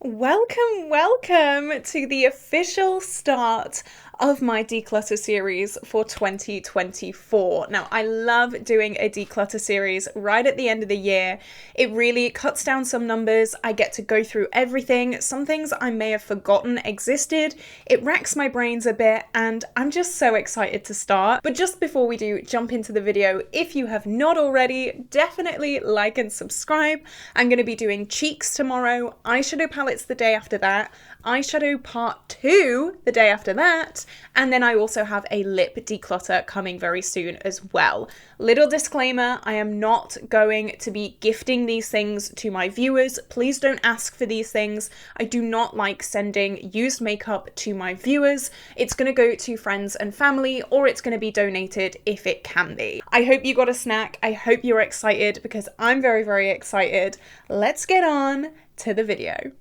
Welcome to the official start of my declutter series for 2024. Now, I love doing a declutter series right at the end of the year. It really cuts down some numbers. I get to go through everything. Some things I may have forgotten existed. It racks my brains a bit, and I'm just so excited to start. But just before we do jump into the video, if you have not already, definitely like and subscribe. I'm going to be doing cheeks tomorrow, eyeshadow palettes the day after that, eyeshadow part 2 the day after that, and then I also have a lip declutter coming very soon as well. Little disclaimer, I am not going to be gifting these things to my viewers. Please don't ask for these things. I do not like sending used makeup to my viewers. It's going to go to friends and family, or it's going to be donated if it can be. I hope you got a snack. I hope you're excited because I'm very, very excited. Let's get on to the video.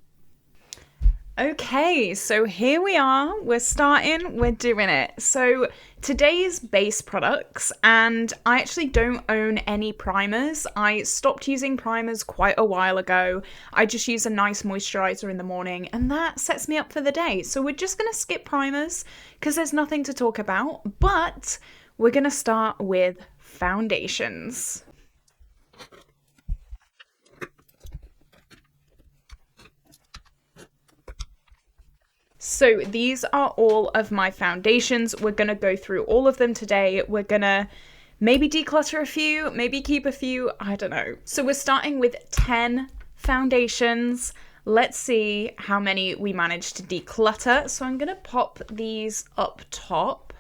Okay, so here we are, we're doing it. So today's base products, and I actually don't own any primers. I stopped using primers quite a while ago. I just use a nice moisturizer in the morning and that sets me up for the day. So we're just gonna skip primers because there's nothing to talk about, but we're gonna start with foundations. So these are all of my foundations. We're going to go through all of them today. We're going to maybe declutter a few, maybe keep a few, I don't know. So we're starting with 10 foundations. Let's see how many we manage to declutter. So I'm going to pop these up top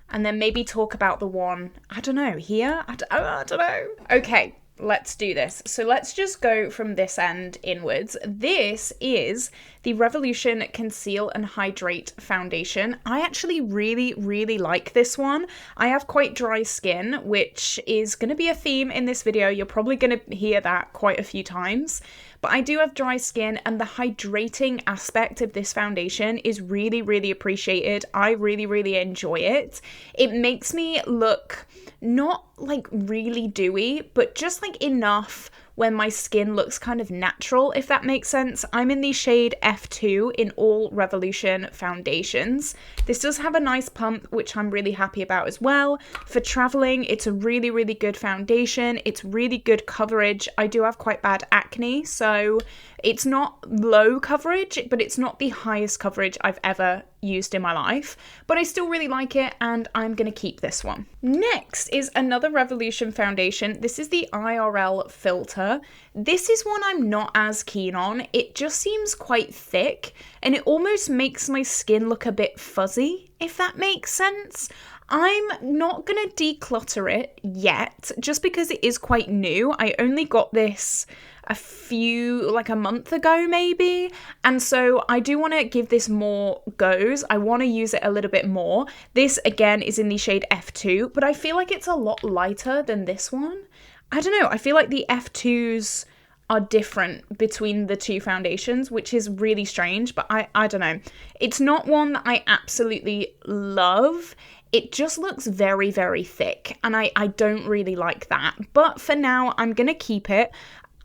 and then maybe talk about the one, I don't know, here? I don't know. Okay. Let's do this. So let's just go from this end inwards. This is the Revolution Conceal and Hydrate Foundation. I actually really like this one. I have quite dry skin, which is going to be a theme in this video. You're probably going to hear that quite a few times. But I do have dry skin, and the hydrating aspect of this foundation is really appreciated. I really enjoy it. It makes me look not like really dewy, but just like enough when my skin looks kind of natural, if that makes sense. I'm in the shade F2 in all Revolution foundations. This does have a nice pump, which I'm really happy about as well. For traveling, it's a really good foundation. It's really good coverage. I do have quite bad acne, so it's not low coverage, but it's not the highest coverage I've ever used in my life, but I still really like it, and I'm gonna keep this one. Next is another Revolution foundation. This is the IRL filter. This is one I'm not as keen on. It just seems quite thick, and it almost makes my skin look a bit fuzzy, if that makes sense. I'm not gonna declutter it yet, just because it is quite new. I only got this like a month ago maybe, and so I do want to give this more goes. I want to use it a little bit more. This again is in the shade F2, but I feel like it's a lot lighter than this one. I don't know, I feel like the F2s are different between the two foundations, which is really strange, but I don't know. It's not one that I absolutely love. It just looks very thick, and I don't really like that. But for now, I'm gonna keep it.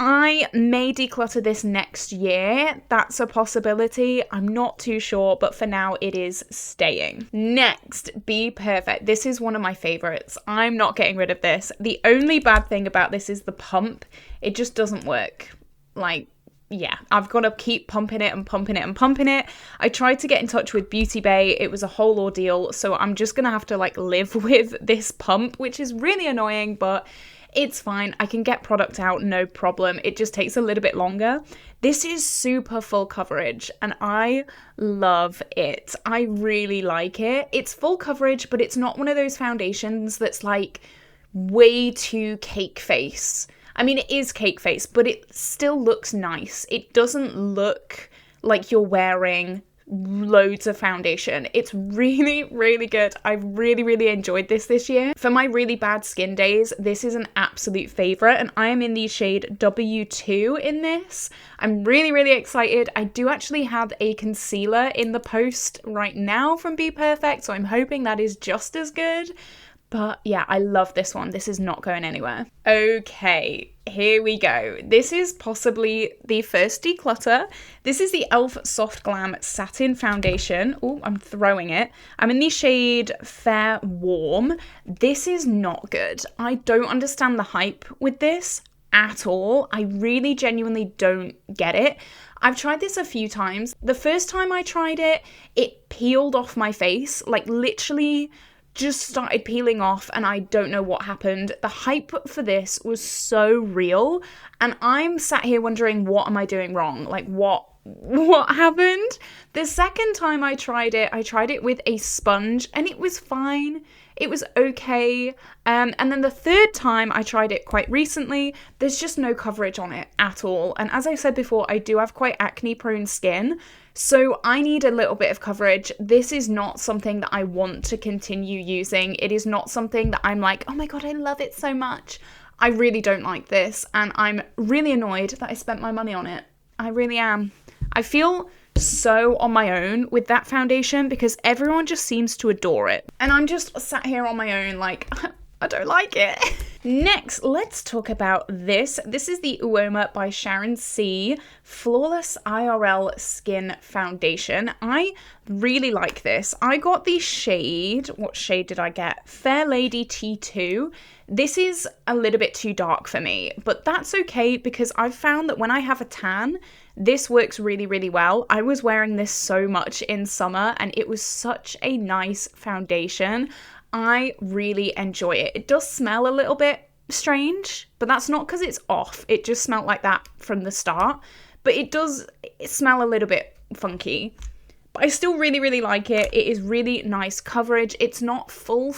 I may declutter this next year. That's a possibility. I'm not too sure, but for now it is staying. Next, Be Perfect. This is one of my favorites. I'm not getting rid of this. The only bad thing about this is the pump. It just doesn't work. Like, yeah, I've got to keep pumping it. I tried to get in touch with BEAUTYBAY. It was a whole ordeal, so I'm just gonna have to like live with this pump, which is really annoying, but it's fine. I can get product out, no problem. It just takes a little bit longer. This is super full coverage, and I love it. I really like it. It's full coverage, but it's not one of those foundations that's like way too cake face. I mean, it is cake face, but it still looks nice. It doesn't look like you're wearing loads of foundation. It's really good. I've really enjoyed this year. For my really bad skin days, this is an absolute favorite, and I am in the shade W2 in this. I'm really excited. I do actually have a concealer in the post right now from Be Perfect, so I'm hoping that is just as good. But yeah, I love this one. This is not going anywhere. Okay, here we go. This is possibly the first declutter. This is the e.l.f. Soft Glam Satin Foundation. Oh, I'm throwing it. I'm in the shade Fair Warm. This is not good. I don't understand the hype with this at all. I really genuinely don't get it. I've tried this a few times. The first time I tried it, it peeled off my face, like literally just started peeling off, and I don't know what happened. The hype for this was so real, and I'm sat here wondering, what am I doing wrong? Like, what happened? The second time I tried it with a sponge, and it was fine. It was okay. And then the third time I tried it quite recently, there's just no coverage on it at all. And as I said before, I do have quite acne prone skin, so I need a little bit of coverage. This is not something that I want to continue using. It is not something that I'm like, oh my God, I love it so much. I really don't like this, and I'm really annoyed that I spent my money on it. I really am. I feel so on my own with that foundation because everyone just seems to adore it. And I'm just sat here on my own like, I don't like it. Next, let's talk about this. This is the Uoma by Sharon C. Flawless IRL Skin Foundation. I really like this. I got the shade, what shade did I get? Fair Lady T2. This is a little bit too dark for me, but that's okay because I've found that when I have a tan, this works really, really well. I was wearing this so much in summer and it was such a nice foundation. I really enjoy it. It does smell a little bit strange, but that's not because it's off. It just smelled like that from the start, but it smell a little bit funky. But I still really, really like it. It is really nice coverage. It's not full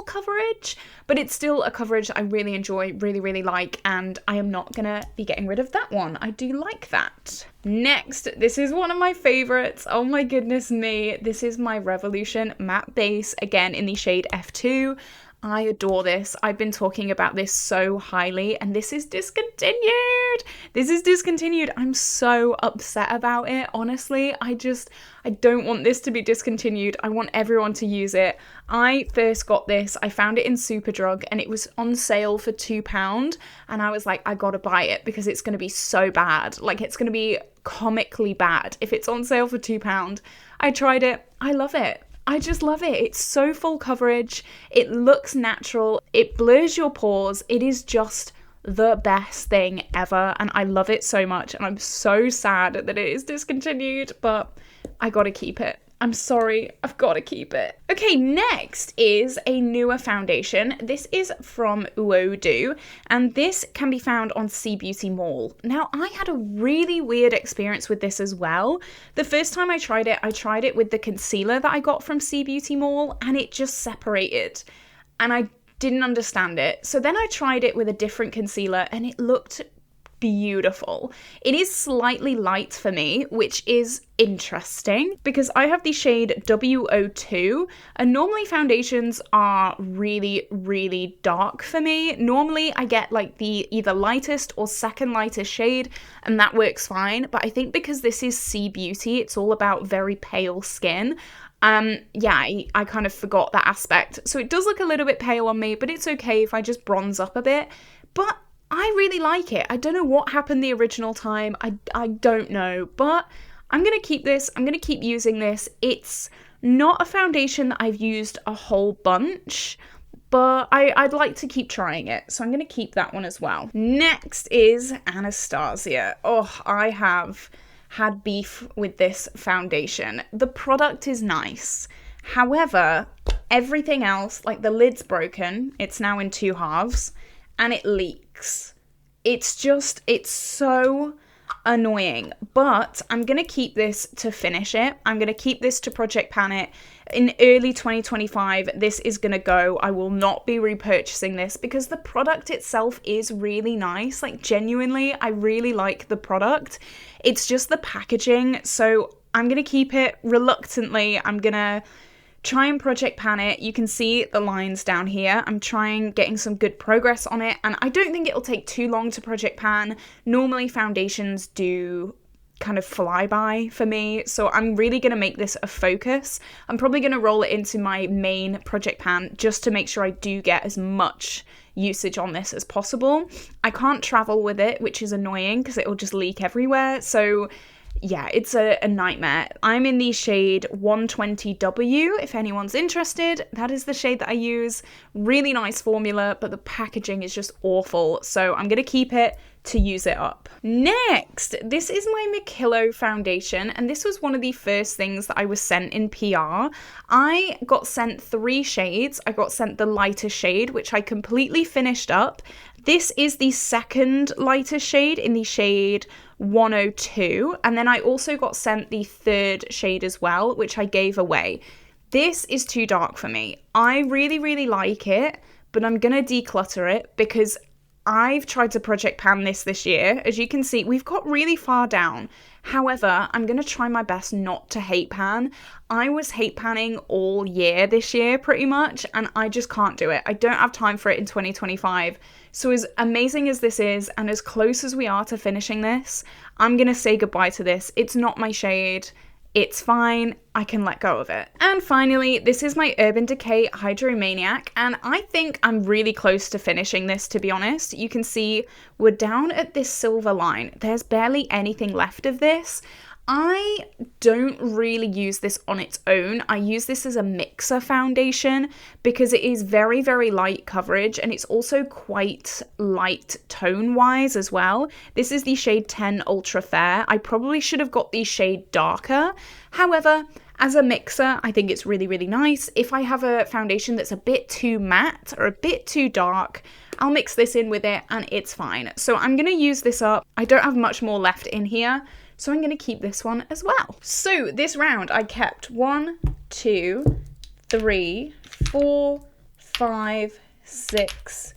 coverage, but it's still a coverage I really enjoy, really, really like, and I am not gonna be getting rid of that one. I do like that. Next, this is one of my favorites. Oh my goodness me. This is my Revolution Matte Base, again in the shade F2. I adore this. I've been talking about this so highly, and this is discontinued. I'm so upset about it. Honestly, I don't want this to be discontinued. I want everyone to use it. I first got this, I found it in Superdrug, and it was on sale for £2, and I was like, I gotta buy it because it's gonna be so bad. Like, it's gonna be comically bad if it's on sale for £2. I tried it. I love it. I just love it. It's so full coverage. It looks natural. It blurs your pores. It is just the best thing ever, and I love it so much, and I'm so sad that it is discontinued, but I gotta keep it. I'm sorry, I've got to keep it. Okay, next is a newer foundation. This is from Uodo, and this can be found on Sea Beauty Mall. Now, I had a really weird experience with this as well. The first time I tried it with the concealer that I got from Sea Beauty Mall, and it just separated, and I didn't understand it. So then I tried it with a different concealer, and it looked beautiful. It is slightly light for me, which is interesting because I have the shade WO2, and normally foundations are really, really dark for me. Normally I get like the either lightest or second lightest shade, and that works fine. But I think because this is Sea Beauty, it's all about very pale skin. I kind of forgot that aspect. So it does look a little bit pale on me, but it's okay if I just bronze up a bit. But I really like it. I don't know what happened the original time. I don't know, but I'm going to keep this. I'm going to keep using this. It's not a foundation that I've used a whole bunch, but I'd like to keep trying it. So I'm going to keep that one as well. Next is Anastasia. Oh, I have had beef with this foundation. The product is nice. However, everything else, like the lid's broken. It's now in 2 halves. And it leaks. It's so annoying. But I'm going to keep this to finish it. I'm going to keep this to Project Pan it. In early 2025, this is going to go. I will not be repurchasing this because the product itself is really nice. Like, genuinely, I really like the product. It's just the packaging. So I'm going to keep it reluctantly. I'm going to try and Project Pan it. You can see the lines down here. I'm getting some good progress on it, and I don't think it'll take too long to Project Pan. Normally foundations do kind of flyby for me. So I'm really going to make this a focus. I'm probably going to roll it into my main project pan just to make sure I do get as much usage on this as possible. I can't travel with it, which is annoying because it will just leak everywhere. So yeah, it's a nightmare. I'm in the shade 120W, if anyone's interested. That is the shade that I use. Really nice formula, but the packaging is just awful. So I'm going to keep it to use it up. Next, this is my Makillo foundation, and this was one of the first things that I was sent in PR. I got sent 3 shades. I got sent the lighter shade, which I completely finished up. This is the second lighter shade in the shade 102, and then I also got sent the 3rd shade as well, which I gave away. This is too dark for me. I really like it, but I'm gonna declutter it because I've tried to project pan this year. As you can see, we've got really far down. However, I'm going to try my best not to hate pan. I was hate panning all year this year pretty much, and I just can't do it. I don't have time for it in 2025. So as amazing as this is, and as close as we are to finishing this, I'm going to say goodbye to this. It's not my shade. It's fine, I can let go of it. And finally, this is my Urban Decay Hydromaniac, and I think I'm really close to finishing this, to be honest. You can see we're down at this silver line. There's barely anything left of this. I don't really use this on its own. I use this as a mixer foundation because it is very light coverage, and it's also quite light tone wise as well. This is the shade 10 Ultra Fair. I probably should have got the shade darker. However, as a mixer, I think it's really nice. If I have a foundation that's a bit too matte or a bit too dark, I'll mix this in with it and it's fine. So I'm going to use this up. I don't have much more left in here, so I'm going to keep this one as well. So this round I kept 1, 2, 3, 4, 5, 6,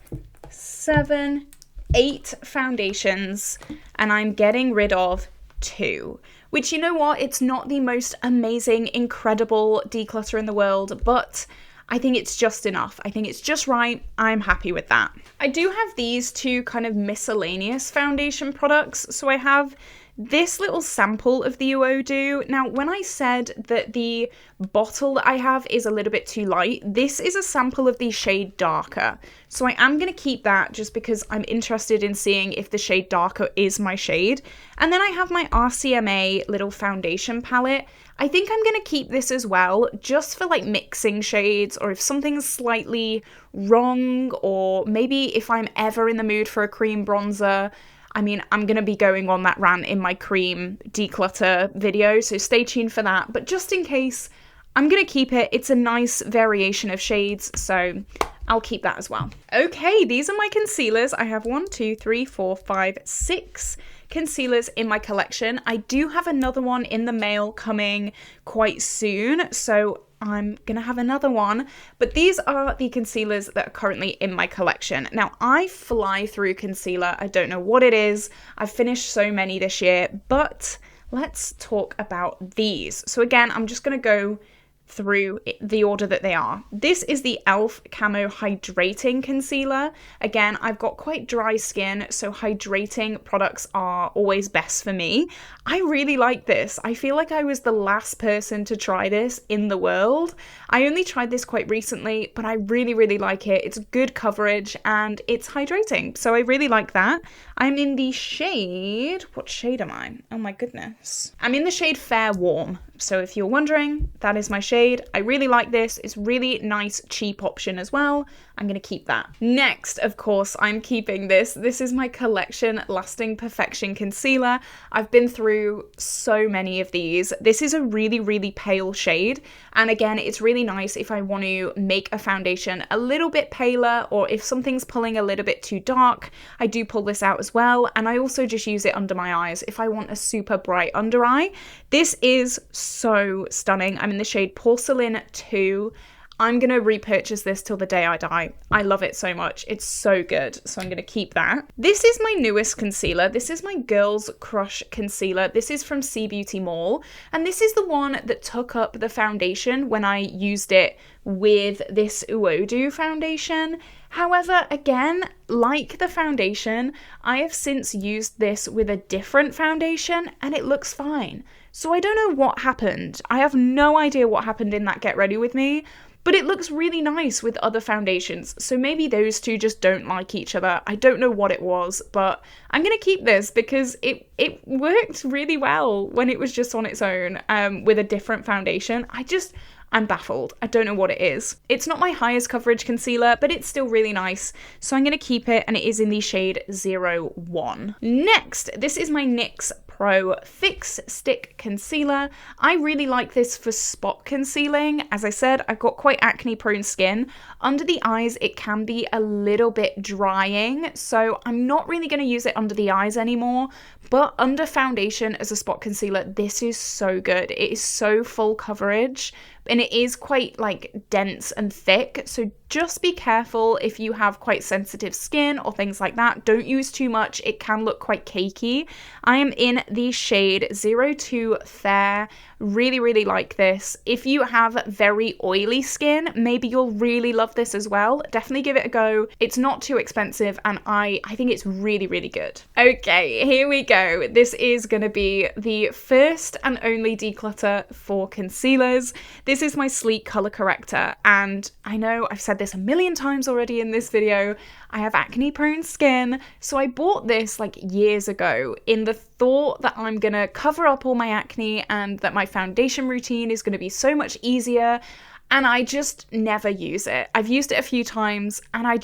7, 8 foundations, and I'm getting rid of 2. Which, you know what, it's not the most amazing, incredible declutter in the world, but I think it's just enough. I think it's just right. I'm happy with that. I do have these 2 kind of miscellaneous foundation products. So I have this little sample of the Odens. Now, when I said that the bottle that I have is a little bit too light, this is a sample of the shade darker. So I am going to keep that just because I'm interested in seeing if the shade darker is my shade. And then I have my RCMA little foundation palette. I think I'm going to keep this as well, just for like mixing shades, or if something's slightly wrong, or maybe if I'm ever in the mood for a cream bronzer. I mean, I'm going to be going on that rant in my cream declutter video, so stay tuned for that. But just in case, I'm going to keep it. It's a nice variation of shades, so I'll keep that as well. Okay, these are my concealers. I have 1, 2, 3, 4, 5, 6 concealers in my collection. I do have another one in the mail coming quite soon, so I'm gonna have another one, but these are the concealers that are currently in my collection. Now, I fly through concealer. I don't know what it is. I've finished so many this year, but let's talk about these. So again, I'm just gonna go through the order that they are. This is the e.l.f. Camo Hydrating Concealer. Again, I've got quite dry skin, so hydrating products are always best for me. I really like this. I feel like I was the last person to try this in the world. I only tried this quite recently, but I really like it. It's good coverage and it's hydrating, so I really like that. I'm in the shade, what shade am I? Oh my goodness. I'm in the shade Fair Warm. So if you're wondering, that is my shade. I really like this. It's really nice, cheap option as well. I'm going to keep that. Next, of course, I'm keeping this. This is my Collection Lasting Perfection Concealer. I've been through so many of these. This is a really pale shade. And again, it's really nice if I want to make a foundation a little bit paler, or if something's pulling a little bit too dark, I do pull this out as well. And I also just use it under my eyes if I want a super bright under eye. This is so stunning. I'm in the shade Porcelain 2. I'm going to repurchase this till the day I die. I love it so much. It's so good. So I'm going to keep that. This is my newest concealer. This is my Girls Crush concealer. This is from Sea Beauty Mall. And this is the one that took up the foundation when I used it with this Uodu foundation. However, again, like the foundation, I have since used this with a different foundation and it looks fine. So I don't know what happened. I have no idea what happened in that Get Ready With Me. But it looks really nice with other foundations, so maybe those two just don't like each other. I don't know what it was, but I'm going to keep this because it worked really well when it was just on its own with a different foundation. I'm baffled. I don't know what it is. It's not my highest coverage concealer, but it's still really nice, so I'm going to keep it, and it is in the shade 01. Next, this is my NYX Pro Fix Stick Concealer. I really like this for spot concealing. As I said, I've got quite acne prone skin. Under the eyes, it can be a little bit drying, so I'm not really going to use it under the eyes anymore, but under foundation as a spot concealer, this is so good. It is so full coverage, and it is quite like dense and thick, so just be careful if you have quite sensitive skin or things like that. Don't use too much. It can look quite cakey. I am in the shade 02 Fair. Really, really like this. If you have very oily skin, maybe you'll really love this as well. Definitely give it a go. It's not too expensive, and I think it's really, really good. Okay, here we go. This is going to be the first and only declutter for concealers. This is my Sleek Color Corrector, and I know I've said this a million times already in this video. I have acne prone skin, so I bought this like years ago in the thought that I'm gonna cover up all my acne and that my foundation routine is gonna be so much easier, and I just never use it. I've used it a few times and I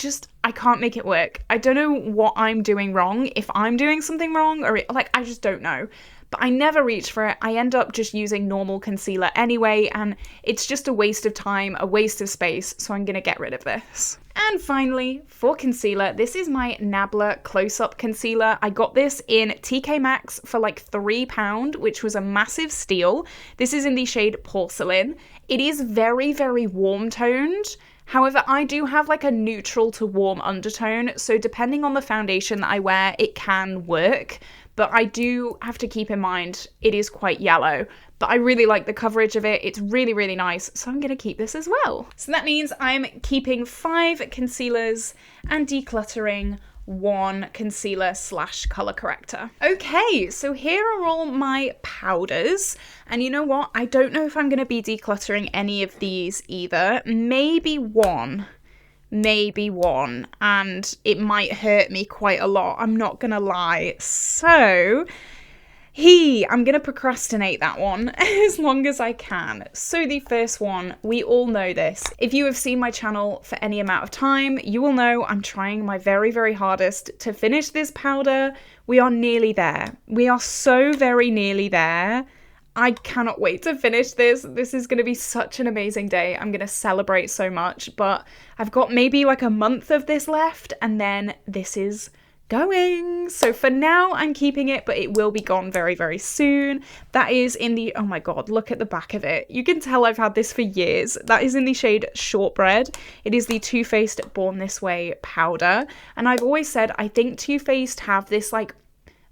can't make it work. I don't know what I'm doing wrong, if I'm doing something wrong, or I just don't know. But I never reach for it. I end up just using normal concealer anyway, and it's just a waste of time, a waste of space, so I'm gonna get rid of this. And finally, for concealer, this is my Nabla Close-Up Concealer. I got this in TK Maxx for like £3, which was a massive steal. This is in the shade Porcelain. It is very, very warm toned. However, I do have like a neutral to warm undertone, so depending on the foundation that I wear, it can work. But I do have to keep in mind it is quite yellow. But I really like the coverage of it. It's really, really nice. So I'm going to keep this as well. So that means I'm keeping 5 concealers and decluttering 1 concealer / color corrector. Okay, so here are all my powders. And you know what? I don't know if I'm going to be decluttering any of these either. Maybe one, and it might hurt me quite a lot. I'm not gonna lie. So I'm gonna procrastinate that one as long as I can. So the first one, we all know this. If you have seen my channel for any amount of time, you will know I'm trying my very, very hardest to finish this powder. We are nearly there. We are so very nearly there. I cannot wait to finish this. This is going to be such an amazing day. I'm going to celebrate so much, but I've got maybe like a month of this left, and then this is going. So for now, I'm keeping it, but it will be gone very, very soon. That is in the, oh my God, look at the back of it. You can tell I've had this for years. That is in the shade Shortbread. It is the Too Faced Born This Way powder. And I've always said, I think Too Faced have this like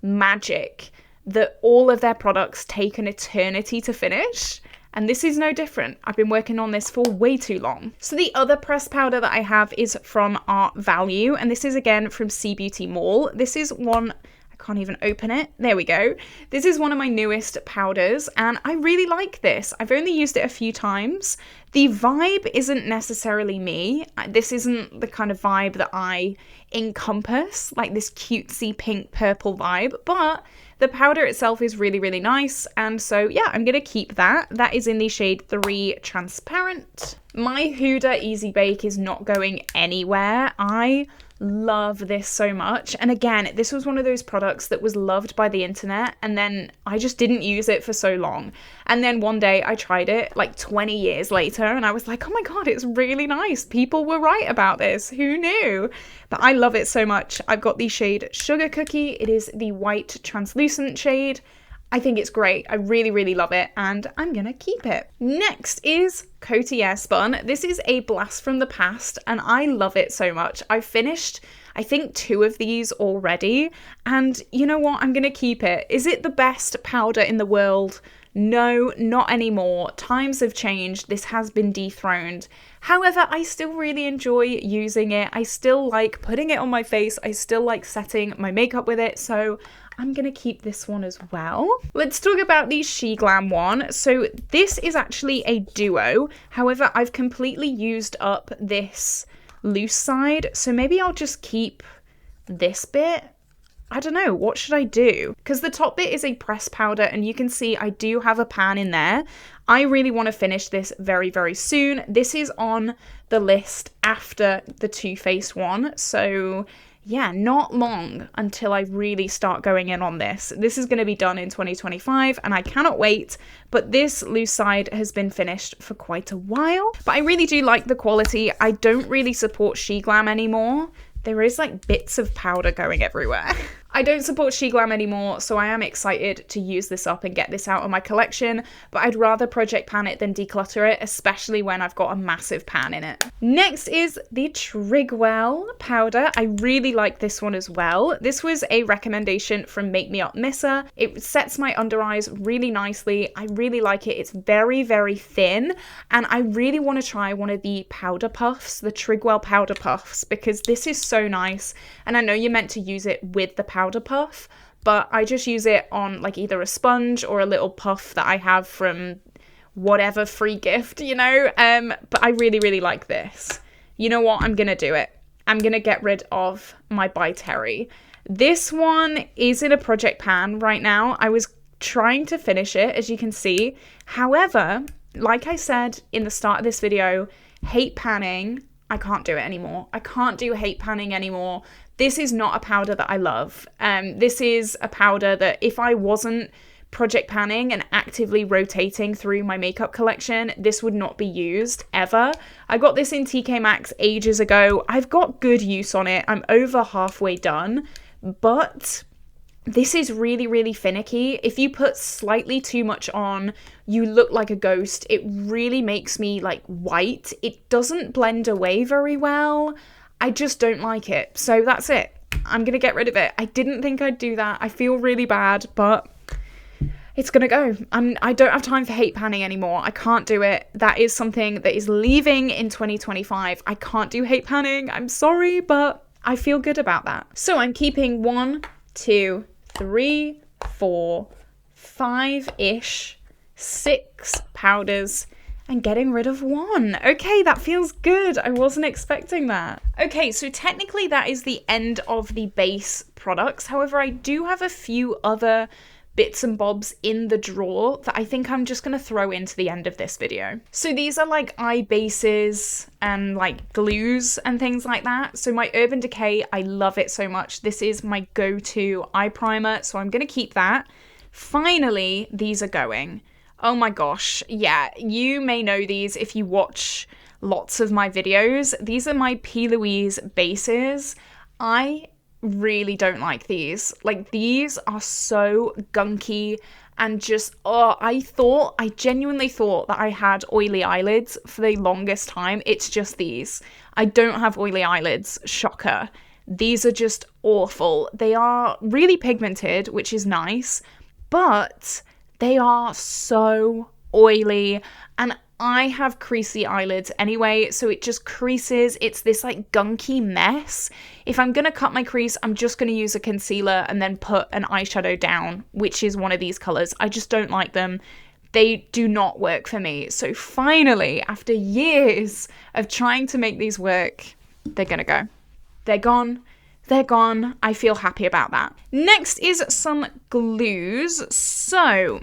magic that all of their products take an eternity to finish, and this is no different. I've been working on this for way too long. So the other pressed powder that I have is from Art Value, and this is again from Sea Beauty Mall. This is one, I can't even open it. There we go. This is one of my newest powders, and I really like this. I've only used it a few times. The vibe isn't necessarily me. This isn't the kind of vibe that I encompass, like this cutesy pink purple vibe, but the powder itself is really, really nice, and so yeah, I'm gonna keep that. That is in the shade 3 Transparent. My Huda Easy Bake is not going anywhere. I love this so much, and again, this was one of those products that was loved by the internet, and then I just didn't use it for so long, and then one day I tried it like 20 years later, and I was like, oh my God, it's really nice. People were right about this. Who knew? But I love it so much. I've got the shade Sugar Cookie. It is the white translucent shade. I think it's great. I really, really love it, and I'm gonna keep it. Next is Coty Airspun. This is a blast from the past, and I love it so much. I've finished, I think, 2 of these already, and you know what? I'm gonna keep it. Is it the best powder in the world? No, not anymore. Times have changed. This has been dethroned. However, I still really enjoy using it. I still like putting it on my face. I still like setting my makeup with it. So I'm gonna keep this one as well. Let's talk about the She Glam one. So this is actually a duo. However, I've completely used up this loose side. So maybe I'll just keep this bit. I don't know, what should I do? Because the top bit is a pressed powder and you can see I do have a pan in there. I really want to finish this very, very soon. This is on the list after the Too Faced one. So yeah, not long until I really start going in on this. This is going to be done in 2025 and I cannot wait. But this loose side has been finished for quite a while. But I really do like the quality. I don't really support She Glam anymore. There is like bits of powder going everywhere. I don't support She Glam anymore, so I am excited to use this up and get this out of my collection, but I'd rather project pan it than declutter it, especially when I've got a massive pan in it. Next is the Trigwell powder. I really like this one as well. This was a recommendation from Make Me Up Missa. It sets my under eyes really nicely. I really like it. It's very, very thin, and I really want to try one of the powder puffs, the Trigwell powder puffs, because this is so nice, and I know you're meant to use it with the powder puff, but I just use it on like either a sponge or a little puff that I have from whatever free gift, you know. But I really, really like this. You know what? I'm gonna do it. I'm gonna get rid of my By Terry. This one is in a project pan right now. I was trying to finish it, as you can see. However, like I said in the start of this video, hate panning, I can't do it anymore. I can't do hate panning anymore. This is not a powder that I love. This is a powder that if I wasn't project panning and actively rotating through my makeup collection, this would not be used ever. I got this in TK Maxx ages ago. I've got good use on it. I'm over halfway done, but this is really, really finicky. If you put slightly too much on, you look like a ghost. It really makes me like white. It doesn't blend away very well. I just don't like it. So that's it. I'm going to get rid of it. I didn't think I'd do that. I feel really bad, but it's going to go. I don't have time for hate panning anymore. I can't do it. That is something that is leaving in 2025. I can't do hate panning. I'm sorry, but I feel good about that. So I'm keeping 1, 2, 3, 4, 5-ish, 6 powders, and getting rid of 1. Okay, that feels good. I wasn't expecting that. Okay, so technically that is the end of the base products. However, I do have a few other bits and bobs in the drawer that I think I'm just going to throw into the end of this video. So these are like eye bases and like glues and things like that. So my Urban Decay, I love it so much. This is my go-to eye primer, so I'm going to keep that. Finally, these are going. Oh my gosh, yeah, you may know these if you watch lots of my videos. These are my P. Louise bases. I really don't like these. Like, these are so gunky and just, I genuinely thought that I had oily eyelids for the longest time. It's just these. I don't have oily eyelids, shocker. These are just awful. They are really pigmented, which is nice, but they are so oily, and I have creasy eyelids anyway, so it just creases. It's this like gunky mess. If I'm gonna cut my crease, I'm just gonna use a concealer and then put an eyeshadow down, which is one of these colors. I just don't like them. They do not work for me. So finally, after years of trying to make these work, they're gonna go. They're gone. They're gone. I feel happy about that. Next is some glues. So,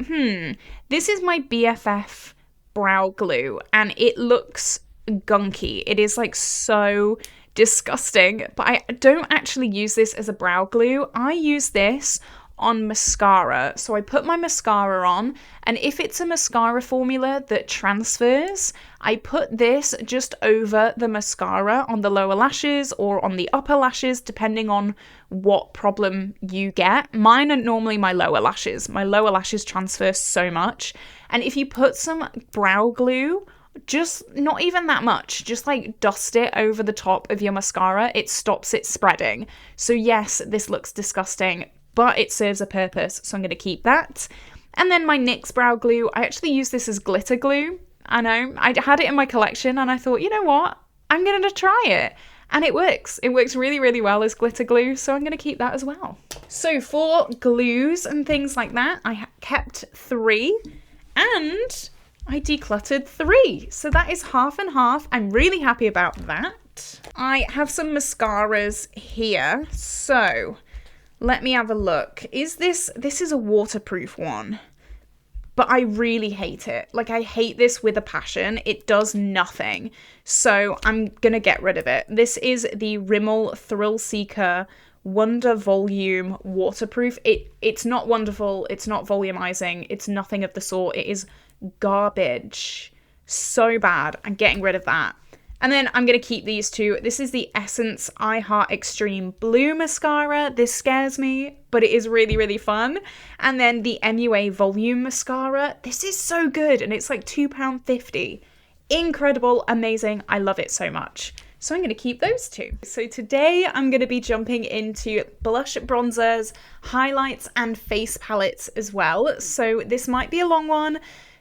this is my BFF brow glue, and it looks gunky. It is like so disgusting, but I don't actually use this as a brow glue. I use this on mascara. So I put my mascara on, and if it's a mascara formula that transfers, I put this just over the mascara on the lower lashes or on the upper lashes, depending on what problem you get. Mine are normally my lower lashes. My lower lashes transfer so much. And if you put some brow glue, just not even that much, just like dust it over the top of your mascara, it stops it spreading. So yes, this looks disgusting, but it serves a purpose, so I'm going to keep that. And then my NYX brow glue, I actually use this as glitter glue. I know, I had it in my collection and I thought, you know what, I'm going to try it. And it works. It works really, really well as glitter glue, so I'm going to keep that as well. So for glues and things like that, I kept 3, and I decluttered 3. So that is half and half. I'm really happy about that. I have some mascaras here, so let me have a look. This is a waterproof one, but I really hate it. Like, I hate this with a passion. It does nothing. So I'm gonna get rid of it. This is the Rimmel Thrill Seeker Wonder Volume Waterproof. It's not wonderful. It's not volumizing. It's nothing of the sort. It is garbage. So bad. I'm getting rid of that. And then I'm going to keep these 2. This is the Essence I Heart Extreme Blue Mascara. This scares me, but it is really, really fun. And then the MUA Volume Mascara. This is so good, and it's like £2.50. Incredible, amazing. I love it so much. So I'm going to keep those 2. So today I'm going to be jumping into blush, bronzers, highlights, and face palettes as well. So this might be a long one.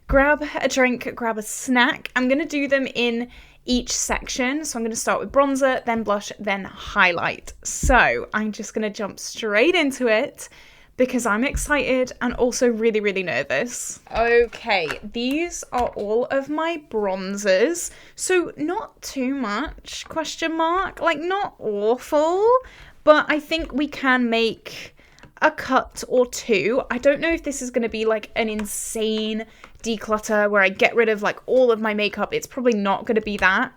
Grab a drink, grab a snack. I'm going to do them in each section. So I'm going to start with bronzer, then blush, then highlight. So I'm just going to jump straight into it because I'm excited and also really, really nervous. Okay, these are all of my bronzers. So not too much, question mark, like not awful, but I think we can make a cut or 2. I don't know if this is going to be like an insane declutter where I get rid of like all of my makeup. It's probably not going to be that.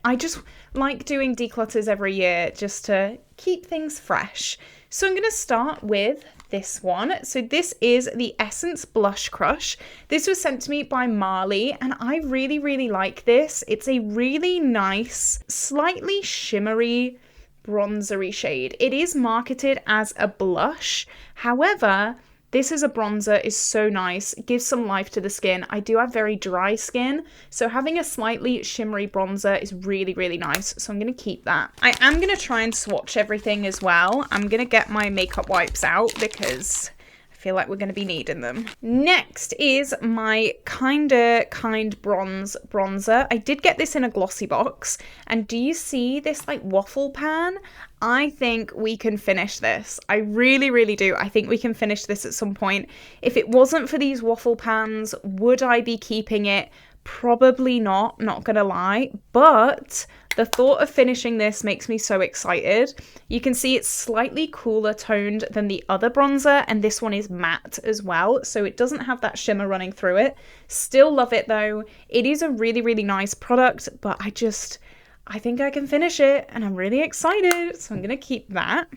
I just like doing declutters every year just to keep things fresh. So I'm going to start with this one. So this is the Essence Blush Crush. This was sent to me by Marley, and I really, really like this. It's a really nice, slightly shimmery, bronzery shade. It is marketed as a blush. However, this as a bronzer is so nice. It gives some life to the skin. I do have very dry skin, so having a slightly shimmery bronzer is really, really nice. So I'm going to keep that. I am going to try and swatch everything as well. I'm going to get my makeup wipes out because I feel like we're going to be needing them. Next is my Kind bronzer. I did get this in a glossy box. And do you see this like waffle pan? I think we can finish this. I really, really do. I think we can finish this at some point. If it wasn't for these waffle pans, would I be keeping it? Probably not gonna lie. But the thought of finishing this makes me so excited. You can see it's slightly cooler toned than the other bronzer, and this one is matte as well, so it doesn't have that shimmer running through it. Still love it though. It is a really, really nice product, but I think I can finish it and I'm really excited, so I'm going to keep that.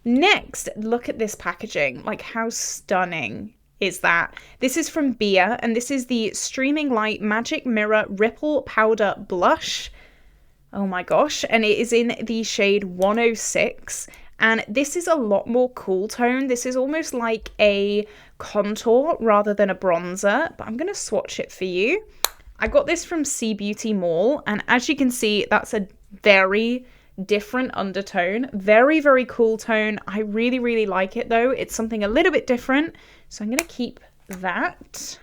Next, look at this packaging. Like, how stunning is that? This is from Bia, and this is the Streaming Light Magic Mirror Ripple Powder Blush. Oh my gosh, and it is in the shade 106, and this is a lot more cool tone. This is almost like a contour rather than a bronzer, but I'm going to swatch it for you. I got this from Sea Beauty Mall, and as you can see, that's a very different undertone. Very, very cool tone. I really, really like it though. It's something a little bit different, so I'm going to keep that.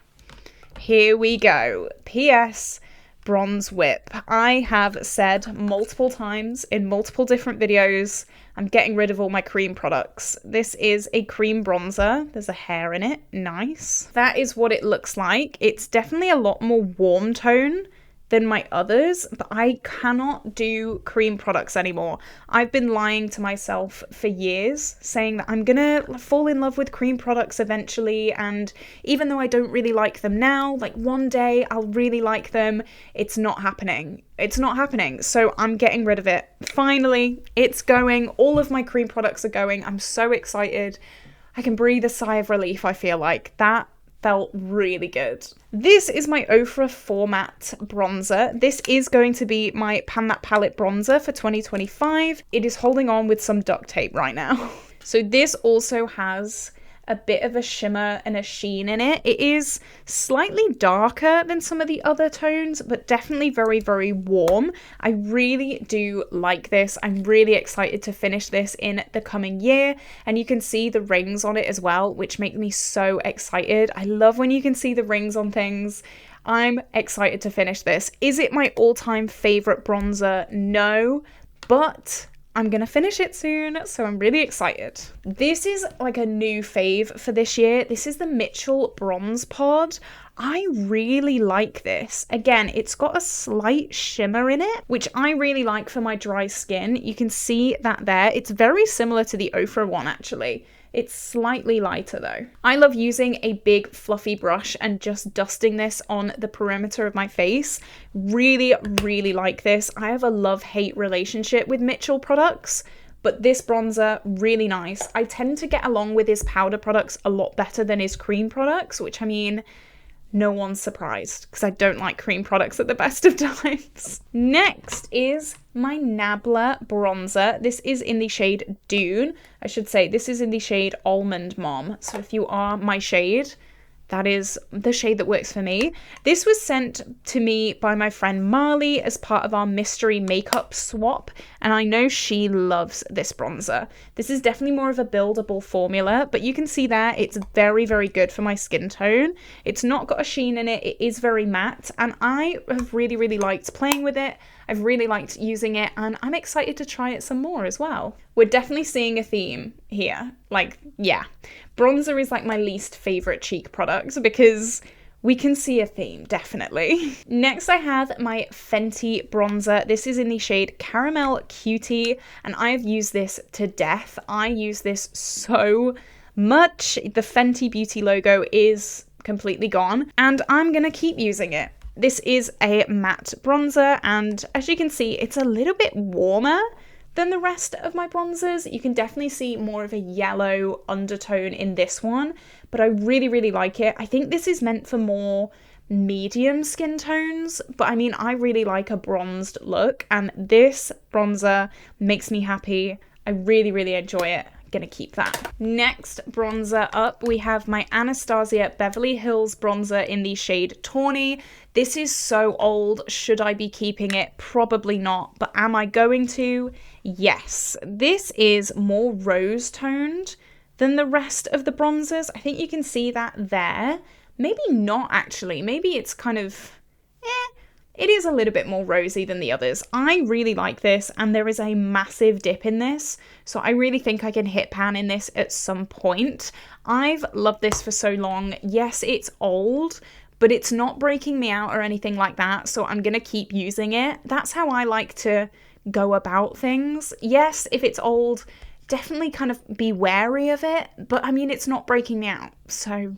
Here we go. P.S. Bronze Whip. I have said multiple times in multiple different videos, I'm getting rid of all my cream products. This is a cream bronzer. There's a hair in it. Nice. That is what it looks like. It's definitely a lot more warm tone than my others, but I cannot do cream products anymore. I've been lying to myself for years, saying that I'm gonna fall in love with cream products eventually, and even though I don't really like them now, like one day I'll really like them, it's not happening. It's not happening, so I'm getting rid of it. Finally, it's going. All of my cream products are going. I'm so excited. I can breathe a sigh of relief, I feel like. That felt really good. This is my Ofra Format bronzer. This is going to be my Pan That Palette bronzer for 2025. It is holding on with some duct tape right now. So this also has a bit of a shimmer and a sheen in it. It is slightly darker than some of the other tones, but definitely very, very warm. I really do like this. I'm really excited to finish this in the coming year. And you can see the rings on it as well, which make me so excited. I love when you can see the rings on things. I'm excited to finish this. Is it my all-time favorite bronzer? No, but I'm gonna finish it soon, so I'm really excited. This is like a new fave for this year. This is the Mitchell Bronze Pod. I really like this. Again, it's got a slight shimmer in it, which I really like for my dry skin. You can see that there. It's very similar to the Ofra one, actually. It's slightly lighter though. I love using a big fluffy brush and just dusting this on the perimeter of my face. Really, really like this. I have a love-hate relationship with Mitchell products, but this bronzer, really nice. I tend to get along with his powder products a lot better than his cream products, which I mean, no one's surprised because I don't like cream products at the best of times. Next is my Nabla bronzer. This is in the shade Dune. I should say this is in the shade Almond Mom. So if you are my shade, that is the shade that works for me. This was sent to me by my friend Marley as part of our mystery makeup swap, and I know she loves this bronzer. This is definitely more of a buildable formula, but you can see there it's very, very good for my skin tone. It's not got a sheen in it. It is very matte, and I have really, really liked playing with it. I've really liked using it, and I'm excited to try it some more as well. We're definitely seeing a theme here. Like, yeah. Bronzer is like my least favorite cheek product because we can see a theme, definitely. Next, I have my Fenty bronzer. This is in the shade Caramel Cutie, and I have used this to death. I use this so much. The Fenty Beauty logo is completely gone, and I'm gonna keep using it. This is a matte bronzer, and as you can see, it's a little bit warmer than the rest of my bronzers. You can definitely see more of a yellow undertone in this one, but I really, really like it. I think this is meant for more medium skin tones, but I mean, I really like a bronzed look, and this bronzer makes me happy. I really, really enjoy it. Gonna keep that. Next bronzer up, we have my Anastasia Beverly Hills bronzer in the shade Tawny. This is so old. Should I be keeping it? Probably not, but am I going to? Yes. This is more rose toned than the rest of the bronzers. I think you can see that there. Maybe not actually. Maybe it's kind of, it is a little bit more rosy than the others. I really like this, and there is a massive dip in this, so I really think I can hit pan in this at some point. I've loved this for so long. Yes, it's old, but it's not breaking me out or anything like that, so I'm gonna keep using it. That's how I like to go about things. Yes, if it's old, definitely kind of be wary of it, but I mean, it's not breaking me out, so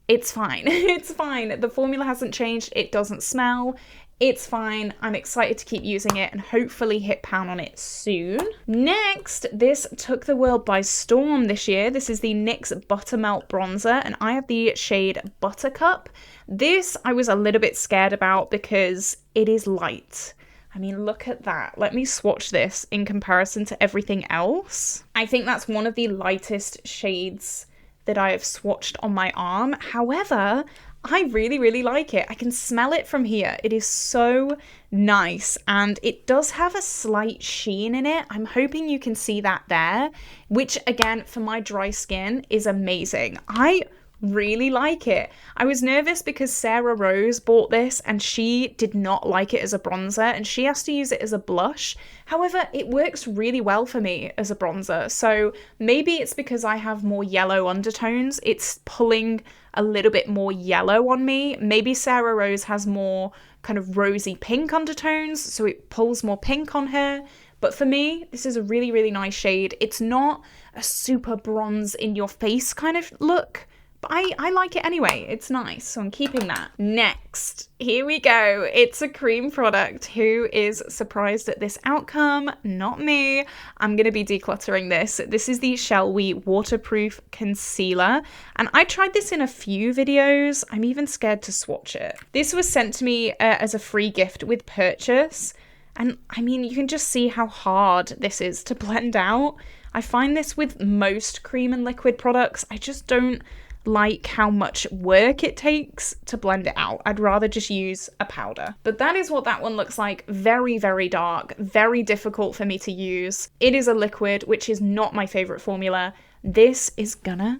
it's fine. It's fine. The formula hasn't changed. It doesn't smell. It's fine. I'm excited to keep using it and hopefully hit pan on it soon. Next, this took the world by storm this year. This is the NYX Buttermelt Bronzer, and I have the shade Buttercup. This I was a little bit scared about because it is light. I mean, look at that. Let me swatch this in comparison to everything else. I think that's one of the lightest shades that I have swatched on my arm. However, I really, really like it. I can smell it from here. It is so nice, and it does have a slight sheen in it. I'm hoping you can see that there, which again, for my dry skin is amazing. I really like it. I was nervous because Sarah Rose bought this and she did not like it as a bronzer, and she has to use it as a blush. However, it works really well for me as a bronzer. So maybe it's because I have more yellow undertones. It's pulling a little bit more yellow on me. Maybe Sarah Rose has more kind of rosy pink undertones, so it pulls more pink on her. But for me, this is a really, really nice shade. It's not a super bronze in your face kind of look, But I like it anyway. It's nice, so I'm keeping that. Next, here we go. It's a cream product. Who is surprised at this outcome? Not me. I'm going to be decluttering this. This is the Shall We Waterproof Concealer. And I tried this in a few videos. I'm even scared to swatch it. This was sent to me as a free gift with purchase. And I mean, you can just see how hard this is to blend out. I find this with most cream and liquid products. I just don't like how much work it takes to blend it out. I'd rather just use a powder. But that is what that one looks like. Very, very dark, very difficult for me to use. It is a liquid, which is not my favorite formula. This is gonna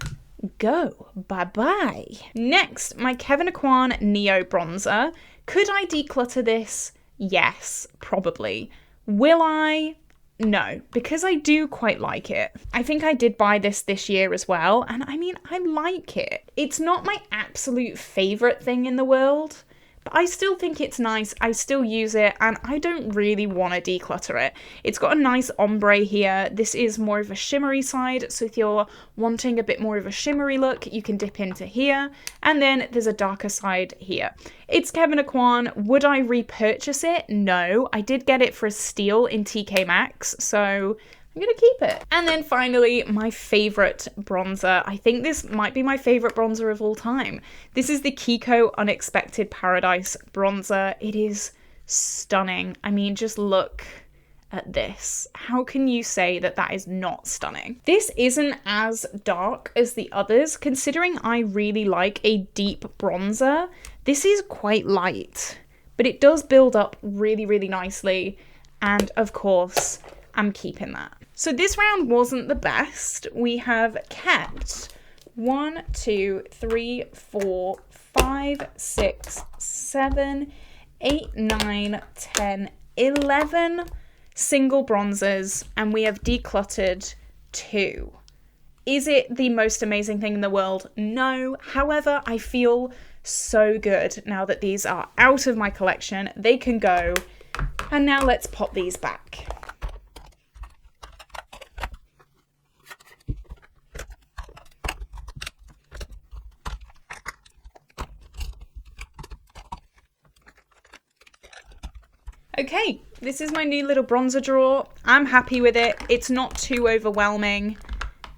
go. Bye-bye. Next, my Kevyn Aucoin Neo Bronzer. Could I declutter this? Yes, probably. Will I? No, because I do quite like it. I think I did buy this year as well, and I mean, I like it. It's not my absolute favorite thing in the world, but I still think it's nice. I still use it, and I don't really want to declutter it. It's got a nice ombre here. This is more of a shimmery side, so if you're wanting a bit more of a shimmery look, you can dip into here, and then there's a darker side here. It's Kevyn Aucoin. Would I repurchase it? No. I did get it for a steal in TK Maxx, so I'm gonna keep it. And then finally, my favorite bronzer. I think this might be my favorite bronzer of all time. This is the Kiko Unexpected Paradise bronzer. It is stunning. I mean, just look at this. How can you say that that is not stunning? This isn't as dark as the others. Considering I really like a deep bronzer, this is quite light, but it does build up really, really nicely. And of course, I'm keeping that. So this round wasn't the best. We have kept 1, 2, 3, 4, 5, 6, 7, 8, 9, 10, 11 single bronzers, and we have decluttered 2. Is it the most amazing thing in the world? No. However, I feel so good now that these are out of my collection. They can go. And now let's pop these back. Okay, this is my new little bronzer drawer. I'm happy with it. It's not too overwhelming.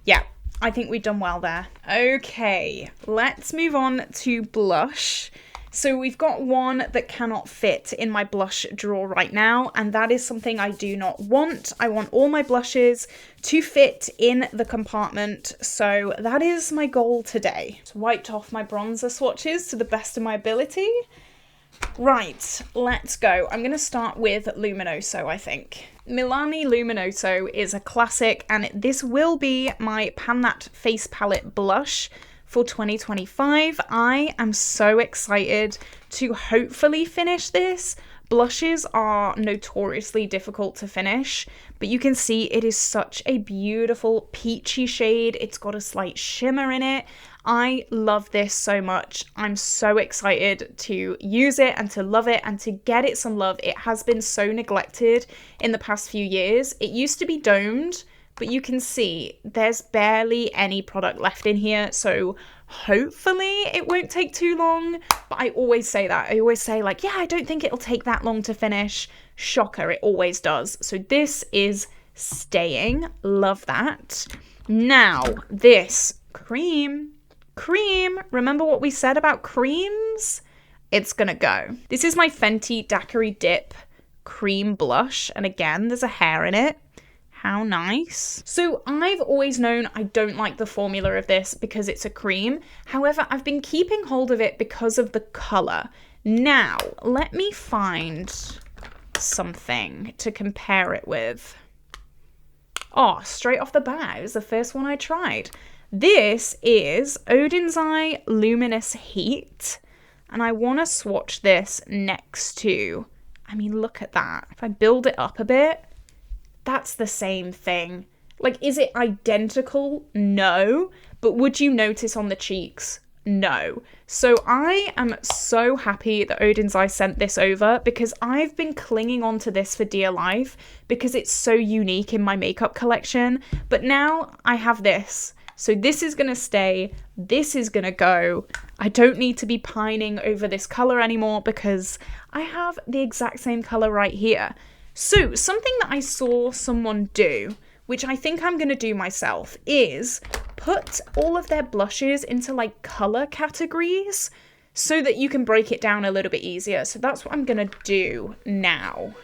Yeah, I think we've done well there. Okay, let's move on to blush. So we've got one that cannot fit in my blush drawer right now, and that is something I do not want. I want all my blushes to fit in the compartment, so that is my goal today. Just wiped off my bronzer swatches to the best of my ability. Right, let's go. I'm going to start with Luminoso, I think. Milani Luminoso is a classic, and this will be my Pan That Face Palette blush for 2025. I am so excited to hopefully finish this. Blushes are notoriously difficult to finish, but you can see it is such a beautiful peachy shade. It's got a slight shimmer in it. I love this so much. I'm so excited to use it and to love it and to get it some love. It has been so neglected in the past few years. It used to be domed, but you can see there's barely any product left in here, so hopefully it won't take too long. But I always say that. I always say like, yeah, I don't think it'll take that long to finish. Shocker, it always does. So this is staying. Love that. Now, this cream. Remember what we said about creams? It's gonna go. This is my Fenty Daiquiri Dip cream blush, and again, there's a hair in it. How nice. So I've always known I don't like the formula of this because it's a cream. However, I've been keeping hold of it because of the color. Now, let me find something to compare it with. Oh, straight off the bat, it was the first one I tried. This is Odens Luminous Heat, and I want to swatch this next to, I mean, look at that. If I build it up a bit, that's the same thing. Like, is it identical? No. But would you notice on the cheeks? No. So I am so happy that Odens sent this over because I've been clinging on to this for dear life because it's so unique in my makeup collection. But now I have this. So this is going to stay, this is going to go. I don't need to be pining over this color anymore because I have the exact same color right here. So something that I saw someone do, which I think I'm going to do myself, is put all of their blushes into like color categories so that you can break it down a little bit easier. So that's what I'm going to do now.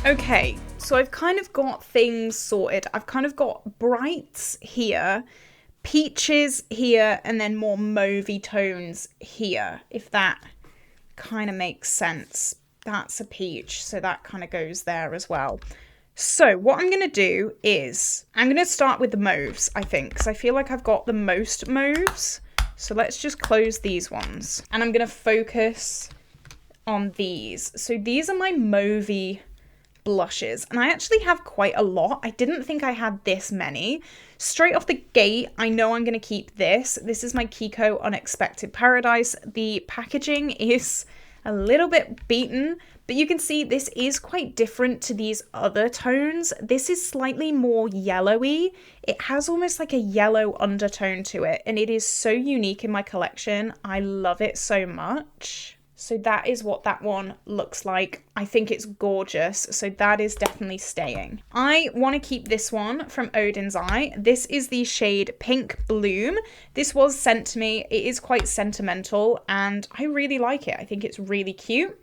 Okay, so I've kind of got things sorted. I've kind of got brights here, peaches here, and then more mauvey tones here, if that kind of makes sense. That's a peach, so that kind of goes there as well. So what I'm going to do is, I'm going to start with the mauves, I think, because I feel like I've got the most mauves. So let's just close these ones. And I'm going to focus on these. So these are my mauvey blushes, and I actually have quite a lot. I didn't think I had this many. Straight off the gate, I know I'm going to keep this. This is my Kiko Unexpected Paradise. The packaging is a little bit beaten, but you can see this is quite different to these other tones. This is slightly more yellowy. It has almost like a yellow undertone to it, and it is so unique in my collection. I love it so much. So that is what that one looks like. I think it's gorgeous. So that is definitely staying. I want to keep this one from Odens Eye. This is the shade Pink Bloom. This was sent to me. It is quite sentimental and I really like it. I think it's really cute.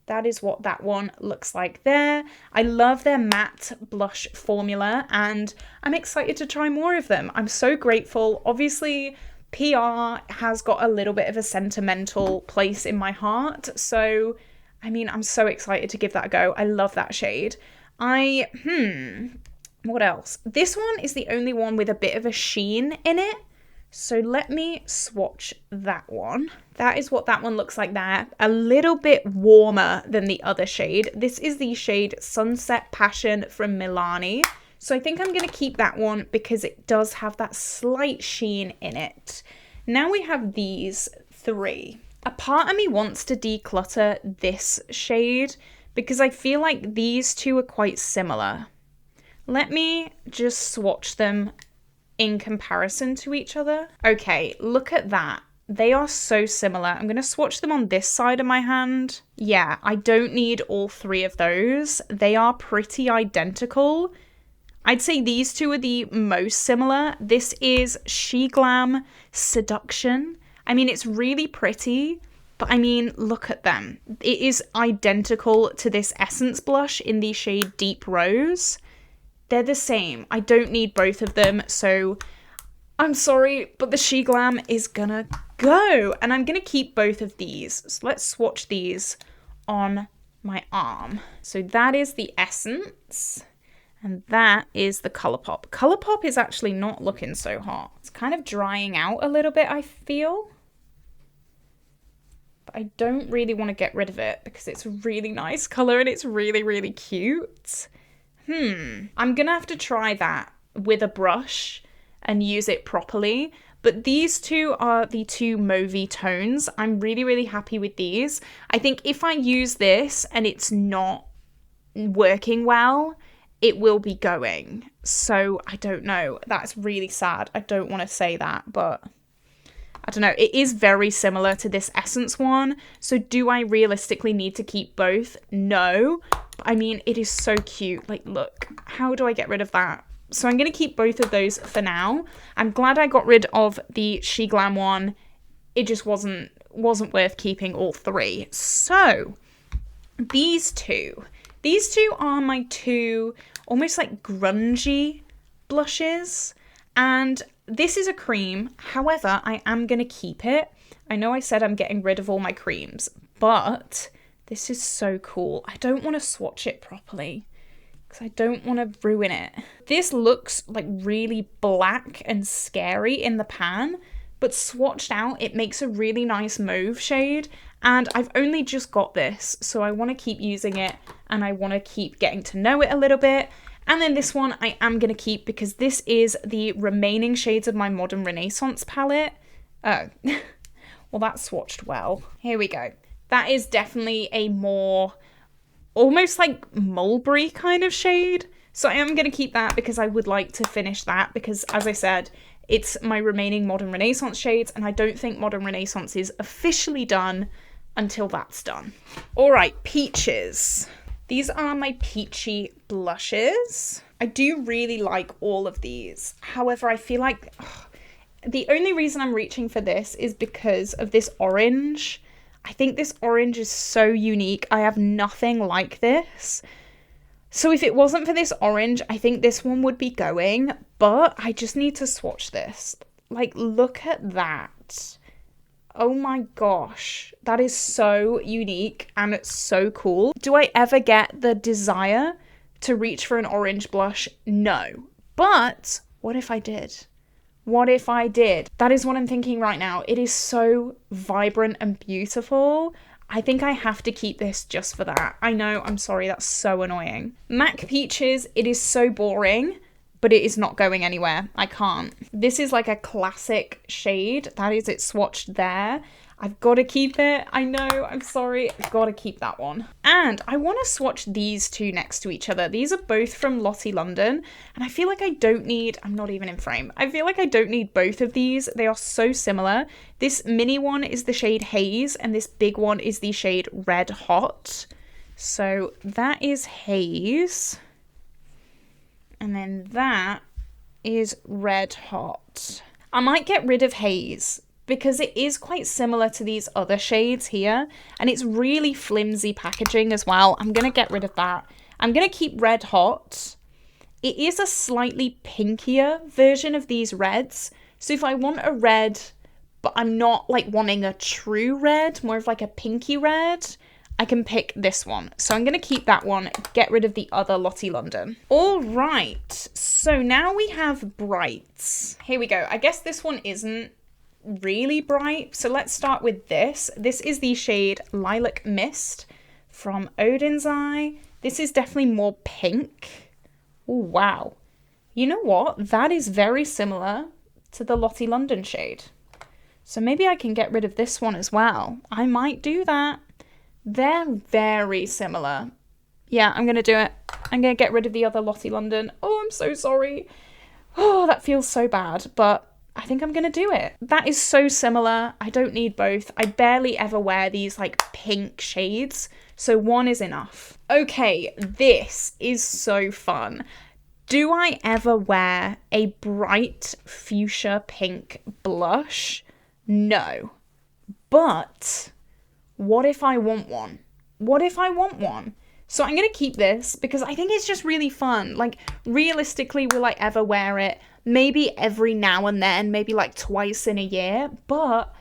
That is what that one looks like there. I love their matte blush formula and I'm excited to try more of them. I'm so grateful. Obviously, PR has got a little bit of a sentimental place in my heart. So, I mean, I'm so excited to give that a go. I love that shade. What else? This one is the only one with a bit of a sheen in it. So let me swatch that one. That is what that one looks like there. A little bit warmer than the other shade. This is the shade Sunset Passion from Milani. So I think I'm going to keep that one because it does have that slight sheen in it. Now we have these three. A part of me wants to declutter this shade because I feel like these two are quite similar. Let me just swatch them in comparison to each other. Okay, look at that. They are so similar. I'm going to swatch them on this side of my hand. Yeah, I don't need all three of those. They are pretty identical. I'd say these two are the most similar. This is She Glam Seduction. I mean, it's really pretty, but I mean, look at them. It is identical to this Essence blush in the shade Deep Rose. They're the same. I don't need both of them, so I'm sorry, but the She Glam is gonna go. And I'm gonna keep both of these. So let's swatch these on my arm. So that is the Essence. And that is the Colourpop. Colourpop is actually not looking so hot. It's kind of drying out a little bit, I feel. But I don't really want to get rid of it because it's a really nice colour and it's really, really cute. I'm going to have to try that with a brush and use it properly. But these two are the two mauvey tones. I'm really, really happy with these. I think if I use this and it's not working well, it will be going. So I don't know. That's really sad. I don't want to say that, but I don't know. It is very similar to this Essence one. So do I realistically need to keep both? No. But I mean, it is so cute. Like, look, how do I get rid of that? So I'm going to keep both of those for now. I'm glad I got rid of the She Glam one. It just wasn't worth keeping all three. So these two are my two almost like grungy blushes, and this is a cream. However, I am going to keep it. I know I said I'm getting rid of all my creams, but this is so cool. I don't want to swatch it properly because I don't want to ruin it. This looks like really black and scary in the pan, but swatched out, it makes a really nice mauve shade. And I've only just got this, so I want to keep using it and I want to keep getting to know it a little bit. And then this one I am going to keep because this is the remaining shades of my Modern Renaissance palette. Oh, well, that's swatched well. Here we go. That is definitely a more almost like mulberry kind of shade. So I am going to keep that because I would like to finish that because, as I said, it's my remaining Modern Renaissance shades and I don't think Modern Renaissance is officially done until that's done. All right, peaches. These are my peachy blushes. I do really like all of these. However, I feel like the only reason I'm reaching for this is because of this orange. I think this orange is so unique. I have nothing like this. So if it wasn't for this orange, I think this one would be going, but I just need to swatch this. Like, look at that. Oh my gosh, that is so unique and it's so cool. Do I ever get the desire to reach for an orange blush? No. But what if I did? What if I did? That is what I'm thinking right now. It is so vibrant and beautiful. I think I have to keep this just for that. I know, I'm sorry, that's so annoying. MAC Peaches, it is so boring, but it is not going anywhere. I can't. This is like a classic shade. That is it swatched there. I've got to keep it. I know, I'm sorry. I've got to keep that one. And I want to swatch these two next to each other. These are both from Lottie London. And I feel like I don't need, I'm not even in frame. I feel like I don't need both of these. They are so similar. This mini one is the shade Haze and this big one is the shade Red Hot. So that is Haze. And then that is Red Hot. I might get rid of Haze because it is quite similar to these other shades here. And it's really flimsy packaging as well. I'm going to get rid of that. I'm going to keep Red Hot. It is a slightly pinkier version of these reds. So if I want a red, but I'm not like wanting a true red, more of like a pinky red, I can pick this one. So I'm going to keep that one, get rid of the other Lottie London. All right, so now we have brights. Here we go. I guess this one isn't really bright. So let's start with this. This is the shade Lilac Mist from Odens Eye. This is definitely more pink. Oh, wow. You know what? That is very similar to the Lottie London shade. So maybe I can get rid of this one as well. I might do that. They're very similar. Yeah, I'm going to do it. I'm going to get rid of the other Lottie London. Oh, I'm so sorry. Oh, that feels so bad, but I think I'm going to do it. That is so similar. I don't need both. I barely ever wear these like pink shades, so one is enough. Okay, this is so fun. Do I ever wear a bright fuchsia pink blush? No. But what if I want one? What if I want one? So I'm going to keep this because I think it's just really fun. Like, realistically, will I ever wear it? Maybe every now and then, maybe like twice in a year. But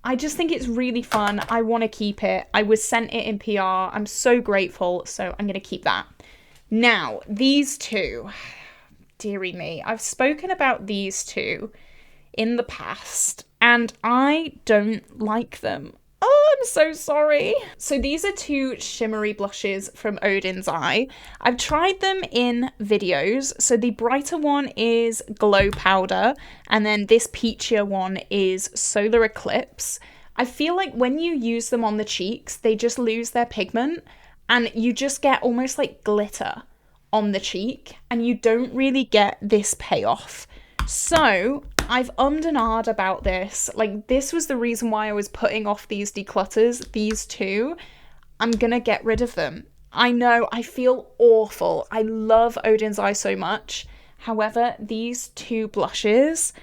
I just think it's really fun. I want to keep it. I was sent it in PR. I'm so grateful. So I'm going to keep that. Now, these two. Dearie me. I've spoken about these two in the past and I don't like them. Oh, I'm so sorry. So these are two shimmery blushes from Odens Eye. I've tried them in videos. So the brighter one is Glow Powder, and then this peachier one is Solar Eclipse. I feel like when you use them on the cheeks, they just lose their pigment, and you just get almost like glitter on the cheek, and you don't really get this payoff. So I've ummed and ahed about this. Like, this was the reason why I was putting off these declutters, these two. I'm gonna get rid of them. I know, I feel awful. I love Odens Eye so much. However, these two blushes,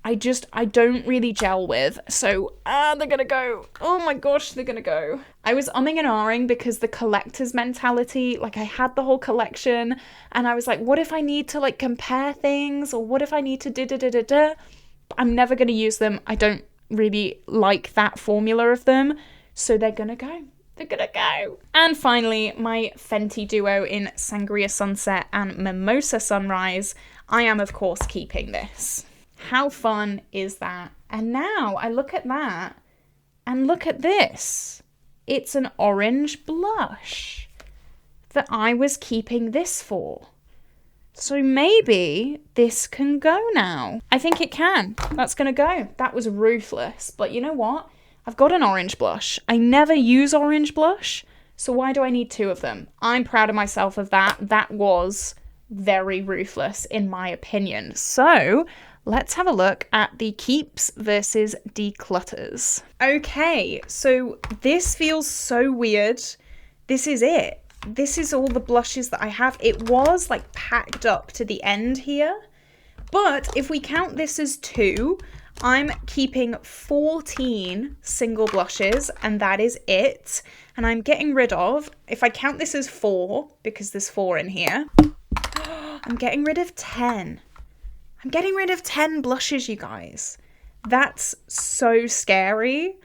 I don't really gel with. So, they're gonna go. Oh my gosh, they're gonna go. I was umming and ahhing because the collector's mentality, like I had the whole collection and I was like, what if I need to like compare things, or what if I need to da-da-da-da-da? I'm never gonna use them. I don't really like that formula of them. So they're gonna go. They're gonna go. And finally, my Fenty duo in Sangria Sunset and Mimosa Sunrise. I am, of course, keeping this. How fun is that? And now I look at that and look at this. It's an orange blush that I was keeping this for. So maybe this can go now. I think it can. That's gonna go. That was ruthless. But you know what? I've got an orange blush. I never use orange blush, so why do I need 2 of them? I'm proud of myself of that. That was very ruthless in my opinion. So let's have a look at the keeps versus declutters. Okay, so this feels so weird. This is it. This is all the blushes that I have. It was like packed up to the end here, but if we count this as 2, I'm keeping 14 single blushes, and that is it. And I'm getting rid of, if I count this as 4, because there's 4 in here, I'm getting rid of 10. I'm getting rid of 10 blushes, you guys. That's so scary.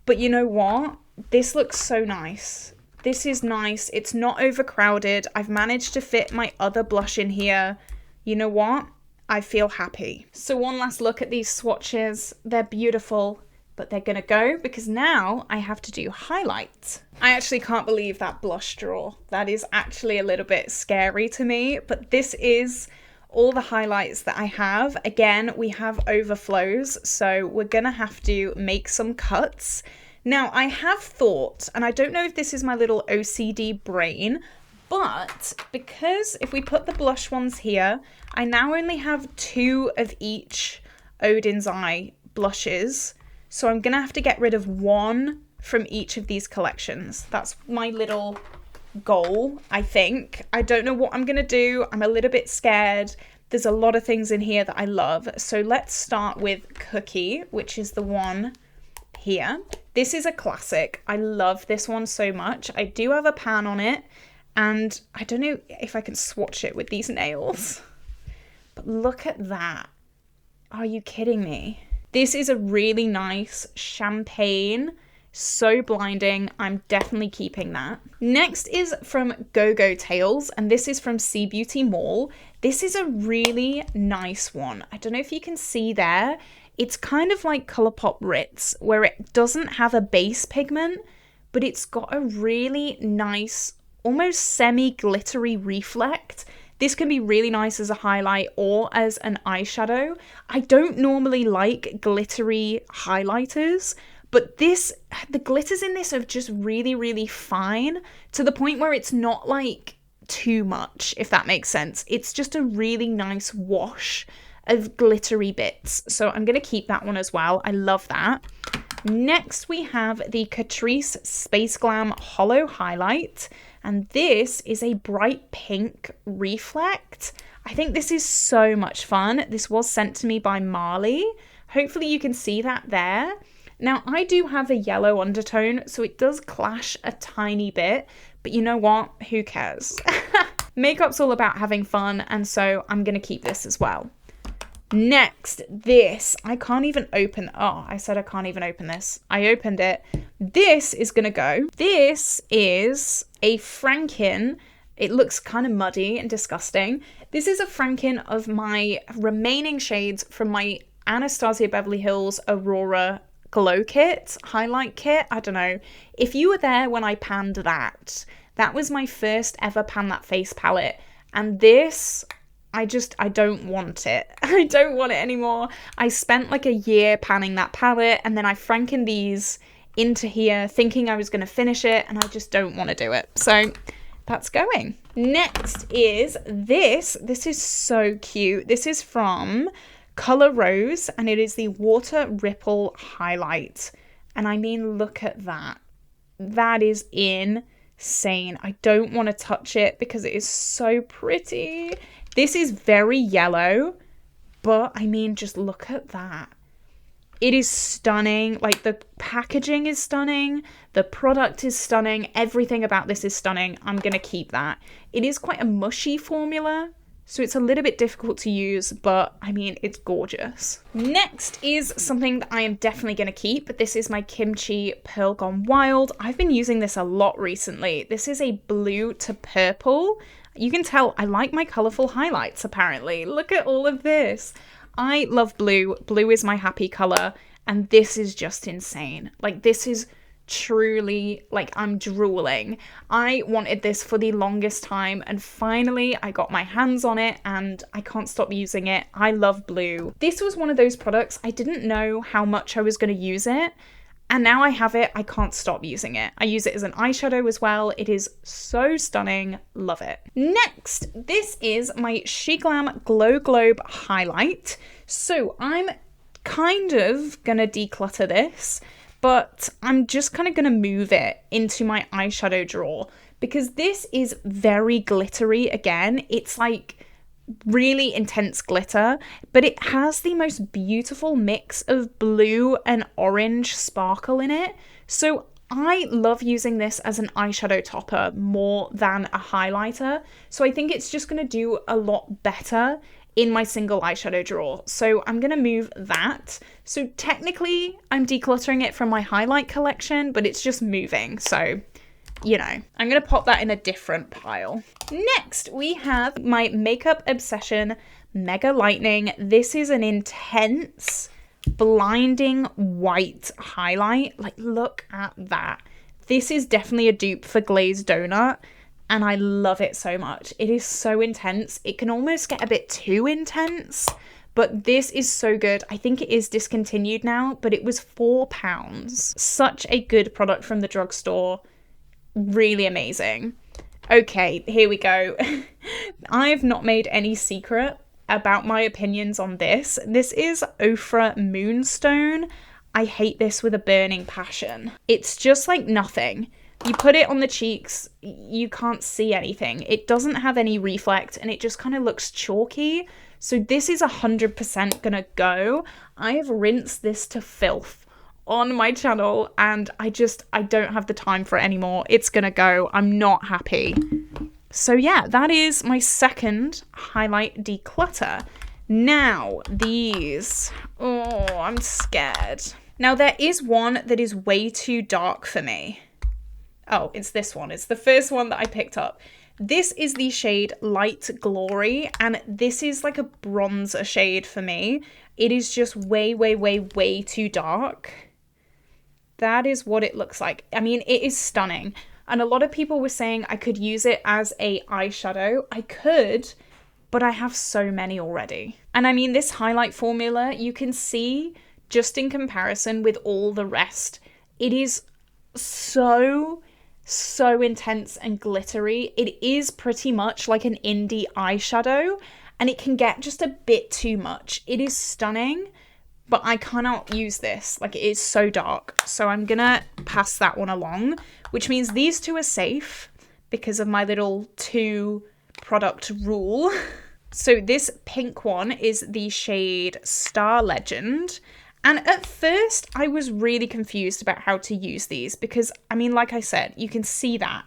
But you know what? This looks so nice. This is nice. It's not overcrowded. I've managed to fit my other blush in here. You know what? I feel happy. So one last look at these swatches. They're beautiful, but they're gonna go because now I have to do highlights. I actually can't believe that blush drawer. That is actually a little bit scary to me, but this is all the highlights that I have. Again, we have overflows, so we're gonna have to make some cuts. Now, I have thought, and I don't know if this is my little OCD brain, but because if we put the blush ones here, I now only have 2 of each Odens eye blushes. So I'm gonna have to get rid of 1 from each of these collections. That's my little goal, I think. I don't know what I'm gonna do. I'm a little bit scared. There's a lot of things in here that I love. So let's start with Cookie, which is the one here. This is a classic. I love this one so much. I do have a pan on it, and I don't know if I can swatch it with these nails, but look at that. Are you kidding me? This is a really nice champagne, so blinding. I'm definitely keeping that. Next is from Go-Go Tales, and this is from Sea Beauty Mall. This is a really nice one. I don't know if you can see there. It's kind of like Colourpop Ritz, where it doesn't have a base pigment, but it's got a really nice, almost semi-glittery reflect. This can be really nice as a highlight or as an eyeshadow. I don't normally like glittery highlighters, but the glitters in this are just really, really fine, to the point where it's not like too much, if that makes sense. It's just a really nice wash of glittery bits. So I'm going to keep that one as well. I love that. Next, we have the Catrice Space Glam Hollow Highlight. And this is a bright pink reflect. I think this is so much fun. This was sent to me by Marley. Hopefully you can see that there. Now, I do have a yellow undertone, so it does clash a tiny bit. But you know what? Who cares? Makeup's all about having fun, and so I'm going to keep this as well. Next, this, I can't even open, oh, I said I can't even open this. I opened it. This is gonna go. This is a Franken. It looks kind of muddy and disgusting. This is a Franken of my remaining shades from my Anastasia Beverly Hills Aurora Glow Kit, highlight kit. I don't know. If you were there when I panned that, that was my first ever Pan That Face palette. And this, I don't want it. I don't want it anymore. I spent like a year panning that palette, and then I Frankened these into here thinking I was going to finish it, and I just don't want to do it. So that's going. Next is this. This is so cute. This is from Color Rose, and it is the Water Ripple Highlight. And I mean, look at that. That is insane. I don't want to touch it because it is so pretty. This is very yellow, but I mean, just look at that. It is stunning. Like, the packaging is stunning. The product is stunning. Everything about this is stunning. I'm going to keep that. It is quite a mushy formula, so it's a little bit difficult to use, but I mean, it's gorgeous. Next is something that I am definitely going to keep, but this is my Kimchi Pearl Gone Wild. I've been using this a lot recently. This is a blue to purple. You can tell I like my colourful highlights, apparently. Look at all of this. I love blue. Blue is my happy color, and this is just insane. Like, this is truly, like, I'm drooling. I wanted this for the longest time, and finally I got my hands on it, and I can't stop using it. I love blue. This was one of those products I didn't know how much I was going to use it, and now I have it, I can't stop using it. I use it as an eyeshadow as well. It is so stunning. Love it. Next, this is my SheGlam Glow Globe highlight. So I'm kind of gonna declutter this, but I'm just kind of going to move it into my eyeshadow drawer because this is very glittery again. It's like really intense glitter, but it has the most beautiful mix of blue and orange sparkle in it. So I love using this as an eyeshadow topper more than a highlighter. So I think it's just going to do a lot better in my single eyeshadow drawer. So I'm going to move that. So technically I'm decluttering it from my highlight collection, but it's just moving. So, you know, I'm going to pop that in a different pile. Next, we have my Makeup Obsession Mega Lightning. This is an intense, blinding white highlight. Like, look at that. This is definitely a dupe for Glazed Donut, and I love it so much. It is so intense. It can almost get a bit too intense, but this is so good. I think it is discontinued now, but it was £4. Such a good product from the drugstore. Really amazing. Okay, here we go. I have not made any secret about my opinions on this. This is Ofra Moonstone. I hate this with a burning passion. It's just like nothing. You put it on the cheeks, you can't see anything. It doesn't have any reflect, and it just kind of looks chalky. So this is 100% gonna go. I have rinsed this to filth on my channel, and I don't have the time for it anymore. It's gonna go. I'm not happy. So yeah, that is my second highlight declutter. Now, these. Oh, I'm scared. Now, there is one that is way too dark for me. Oh, it's this one. It's the first one that I picked up. This is the shade Light Glory, and this is like a bronzer shade for me. It is just way, way, way, way too dark. That is what it looks like. I mean, it is stunning. And a lot of people were saying I could use it as a eyeshadow. I could, but I have so many already. And I mean, this highlight formula, you can see just in comparison with all the rest, it is so intense and glittery. It is pretty much like an indie eyeshadow, and it can get just a bit too much. It is stunning, but I cannot use this. Like, it is so dark. So I'm gonna pass that one along, which means these two are safe because of my little 2 product rule. So this pink one is the shade Star Legend. And at first, I was really confused about how to use these because, I mean, like I said, you can see that.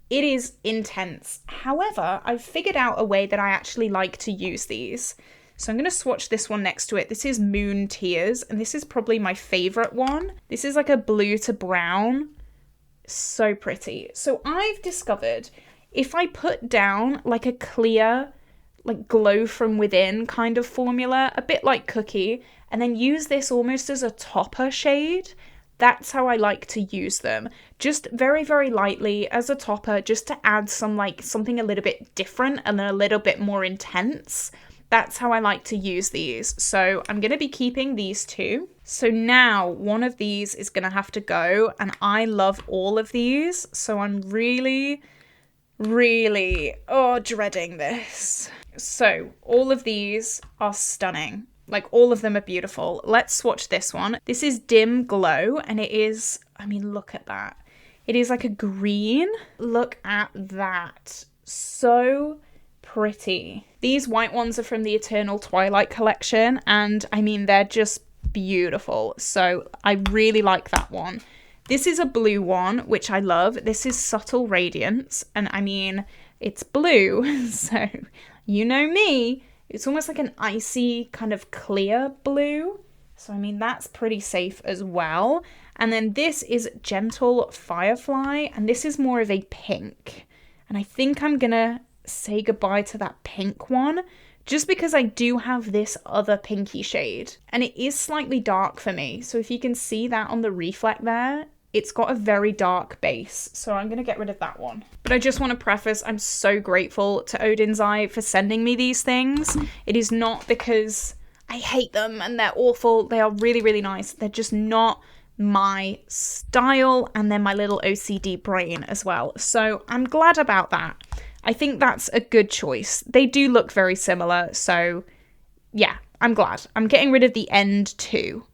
It is intense. However, I've figured out a way that I actually like to use these. So I'm going to swatch this one next to it. This is Moon Tears, and this is probably my favorite one. This is like a blue to brown. So pretty. So I've discovered if I put down like a clear, like glow from within kind of formula, a bit like Cookie, and then use this almost as a topper shade, that's how I like to use them. Just very, very lightly as a topper, just to add some like something a little bit different and a little bit more intense. That's how I like to use these. So I'm going to be keeping these 2. So now one of these is going to have to go, and I love all of these. So I'm really, really, dreading this. So all of these are stunning. Like, all of them are beautiful. Let's swatch this one. This is Dim Glow, and it is, I mean, look at that. It is like a green. Look at that. So pretty. These white ones are from the Eternal Twilight collection, and I mean, they're just beautiful. So I really like that one. This is a blue one, which I love. This is Subtle Radiance, and I mean, it's blue, so you know me. It's almost like an icy kind of clear blue. So, I mean, that's pretty safe as well. And then this is Gentle Firefly, and this is more of a pink. And I think I'm going to say goodbye to that pink one just because I do have this other pinky shade and it is slightly dark for me. So if you can see that on the reflect there, it's got a very dark base. So I'm going to get rid of that one. But I just want to preface, I'm so grateful to Odens Eye for sending me these things. It is not because I hate them and they're awful. They are really, really nice. They're just not my style, and then my little OCD brain as well. So I'm glad about that. I think that's a good choice. They do look very similar, so yeah, I'm glad. I'm getting rid of the end too.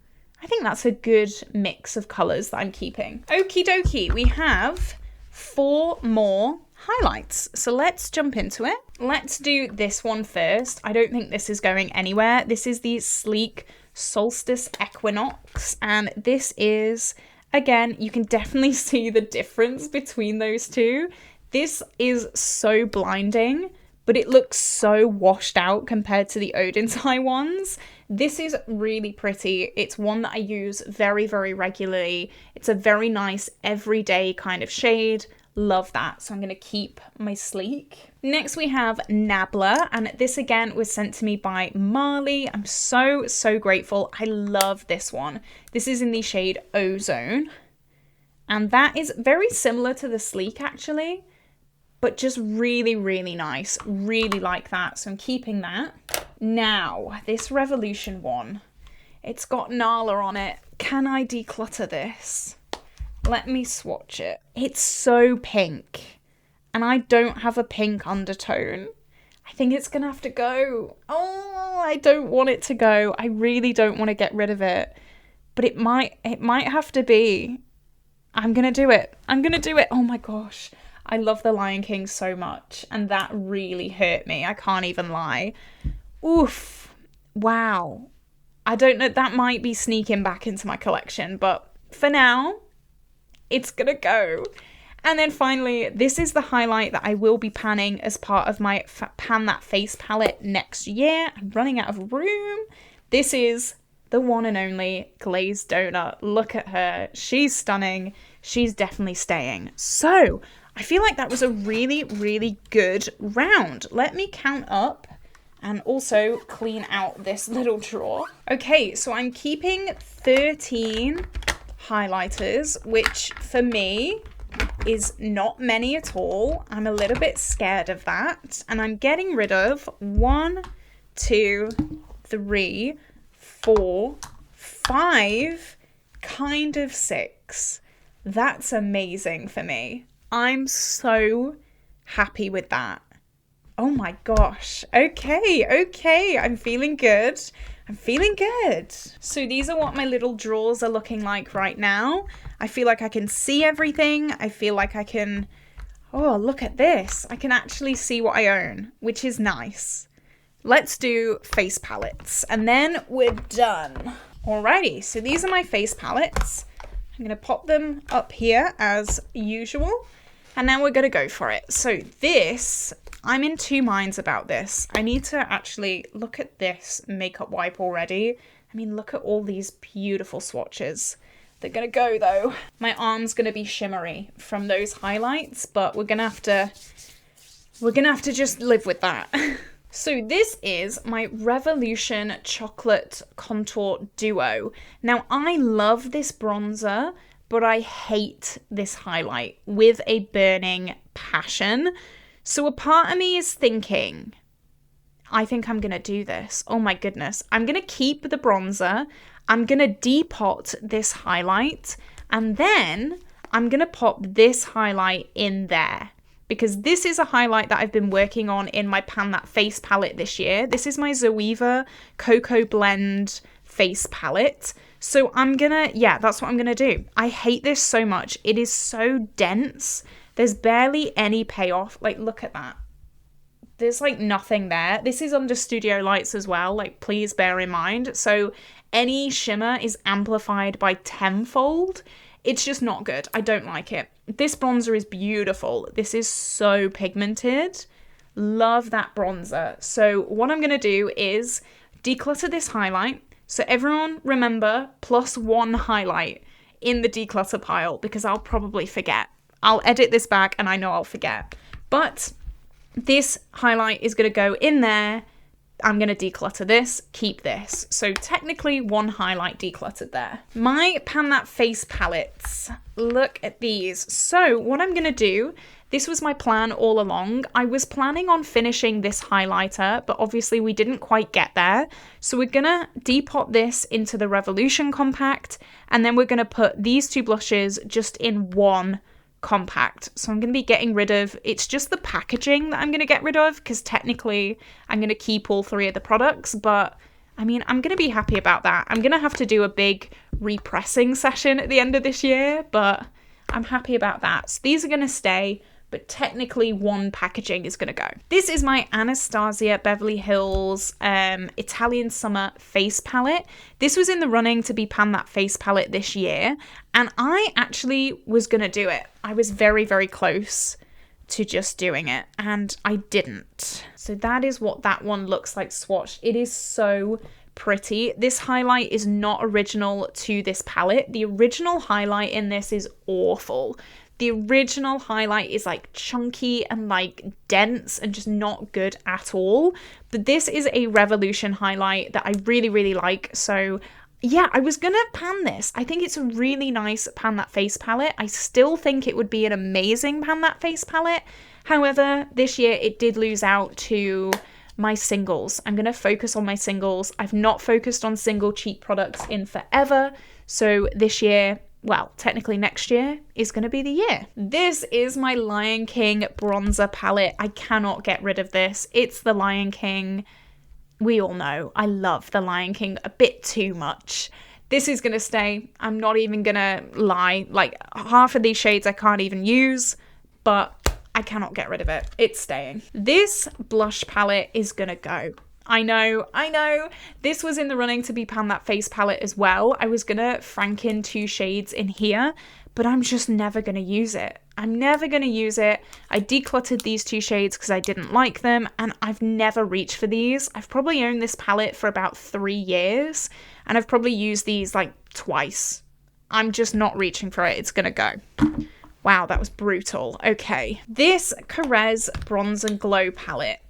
I think that's a good mix of colours that I'm keeping. Okie dokie, we have 4 more highlights. So let's jump into it. Let's do this one first. I don't think this is going anywhere. This is the Sleek Solstice Equinox, and this is, again, you can definitely see the difference between those two. This is so blinding, but it looks so washed out compared to the Odens Eye ones. This is really pretty. It's one that I use very, very regularly. It's a very nice everyday kind of shade. Love that. So I'm going to keep my Sleek. Next we have Nabla, and this again was sent to me by Marley. I'm so, so grateful. I love this one. This is in the shade Ozone, and that is very similar to the Sleek actually, but just really, really nice. Really like that. So I'm keeping that. Now, this Revolution one, it's got Nala on it. Can I declutter this? Let me swatch it. It's so pink, and I don't have a pink undertone. I think it's gonna have to go. Oh, I don't want it to go. I really don't want to get rid of it, but it might have to be. I'm gonna do it. I'm gonna do it. Oh my gosh. I love The Lion King so much, and that really hurt me. I can't even lie. Oof. Wow. I don't know. That might be sneaking back into my collection, but for now, it's gonna go. And then finally, this is the highlight that I will be panning as part of my Pan That Face palette next year. I'm running out of room. This is the one and only Glazed Donut. Look at her. She's stunning. She's definitely staying. So I feel like that was a really, really good round. Let me count up and also clean out this little drawer. Okay, so I'm keeping 13 highlighters, which for me is not many at all. I'm a little bit scared of that, and I'm getting rid of 1, 2, 3, 4, 5, kind of 6. That's amazing for me. I'm so happy with that. Oh my gosh. Okay, I'm feeling good. I'm feeling good. So these are what my little drawers are looking like right now. I feel like I can see everything. I feel like I can, oh, look at this. I can actually see what I own, which is nice. Let's do face palettes and then we're done. Alrighty, so these are my face palettes. I'm gonna pop them up here as usual. And now we're gonna go for it. So this, I'm in 2 minds about this. I need to actually look at this makeup wipe already. I mean, look at all these beautiful swatches. They're gonna go though. My arm's gonna be shimmery from those highlights, but we're gonna have to just live with that. So this is my Revolution Chocolate Contour Duo. Now I love this bronzer, but I hate this highlight with a burning passion. So a part of me is thinking, I think I'm going to do this. Oh my goodness. I'm going to keep the bronzer. I'm going to depot this highlight. And then I'm going to pop this highlight in there. Because this is a highlight that I've been working on in my Pan That Face palette this year. This is my Zoeva Cocoa Blend face palette. So that's what I'm gonna do. I hate this so much. It is so dense. There's barely any payoff. Like, look at that. There's like nothing there. This is under studio lights as well. Like, please bear in mind. So any shimmer is amplified by tenfold. It's just not good. I don't like it. This bronzer is beautiful. This is so pigmented. Love that bronzer. So what I'm gonna do is declutter this highlight. So everyone remember +1 highlight in the declutter pile because I'll probably forget. I'll edit this back and I know I'll forget. But this highlight is going to go in there I'm going to declutter this, keep this. So technically one highlight decluttered there. My Pan That Face palettes. Look at these. So what I'm going to do, this was my plan all along. I was planning on finishing this highlighter, but obviously we didn't quite get there. So we're going to depot this into the Revolution Compact, and then we're going to put these two blushes just in one compact. So I'm going to be getting rid of, it's just the packaging that I'm going to get rid of, because technically I'm going to keep all three of the products, but I mean, I'm going to be happy about that. I'm going to have to do a big repressing session at the end of this year, but I'm happy about that. So these are going to stay, but technically one packaging is going to go. This is my Anastasia Beverly Hills Italian Summer Face Palette. This was in the running to be Pan That Face Palette this year, and I actually was going to do it. I was very, very close to just doing it, and I didn't. So that is what that one looks like swatched. It is so pretty. This highlight is not original to this palette. The original highlight in this is awful. The original highlight is like chunky and like dense and just not good at all. But this is a Revolution highlight that I really, really like. So yeah, I was gonna pan this. I think it's a really nice Pan That Face palette. I still think it would be an amazing Pan That Face palette. However, this year it did lose out to my singles. I'm gonna focus on my singles. I've not focused on single cheap products in forever. So this year, well, technically next year is going to be the year. This is my Lion King bronzer palette. I cannot get rid of this. It's the Lion King. We all know I love the Lion King a bit too much. This is going to stay. I'm not even going to lie. Like, half of these shades I can't even use, but I cannot get rid of it. It's staying. This blush palette is going to go. I know. This was in the running to be Pan That Face palette as well. I was gonna franken two shades in here, but I'm just never gonna use it. I'm never gonna use it. I decluttered these two shades because I didn't like them, and I've never reached for these. I've probably owned this palette for about 3 years, and I've probably used these like twice. I'm just not reaching for it. It's gonna go. Wow, that was brutal. Okay. This Carez Bronze and Glow palette.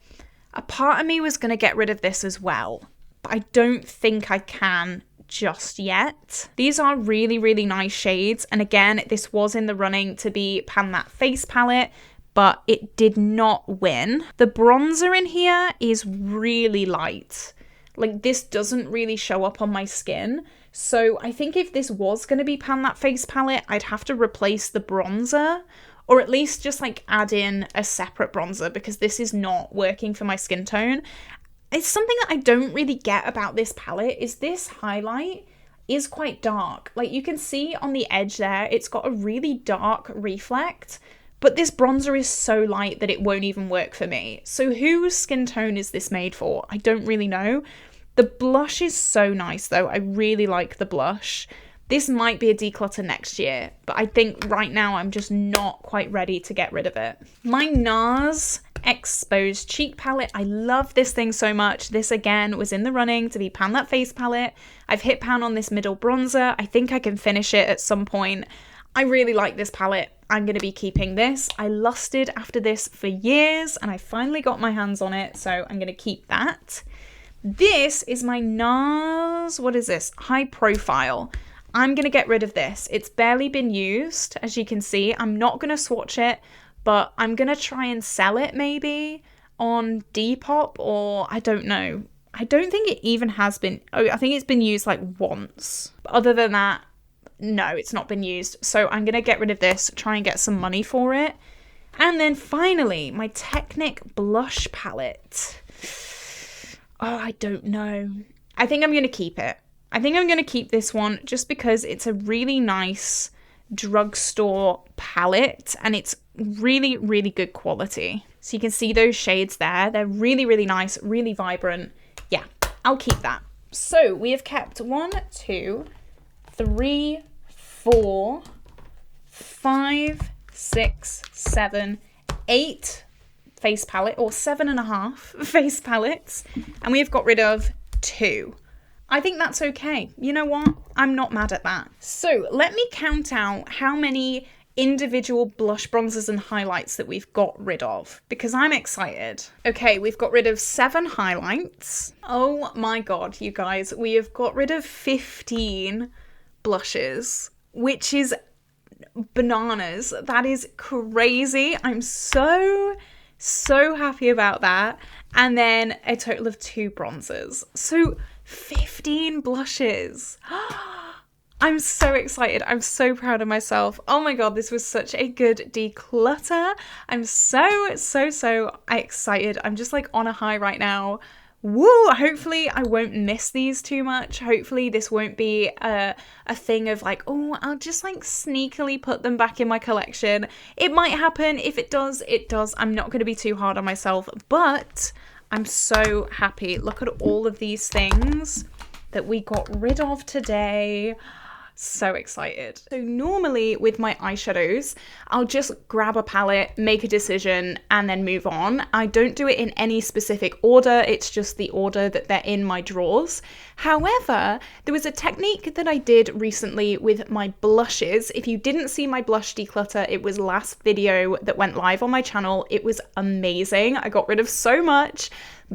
A part of me was going to get rid of this as well, but I don't think I can just yet. These are really, really nice shades. And again, this was in the running to be Pan That Face palette, but it did not win. The bronzer in here is really light. Like, this doesn't really show up on my skin. So I think if this was going to be Pan That Face palette, I'd have to replace the bronzer, or at least just like add in a separate bronzer, because this is not working for my skin tone. It's something that I don't really get about this palette is this highlight is quite dark. Like, you can see on the edge there, it's got a really dark reflect, but this bronzer is so light that it won't even work for me. So whose skin tone is this made for? I don't really know. The blush is so nice though. I really like the blush. This might be a declutter next year, but I think right now I'm just not quite ready to get rid of it. My NARS Exposed Cheek palette. I love this thing so much. This again was in the running to be Pan That Face palette. I've hit pan on this middle bronzer. I think I can finish it at some point. I really like this palette. I'm going to be keeping this. I lusted after this for years and I finally got my hands on it, so I'm going to keep that. This is my NARS, what is this? High Profile. I'm going to get rid of this. It's barely been used, as you can see. I'm not going to swatch it, but I'm going to try and sell it maybe on Depop, or I don't know. I don't think it even has been. Oh, I think it's been used like once. But other than that, no, it's not been used. So I'm going to get rid of this, try and get some money for it. And then finally, my Technic blush palette. Oh, I don't know. I think I'm going to keep it. I think I'm going to keep this one just because it's a really nice drugstore palette and it's really, really good quality. So you can see those shades there. They're really, really nice, really vibrant. Yeah, I'll keep that. So we have kept 1, 2, 3, 4, 5, 6, 7, 8 face palette, or 7.5 face palettes. And we have got rid of 2. I think that's okay. You know what? I'm not mad at that. So let me count out how many individual blush bronzers and highlights that we've got rid of, because I'm excited. Okay, we've got rid of 7 highlights. Oh my god, you guys, we have got rid of 15 blushes, which is bananas. That is crazy. I'm so happy about that. And then a total of 2 bronzers. So 15 blushes. I'm so excited. I'm so proud of myself. Oh my god, this was such a good declutter. I'm so excited. I'm just like on a high right now. Woo! Hopefully I won't miss these too much. Hopefully this won't be a thing of like, oh, I'll just like sneakily put them back in my collection. It might happen. If it does, it does. I'm not going to be too hard on myself, but I'm so happy. Look at all of these things that we got rid of today. So excited. So normally with my eyeshadows, I'll just grab a palette, make a decision, and then move on. I don't do it in any specific order. It's just the order that they're in my drawers. However, there was a technique that I did recently with my blushes. If you didn't see my blush declutter, it was last video that went live on my channel. It was amazing. I got rid of so much.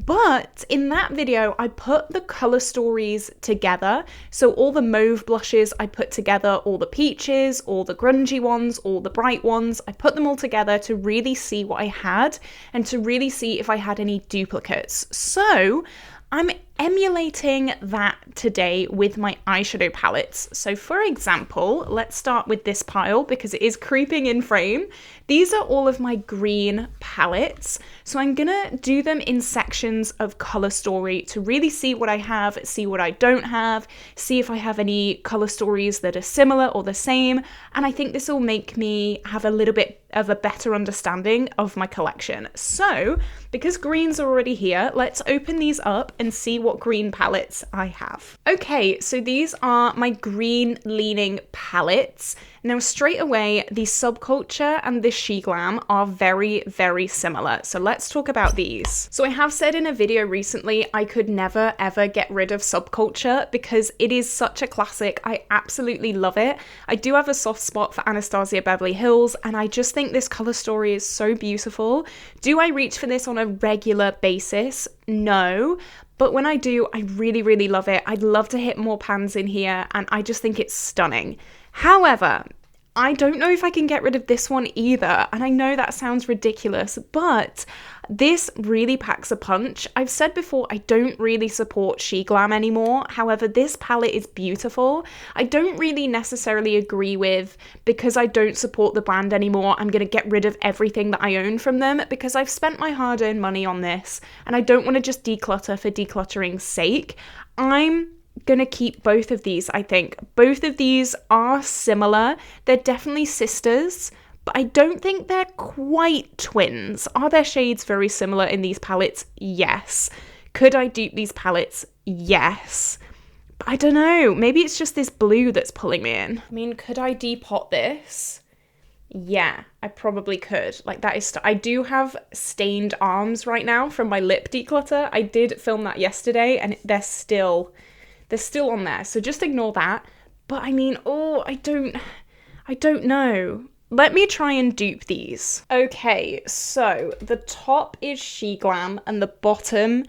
But in that video, I put the color stories together. So all the mauve blushes, I put together all the peaches, all the grungy ones, all the bright ones. I put them all together to really see what I had and to really see if I had any duplicates. So I'm emulating that today with my eyeshadow palettes. So for example, let's start with this pile because it is creeping in frame. These are all of my green palettes. So I'm gonna do them in sections of color story to really see what I have, see what I don't have, see if I have any color stories that are similar or the same. And I think this will make me have a little bit of a better understanding of my collection. So because greens are already here, let's open these up and see what green palettes I have. Okay, so these are my green leaning palettes. Now straight away, the Subculture and the She Glam are very similar. So let's talk about these. So I have said in a video recently, I could never ever get rid of Subculture because it is such a classic. I absolutely love it. I do have a soft spot for Anastasia Beverly Hills and I just think this color story is so beautiful. Do I reach for this on a regular basis? No. But when I do, I really love it. I'd love to hit more pans in here and I just think it's stunning. However, I don't know if I can get rid of this one either. And I know that sounds ridiculous, but this really packs a punch. I've said before, I don't really support She Glam anymore. However, this palette is beautiful. I don't really necessarily agree with, because I don't support the brand anymore, I'm going to get rid of everything that I own from them because I've spent my hard-earned money on this and I don't want to just declutter for decluttering's sake. I'm gonna keep both of these. I think both of these are similar. They're definitely sisters, but I don't think they're quite twins. Are their shades very similar in these palettes? Yes. Could I dupe these palettes? Yes. But I don't know, maybe it's just this blue that's pulling me in. I mean, could I depot this? Yeah, I probably could. Like that is, I do have stained arms right now from my lip declutter. I did film that yesterday and they're still on there, so just ignore that. But I mean, oh, I don't know. Let me try and dupe these. Okay, so the top is She Glam and the bottom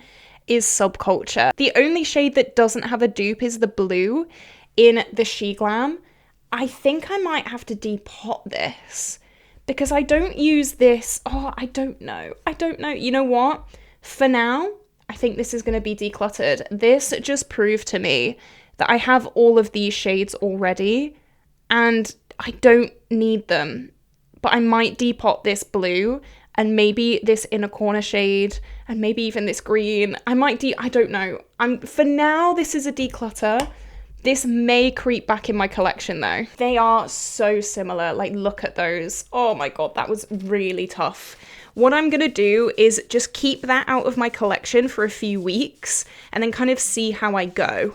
is Subculture. The only shade that doesn't have a dupe is the blue in the She Glam. I think I might have to depot this because I don't use this. Oh, I don't know. You know what? For now, I think this is going to be decluttered. This just proved to me that I have all of these shades already and I don't need them. But I might depot this blue and maybe this inner corner shade and maybe even this green. I don't know. For now, this is a declutter. This may creep back in my collection though. They are so similar. Like, look at those. Oh my God, that was really tough. What I'm gonna do is just keep that out of my collection for a few weeks and then kind of see how I go.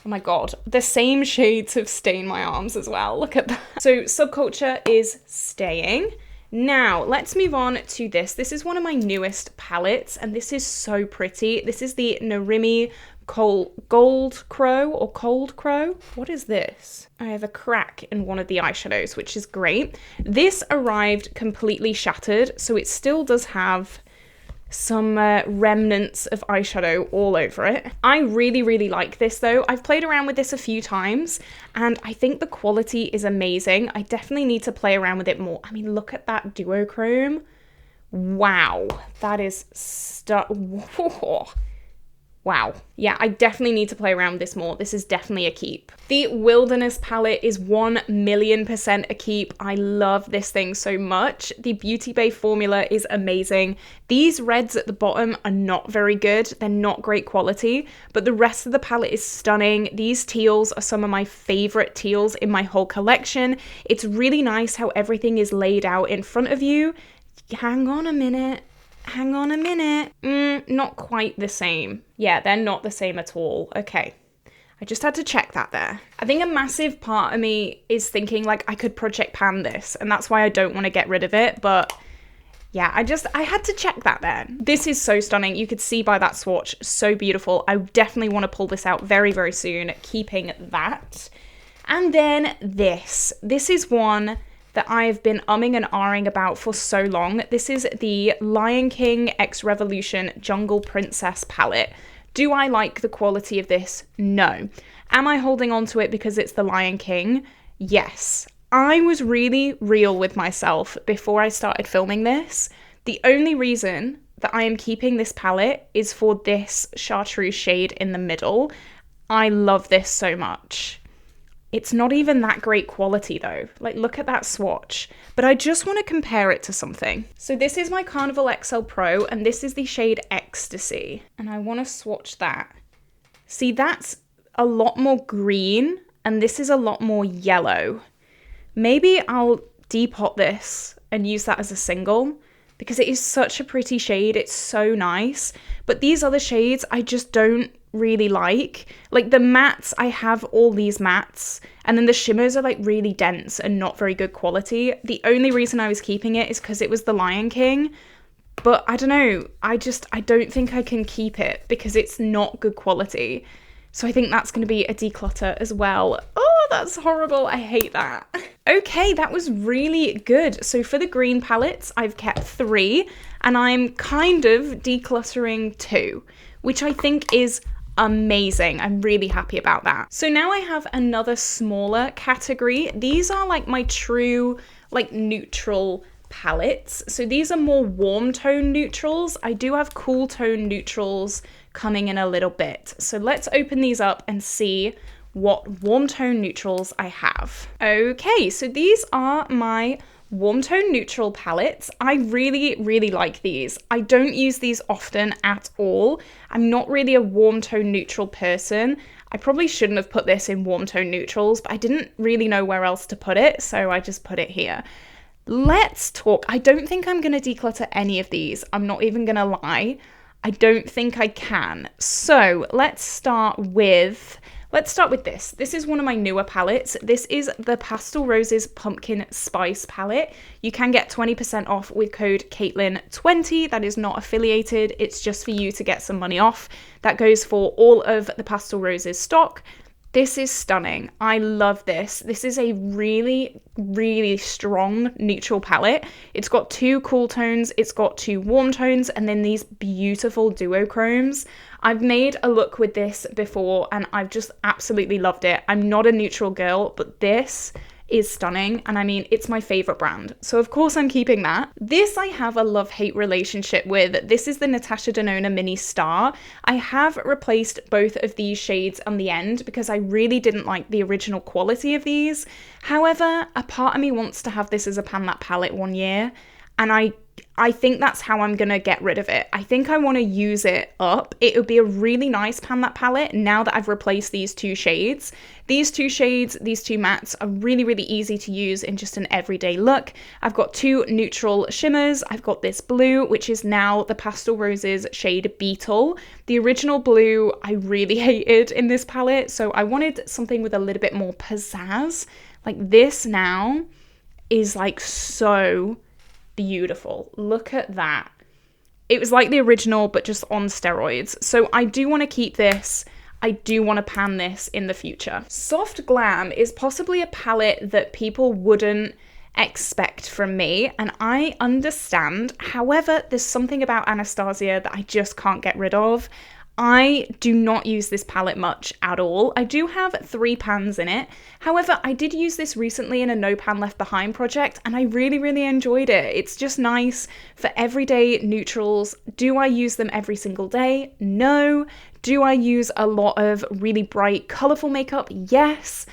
Oh my God, the same shades have stained my arms as well. Look at that. So Subculture is staying. Now let's move on to this. This is one of my newest palettes and this is so pretty. This is the Narimi Gold Crow or Cold Crow. What is this? I have a crack in one of the eyeshadows, which is great. This arrived completely shattered, so it still does have some remnants of eyeshadow all over it. I really, really like this though. I've played around with this a few times and I think the quality is amazing. I definitely need to play around with it more. I mean, look at that duochrome. Wow, that is wow. Yeah, I definitely need to play around with this more. This is definitely a keep. The Wilderness palette is 1,000,000% a keep. I love this thing so much. The Beauty Bay formula is amazing. These reds at the bottom are not very good. They're not great quality, but the rest of the palette is stunning. These teals are some of my favorite teals in my whole collection. It's really nice how everything is laid out in front of you. Hang on a minute. Not quite the same. Yeah, they're not the same at all. Okay. I just had to check that there. I think a massive part of me is thinking like I could project pan this, and that's why I don't want to get rid of it, but yeah, I had to check that there. This is so stunning. You could see by that swatch, so beautiful. I definitely want to pull this out very, very soon, keeping that. And then this is one that I've been umming and ahhing about for so long. This is the Lion King X Revolution Jungle Princess palette. Do I like the quality of this? No. Am I holding on to it because it's the Lion King? Yes. I was really real with myself before I started filming this. The only reason that I am keeping this palette is for this chartreuse shade in the middle. I love this so much. It's not even that great quality though. Like, look at that swatch. But I just want to compare it to something. So this is my Carnival XL Pro, and this is the shade Ecstasy. And I want to swatch that. See, that's a lot more green, and this is a lot more yellow. Maybe I'll depot this and use that as a single, because it is such a pretty shade. It's so nice. But these other shades, I just don't really like. Like the mattes, I have all these mattes, and then the shimmers are like really dense and not very good quality. The only reason I was keeping it is because it was the Lion King, but I don't know, I don't think I can keep it because it's not good quality. So I think that's going to be a declutter as well. Oh, that's horrible. I hate that. Okay, that was really good. So for the green palettes, I've kept 3, and I'm kind of decluttering 2, which I think is amazing. I'm really happy about that. So now I have another smaller category. These are like my true like neutral palettes. So these are more warm tone neutrals. I do have cool tone neutrals coming in a little bit. So let's open these up and see what warm tone neutrals I have. Okay, so these are my warm tone neutral palettes. I really, really like these. I don't use these often at all. I'm not really a warm tone neutral person. I probably shouldn't have put this in warm tone neutrals, but I didn't really know where else to put it, so I just put it here. Let's talk. I don't think I'm going to declutter any of these. I'm not even going to lie. I don't think I can. So let's start with this. This is one of my newer palettes. This is the Pastel Roses Pumpkin Spice palette. You can get 20% off with code Caitlin20. That is not affiliated. It's just for you to get some money off. That goes for all of the Pastel Roses stock. This is stunning. I love this. This is a really, really strong neutral palette. It's got 2 cool tones, it's got 2 warm tones, and then these beautiful duochromes. I've made a look with this before and I've just absolutely loved it. I'm not a neutral girl, but this is stunning, and I mean, it's my favorite brand, so of course I'm keeping that. This I have a love-hate relationship with. This is the Natasha Denona Mini Star. I have replaced both of these shades on the end because I really didn't like the original quality of these. However, a part of me wants to have this as a Pan That palette one year, and I think that's how I'm gonna get rid of it. I think I want to use it up. It would be a really nice Pan That palette now that I've replaced these 2 shades. These 2 shades, these 2 mattes are really, really easy to use in just an everyday look. I've got 2 neutral shimmers. I've got this blue, which is now the Pastel Roses shade Beetle. The original blue I really hated in this palette, so I wanted something with a little bit more pizzazz. Like this now is like so beautiful. Look at that. It was like the original, but just on steroids. So I do want to keep this. I do want to pan this in the future. Soft Glam is possibly a palette that people wouldn't expect from me, and I understand. However, there's something about Anastasia that I just can't get rid of. I do not use this palette much at all. I do have 3 pans in it. However, I did use this recently in a No Pan Left Behind project, and I really, really enjoyed it. It's just nice for everyday neutrals. Do I use them every single day? No. Do I use a lot of really bright, colorful makeup? Yes.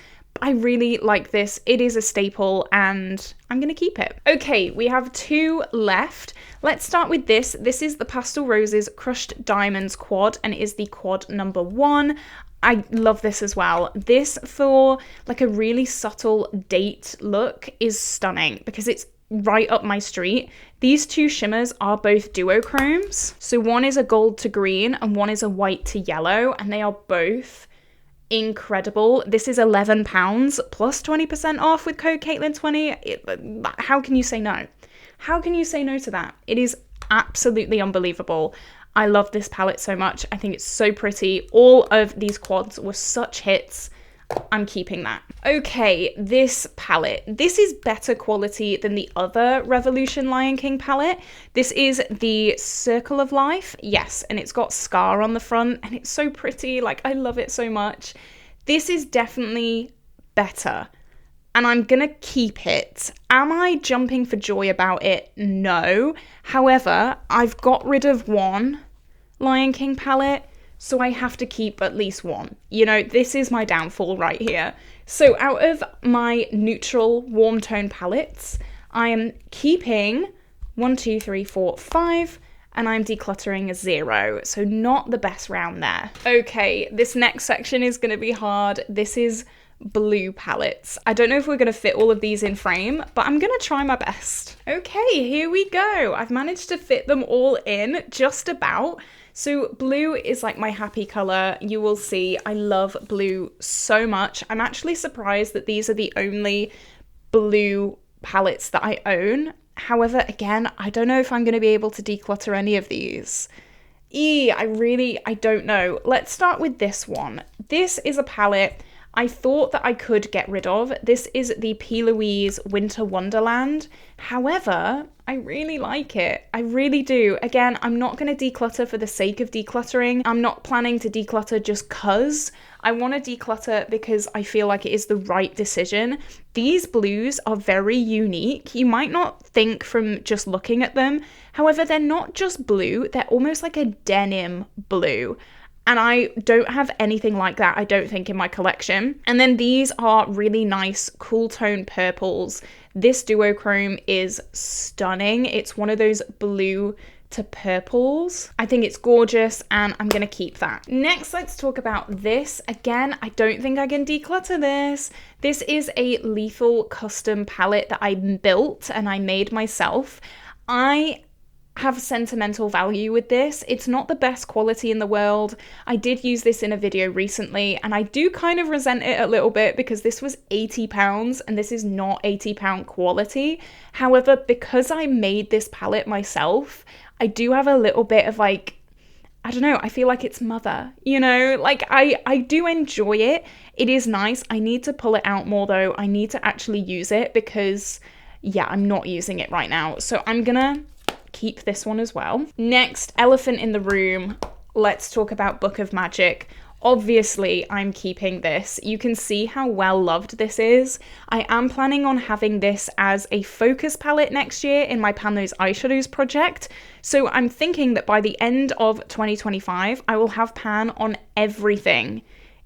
I really like this. It is a staple and I'm gonna keep it. Okay, we have 2 left. Let's start with this. This is the Pastel Roses Crushed Diamonds quad, and it is the quad number 1. I love this as well. This, for like a really subtle date look, is stunning because it's right up my street. These 2 shimmers are both duochromes. So one is a gold to green and one is a white to yellow, and they are both incredible. This is £11 plus 20% off with code Caitlin20. How can you say no? How can you say no to that? It is absolutely unbelievable. I love this palette so much. I think it's so pretty. All of these quads were such hits. I'm keeping that. Okay, this palette. This is better quality than the other Revolution Lion King palette. This is the Circle of Life. Yes, and it's got Scar on the front and it's so pretty. Like, I love it so much. This is definitely better and I'm gonna keep it. Am I jumping for joy about it? No. However, I've got rid of one Lion King palette, so I have to keep at least one. You know, this is my downfall right here. So out of my neutral warm tone palettes, I am keeping 1, 2, 3, 4, 5, and I'm decluttering a 0. So not the best round there. Okay, this next section is gonna be hard. This is blue palettes. I don't know if we're gonna fit all of these in frame, but I'm gonna try my best. Okay, here we go. I've managed to fit them all in, just about. So blue is like my happy color. You will see I love blue so much. I'm actually surprised that these are the only blue palettes that I own. However, again, I don't know if I'm going to be able to declutter any of these. I don't know. Let's start with this one. This is a palette I thought that I could get rid of. This is the P. Louise Winter Wonderland. However, I really like it. I really do. Again, I'm not going to declutter for the sake of decluttering. I'm not planning to declutter just cause. I want to declutter because I feel like it is the right decision. These blues are very unique. You might not think from just looking at them. However, they're not just blue. They're almost like a denim blue. And I don't have anything like that, I don't think, in my collection. And then these are really nice, cool tone purples. This duochrome is stunning. It's one of those blue to purples. I think it's gorgeous and I'm gonna keep that. Next, let's talk about this. Again, I don't think I can declutter this. This is a Lethal custom palette that I built and I made myself. I have sentimental value with this. It's not the best quality in the world. I did use this in a video recently and I do kind of resent it a little bit because this was £80 and this is not £80 quality. However, because I made this palette myself, I do have a little bit of like, I don't know, I feel like it's mother, you know, like I do enjoy it. It is nice. I need to pull it out more though. I need to actually use it because yeah, I'm not using it right now. So I'm gonna keep this one as well. Next, elephant in the room. Let's talk about Book of Magic. Obviously, I'm keeping this. You can see how well loved this is. I am planning on having this as a focus palette next year in my Pan Those Eyeshadows project. So I'm thinking that by the end of 2025, I will have pan on everything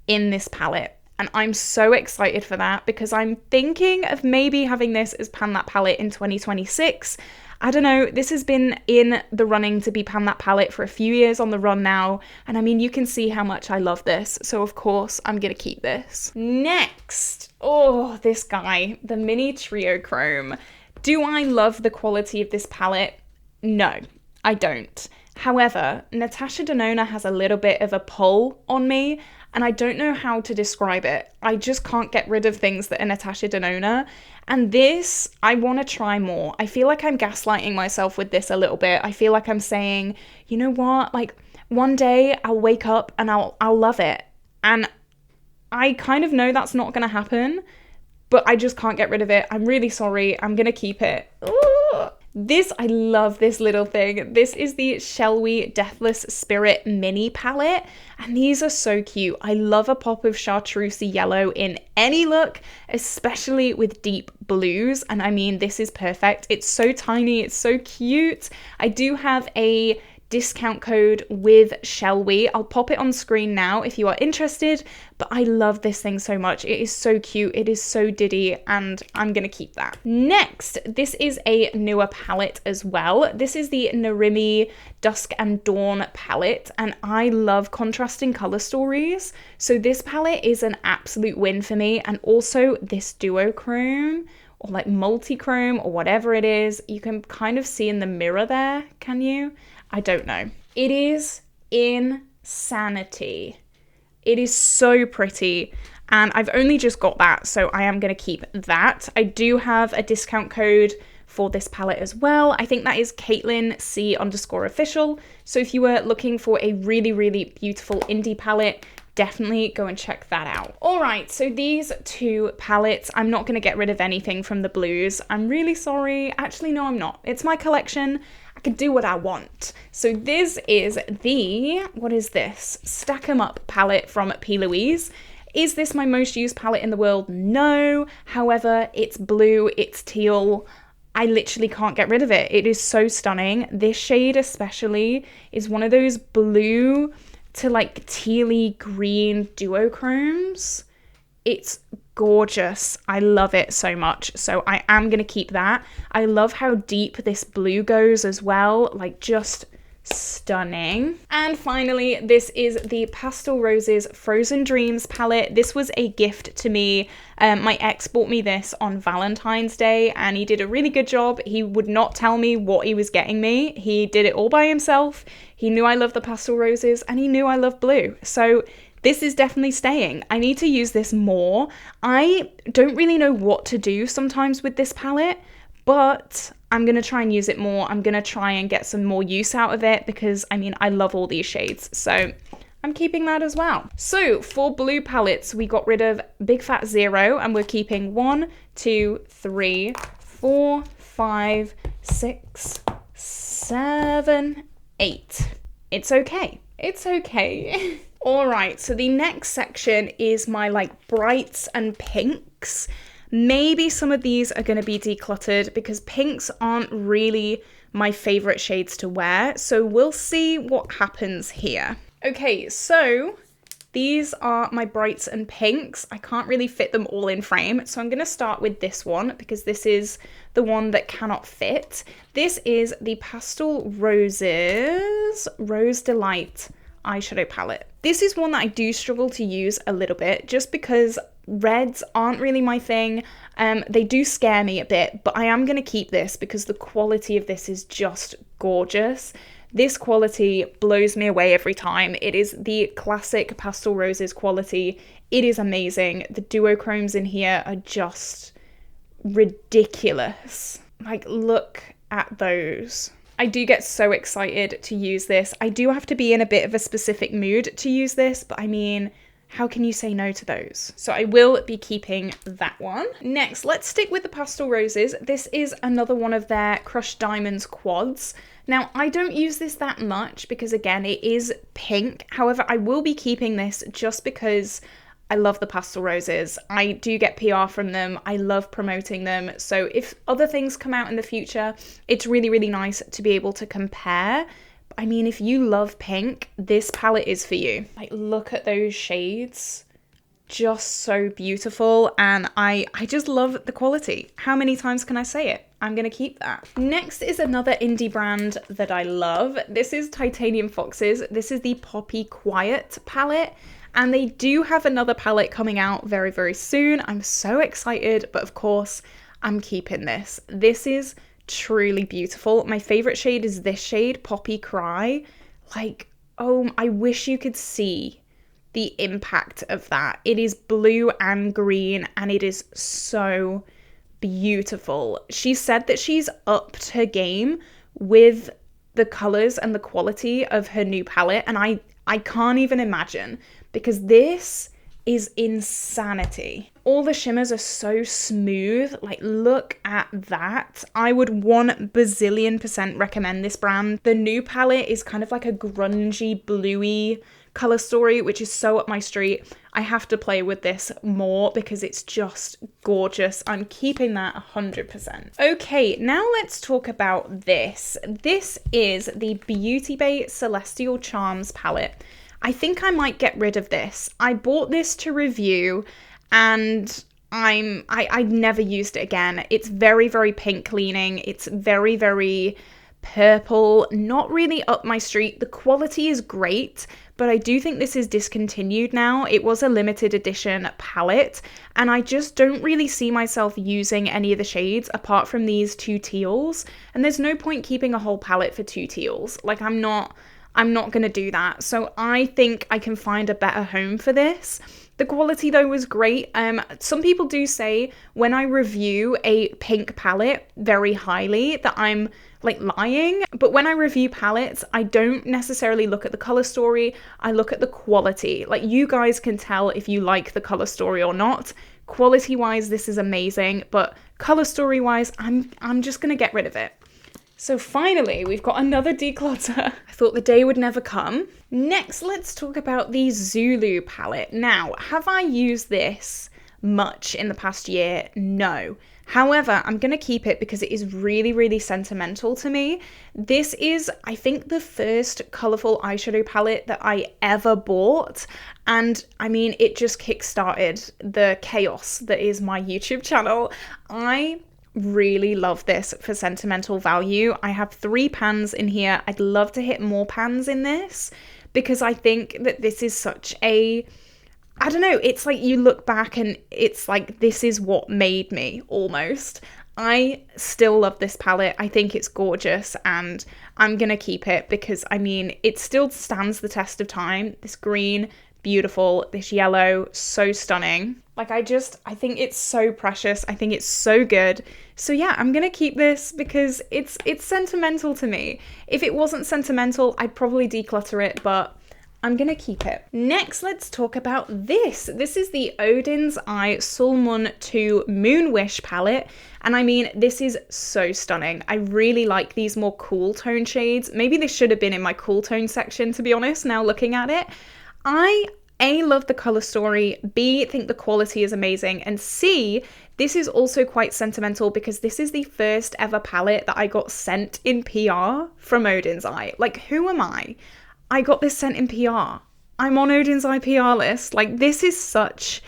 in this palette. And I'm so excited for that because I'm thinking of maybe having this as Pan That Palette in 2026. I don't know, this has been in the running to be Pan That Palette for a few years on the run now. And I mean, you can see how much I love this. So of course, I'm gonna keep this. Next, oh, this guy, the Mini Trio Chrome. Do I love the quality of this palette? No, I don't. However, Natasha Denona has a little bit of a pull on me and I don't know how to describe it. I just can't get rid of things that are Natasha Denona. And this, I want to try more. I feel like I'm gaslighting myself with this a little bit. I feel like I'm saying, you know what, like one day I'll wake up and I'll love it. And I kind of know that's not going to happen, but I just can't get rid of it. I'm really sorry. I'm going to keep it. Ooh. This, I love this little thing. This is the Shall We Deathless Spirit mini palette, and these are so cute. I love a pop of chartreuse yellow in any look, especially with deep blues, and I mean, this is perfect. It's so tiny, it's so cute. I do have a discount code with Shall We. I'll pop it on screen now if you are interested, but I love this thing so much. It is so cute, it is so diddy, and I'm gonna keep that. Next, this is a newer palette as well. This is the Narimi Dusk and Dawn palette, and I love contrasting color stories, so this palette is an absolute win for me. And also this duochrome, or like multi-chrome, or whatever it is, you can kind of see in the mirror there, can you? I don't know. It is insanity. It is so pretty, and I've only just got that, so I am going to keep that. I do have a discount code for this palette as well. I think that is Caitlin C_official. So if you were looking for a really, really beautiful indie palette, definitely go and check that out. All right, so these two palettes, I'm not going to get rid of anything from the blues. I'm really sorry. Actually, no, I'm not. It's my collection. I can do what I want. So this is the, what is this? Stack 'em Up palette from P. Louise. Is this my most used palette in the world? No. However, it's blue, it's teal. I literally can't get rid of it. It is so stunning. This shade especially is one of those blue to like tealy green duochromes. It's gorgeous. I love it so much. So I am going to keep that. I love how deep this blue goes as well. Like just stunning. And finally, this is the Pastel Roses Frozen Dreams palette. This was a gift to me. My ex bought me this on Valentine's Day, and he did a really good job. He would not tell me what he was getting me. He did it all by himself. He knew I love the pastel roses, and he knew I love blue. So this is definitely staying. I need to use this more. I don't really know what to do sometimes with this palette, but I'm going to try and use it more. I'm going to try and get some more use out of it because, I mean, I love all these shades. So I'm keeping that as well. So for blue palettes, we got rid of Big Fat Zero, and we're keeping 1, 2, 3, 4, 5, 6, 7, 8. It's okay. It's okay. All right, so the next section is my like brights and pinks. Maybe some of these are going to be decluttered because pinks aren't really my favorite shades to wear. So we'll see what happens here. Okay, so these are my brights and pinks. I can't really fit them all in frame. So I'm going to start with this one because this is the one that cannot fit. This is the Pastel Roses Rose Delight eyeshadow palette. This is one that I do struggle to use a little bit just because reds aren't really my thing. They do scare me a bit, but I am going to keep this because the quality of this is just gorgeous. This quality blows me away every time. It is the classic Pastel Roses quality. It is amazing. The duochromes in here are just ridiculous. Like, look at those. I do get so excited to use this. I do have to be in a bit of a specific mood to use this, but I mean, how can you say no to those? So I will be keeping that one. Next, let's stick with the Pastel Roses. This is another one of their Crushed Diamonds quads. Now, I don't use this that much because, again, it is pink. However, I will be keeping this just because I love the Pastel Roses. I do get PR from them. I love promoting them. So if other things come out in the future, it's really, really nice to be able to compare. I mean, if you love pink, this palette is for you. Like, look at those shades. Just so beautiful. And I just love the quality. How many times can I say it? I'm going to keep that. Next is another indie brand that I love. This is Titanium Foxes. This is the Poppy Quiet palette. And they do have another palette coming out very, very soon. I'm so excited, but of course, I'm keeping this. This is truly beautiful. My favorite shade is this shade, Poppy Cry. Like, oh, I wish you could see the impact of that. It is blue and green, and it is so beautiful. She said that she's upped her game with the colors and the quality of her new palette, and I can't even imagine, because this is insanity. All the shimmers are so smooth. Like, look at that. I would 1 bazillion% recommend this brand. The new palette is kind of like a grungy, bluey color story, which is so up my street. I have to play with this more because it's just gorgeous. I'm keeping that 100%. Okay, now let's talk about this. This is the BEAUTYBAY Celestial Charms palette. I think I might get rid of this. I bought this to review and I never used it again. It's very, very pink leaning. It's very, very purple, not really up my street. The quality is great, but I do think this is discontinued now. It was a limited edition palette, and I just don't really see myself using any of the shades apart from these 2 teals. And there's no point keeping a whole palette for 2 teals. Like, I'm not gonna do that. So I think I can find a better home for this. The quality though was great. Some people do say when I review a pink palette very highly that I'm like lying, but when I review palettes, I don't necessarily look at the color story. I look at the quality. Like, you guys can tell if you like the color story or not. Quality wise, this is amazing, but color story wise, I'm just gonna get rid of it. So finally, we've got another declutter. I thought the day would never come. Next, let's talk about the Zulu palette. Now, have I used this much in the past year? No. However, I'm going to keep it because it is really, really sentimental to me. This is, I think, the first colourful eyeshadow palette that I ever bought. And I mean, it just kickstarted the chaos that is my YouTube channel. I really love this for sentimental value. I have 3 pans in here. I'd love to hit more pans in this because I think that this is such a, I don't know, it's like you look back and it's like, this is what made me, almost. I still love this palette. I think it's gorgeous and I'm gonna keep it because, I mean, it still stands the test of time. This green, beautiful. This yellow, so stunning. Like, I think it's so precious. I think it's so good. So yeah, I'm gonna keep this because it's sentimental to me. If it wasn't sentimental, I'd probably declutter it, but I'm gonna keep it. Next, let's talk about this. This is the Odens Eye Sulmun 2 Moon Wish palette. And I mean, this is so stunning. I really like these more cool tone shades. Maybe this should have been in my cool tone section, to be honest, now looking at it. I A, love the color story, B, think the quality is amazing, and C, this is also quite sentimental because this is the first ever palette that I got sent in PR from Odens Eye. Like, who am I? I got this sent in PR. I'm on Odens Eye PR list. Like, this is such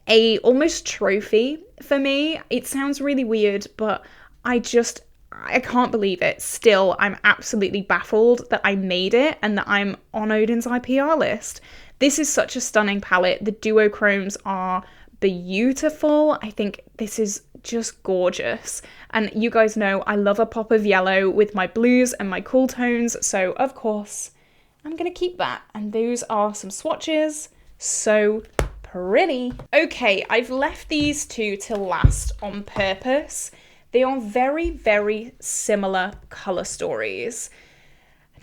a almost trophy for me. It sounds really weird, but I can't believe it. Still, I'm absolutely baffled that I made it and that I'm on Odens Eye PR list. This is such a stunning palette. The duochromes are beautiful. I think this is just gorgeous. And you guys know I love a pop of yellow with my blues and my cool tones. So of course, I'm gonna keep that. And those are some swatches. So pretty. Okay, I've left these 2 till last on purpose. They are very, very similar color stories.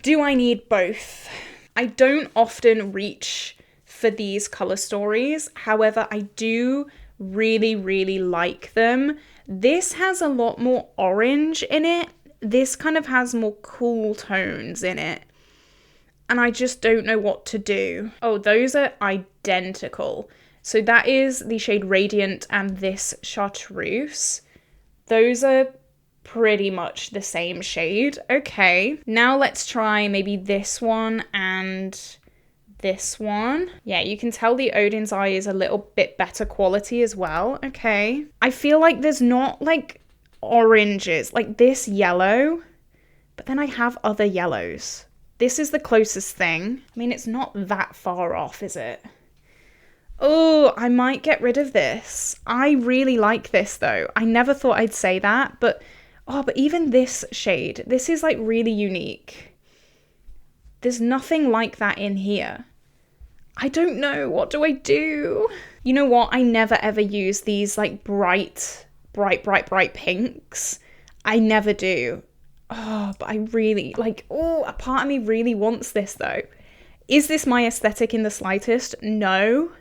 Do I need both? I don't often reach for these color stories. However, I do really, really like them. This has a lot more orange in it. This kind of has more cool tones in it. And I just don't know what to do. Oh, those are identical. So that is the shade Radiant and this Chartreuse. Those are pretty much the same shade. Okay, now let's try maybe this one and this one. Yeah, you can tell the Odens Eye is a little bit better quality as well. Okay, I feel like there's not like oranges, like this yellow, but then I have other yellows. This is the closest thing. I mean, it's not that far off, is it? Oh, I might get rid of this. I really like this though. I never thought I'd say that, but oh, but even this shade, this is like really unique. There's nothing like that in here. I don't know. What do I do? You know what? I never ever use these like bright pinks. I never do. Oh, but I really, like, oh, a part of me really wants this though. Is this my aesthetic in the slightest? No.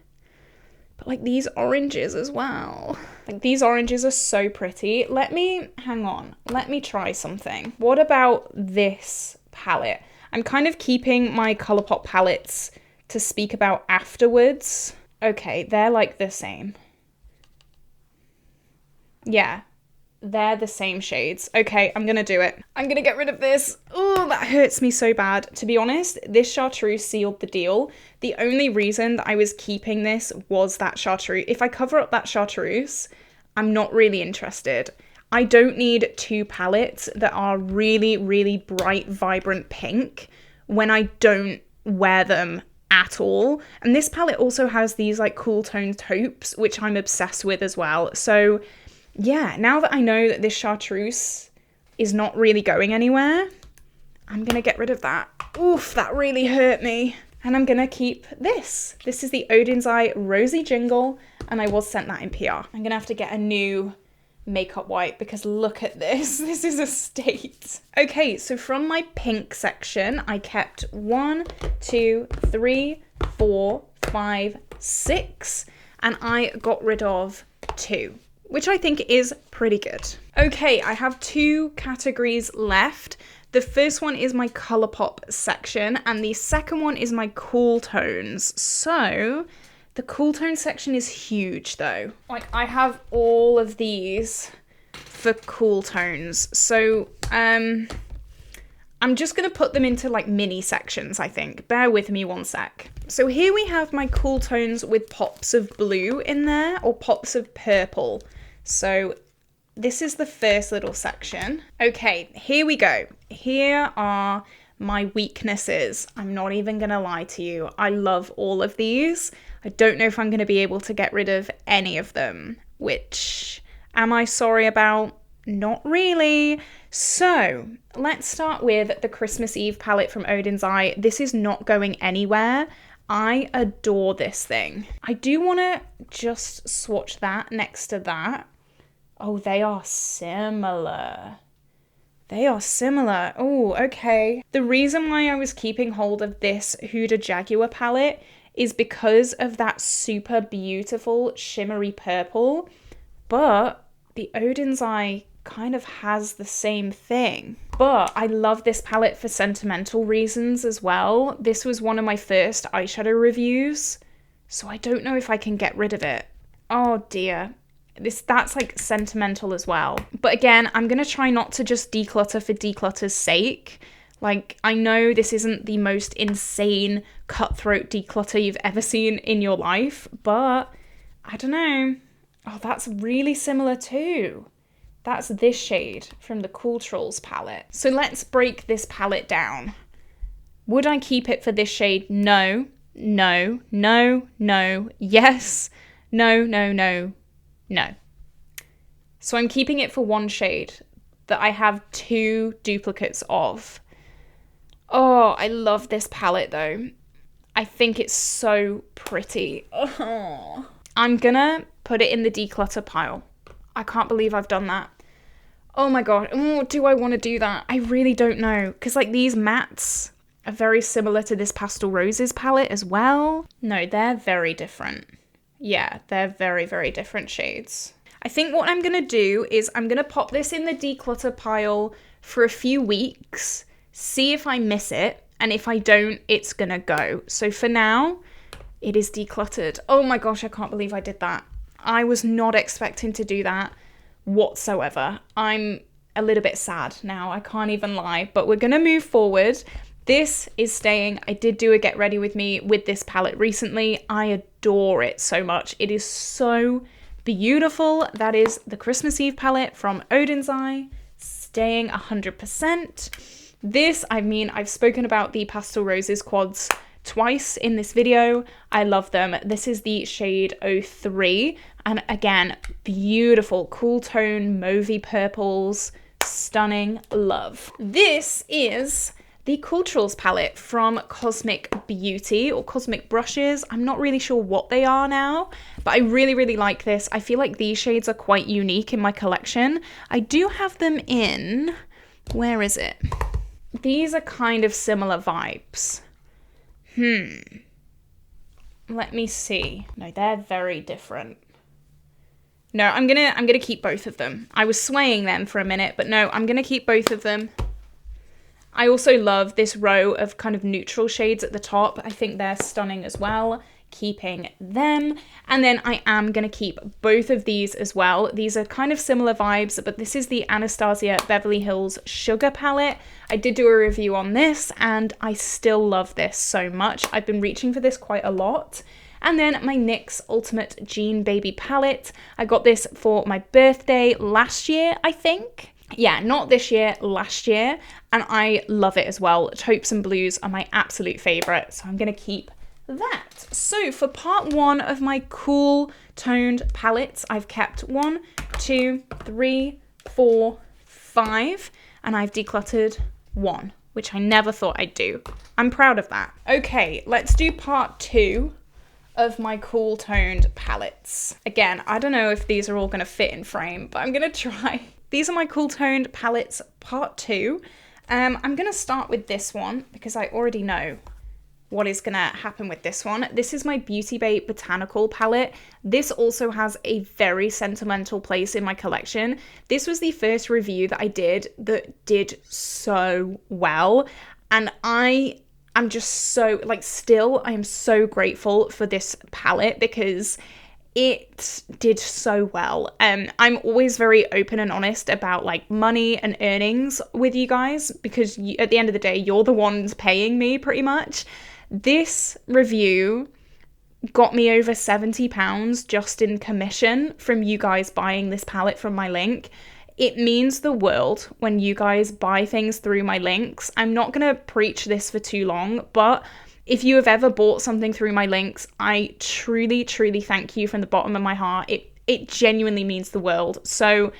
But like these oranges as well. Like these oranges are so pretty. Hang on, let me try something. What about this palette? I'm kind of keeping my ColourPop palettes to speak about afterwards. Okay, they're like the same. Yeah, they're the same shades. Okay, I'm gonna do it. I'm gonna get rid of this. Oh, that hurts me so bad. To be honest, this chartreuse sealed the deal. The only reason that I was keeping this was that chartreuse. If I cover up that chartreuse, I'm not really interested. I don't need two palettes that are really, really bright, vibrant pink when I don't wear them at all. And this palette also has these like cool toned taupes, which I'm obsessed with as well. So yeah, now that I know that this chartreuse is not really going anywhere, I'm gonna get rid of that. Oof, that really hurt me. And I'm gonna keep this. This is the Odens Rosy Jingle, and I was sent that in PR. I'm gonna have to get a new makeup wipe because look at this. This is a state. Okay, so from my pink section, I kept 1, 2, 3, 4, 5, 6, and I got rid of 2. Which I think is pretty good. Okay, I have 2 categories left. The first one is my ColourPop section, and the second one is my cool tones. So, the cool tone section is huge though. Like, I have all of these for cool tones. So, I'm just gonna put them into like mini sections, I think. Bear with me one sec. So here we have my cool tones with pops of blue in there, or pops of purple. So this is the first little section. Okay, here we go. Here are my weaknesses. I'm not even gonna lie to you. I love all of these. I don't know if I'm gonna be able to get rid of any of them, which am I sorry about? Not really. So let's start with the Christmas Eve palette from Odens Eye. This is not going anywhere. I adore this thing. I do want to just swatch that next to that. Oh, they are similar. They are similar. Oh, okay. The reason why I was keeping hold of this Huda Jaguar palette is because of that super beautiful shimmery purple, but the Odens Eye kind of has the same thing. But I love this palette for sentimental reasons as well. This was one of my first eyeshadow reviews, so I don't know if I can get rid of it. Oh dear. That's like sentimental as well. But again, I'm gonna try not to just declutter for declutter's sake. Like, I know this isn't the most insane cutthroat declutter you've ever seen in your life, but I don't know. Oh, that's really similar too. That's this shade from the Cool Trolls palette. So let's break this palette down. Would I keep it for this shade? No, no, no, no, yes, no, no, no, no. So I'm keeping it for one shade that I have 2 duplicates of. Oh, I love this palette though. I think it's so pretty. Oh. I'm gonna put it in the declutter pile. I can't believe I've done that. Oh my god. Oh, do I want to do that? I really don't know. Because like these mattes are very similar to this Pastel Roses palette as well. No, they're very different. Yeah, they're very, very different shades. I think what I'm going to do is I'm going to pop this in the declutter pile for a few weeks, see if I miss it, and if I don't, it's going to go. So for now, it is decluttered. Oh my gosh, I can't believe I did that. I was not expecting to do that whatsoever. I'm a little bit sad now, I can't even lie, but we're going to move forward. This is staying. I did do a get ready with me with this palette recently. I adore it so much. It is so beautiful. That is the Christmas Eve palette from Odens Eye, staying 100%. This, I mean, I've spoken about the Pastel Roses quads twice in this video. I love them. This is the shade 03, and again, beautiful cool tone mauvey purples, stunning, love. This is the Cool Trolls palette from Cosmic Beauty, or Cosmic Brushes. I'm not really sure what they are now, but I really, really like this. I feel like these shades are quite unique in my collection. I do have them in Where is it? These are kind of similar vibes. Let me see. No, they're very different. No, I'm gonna keep both of them. I was swaying them for a minute, but no, I'm gonna keep both of them. I also love this row of kind of neutral shades at the top. I think they're stunning as well. Keeping them. And then I am going to keep both of these as well. These are kind of similar vibes, but this is the Anastasia Beverly Hills Sugar palette. I did do a review on this and I still love this so much. I've been reaching for this quite a lot. And then my NYX Ultimate Jean Baby palette. I got this for my birthday last year, I think. Yeah, not this year, last year. And I love it as well. Taupes and blues are my absolute favorite. So I'm going to keep that. So for part one of my cool toned palettes, I've kept 1, 2, 3, 4, 5, and I've decluttered 1, which I never thought I'd do. I'm proud of that. Okay, let's do part 2 of my cool toned palettes. Again, I don't know if these are all going to fit in frame, but I'm going to try. These are my cool toned palettes part 2. I'm going to start with this one because I already know what is going to happen with this one. This is my BEAUTYBAY Botanical palette. This also has a very sentimental place in my collection. This was the first review that I did that did so well. And I am just so, like, still, I am so grateful for this palette because it did so well. I'm always very open and honest about like money and earnings with you guys because at the end of the day, you're the ones paying me pretty much. This review got me over £70 just in commission from you guys buying this palette from my link. It means the world when you guys buy things through my links. I'm not going to preach this for too long, but if you have ever bought something through my links, I truly, truly thank you from the bottom of my heart. It genuinely means the world. So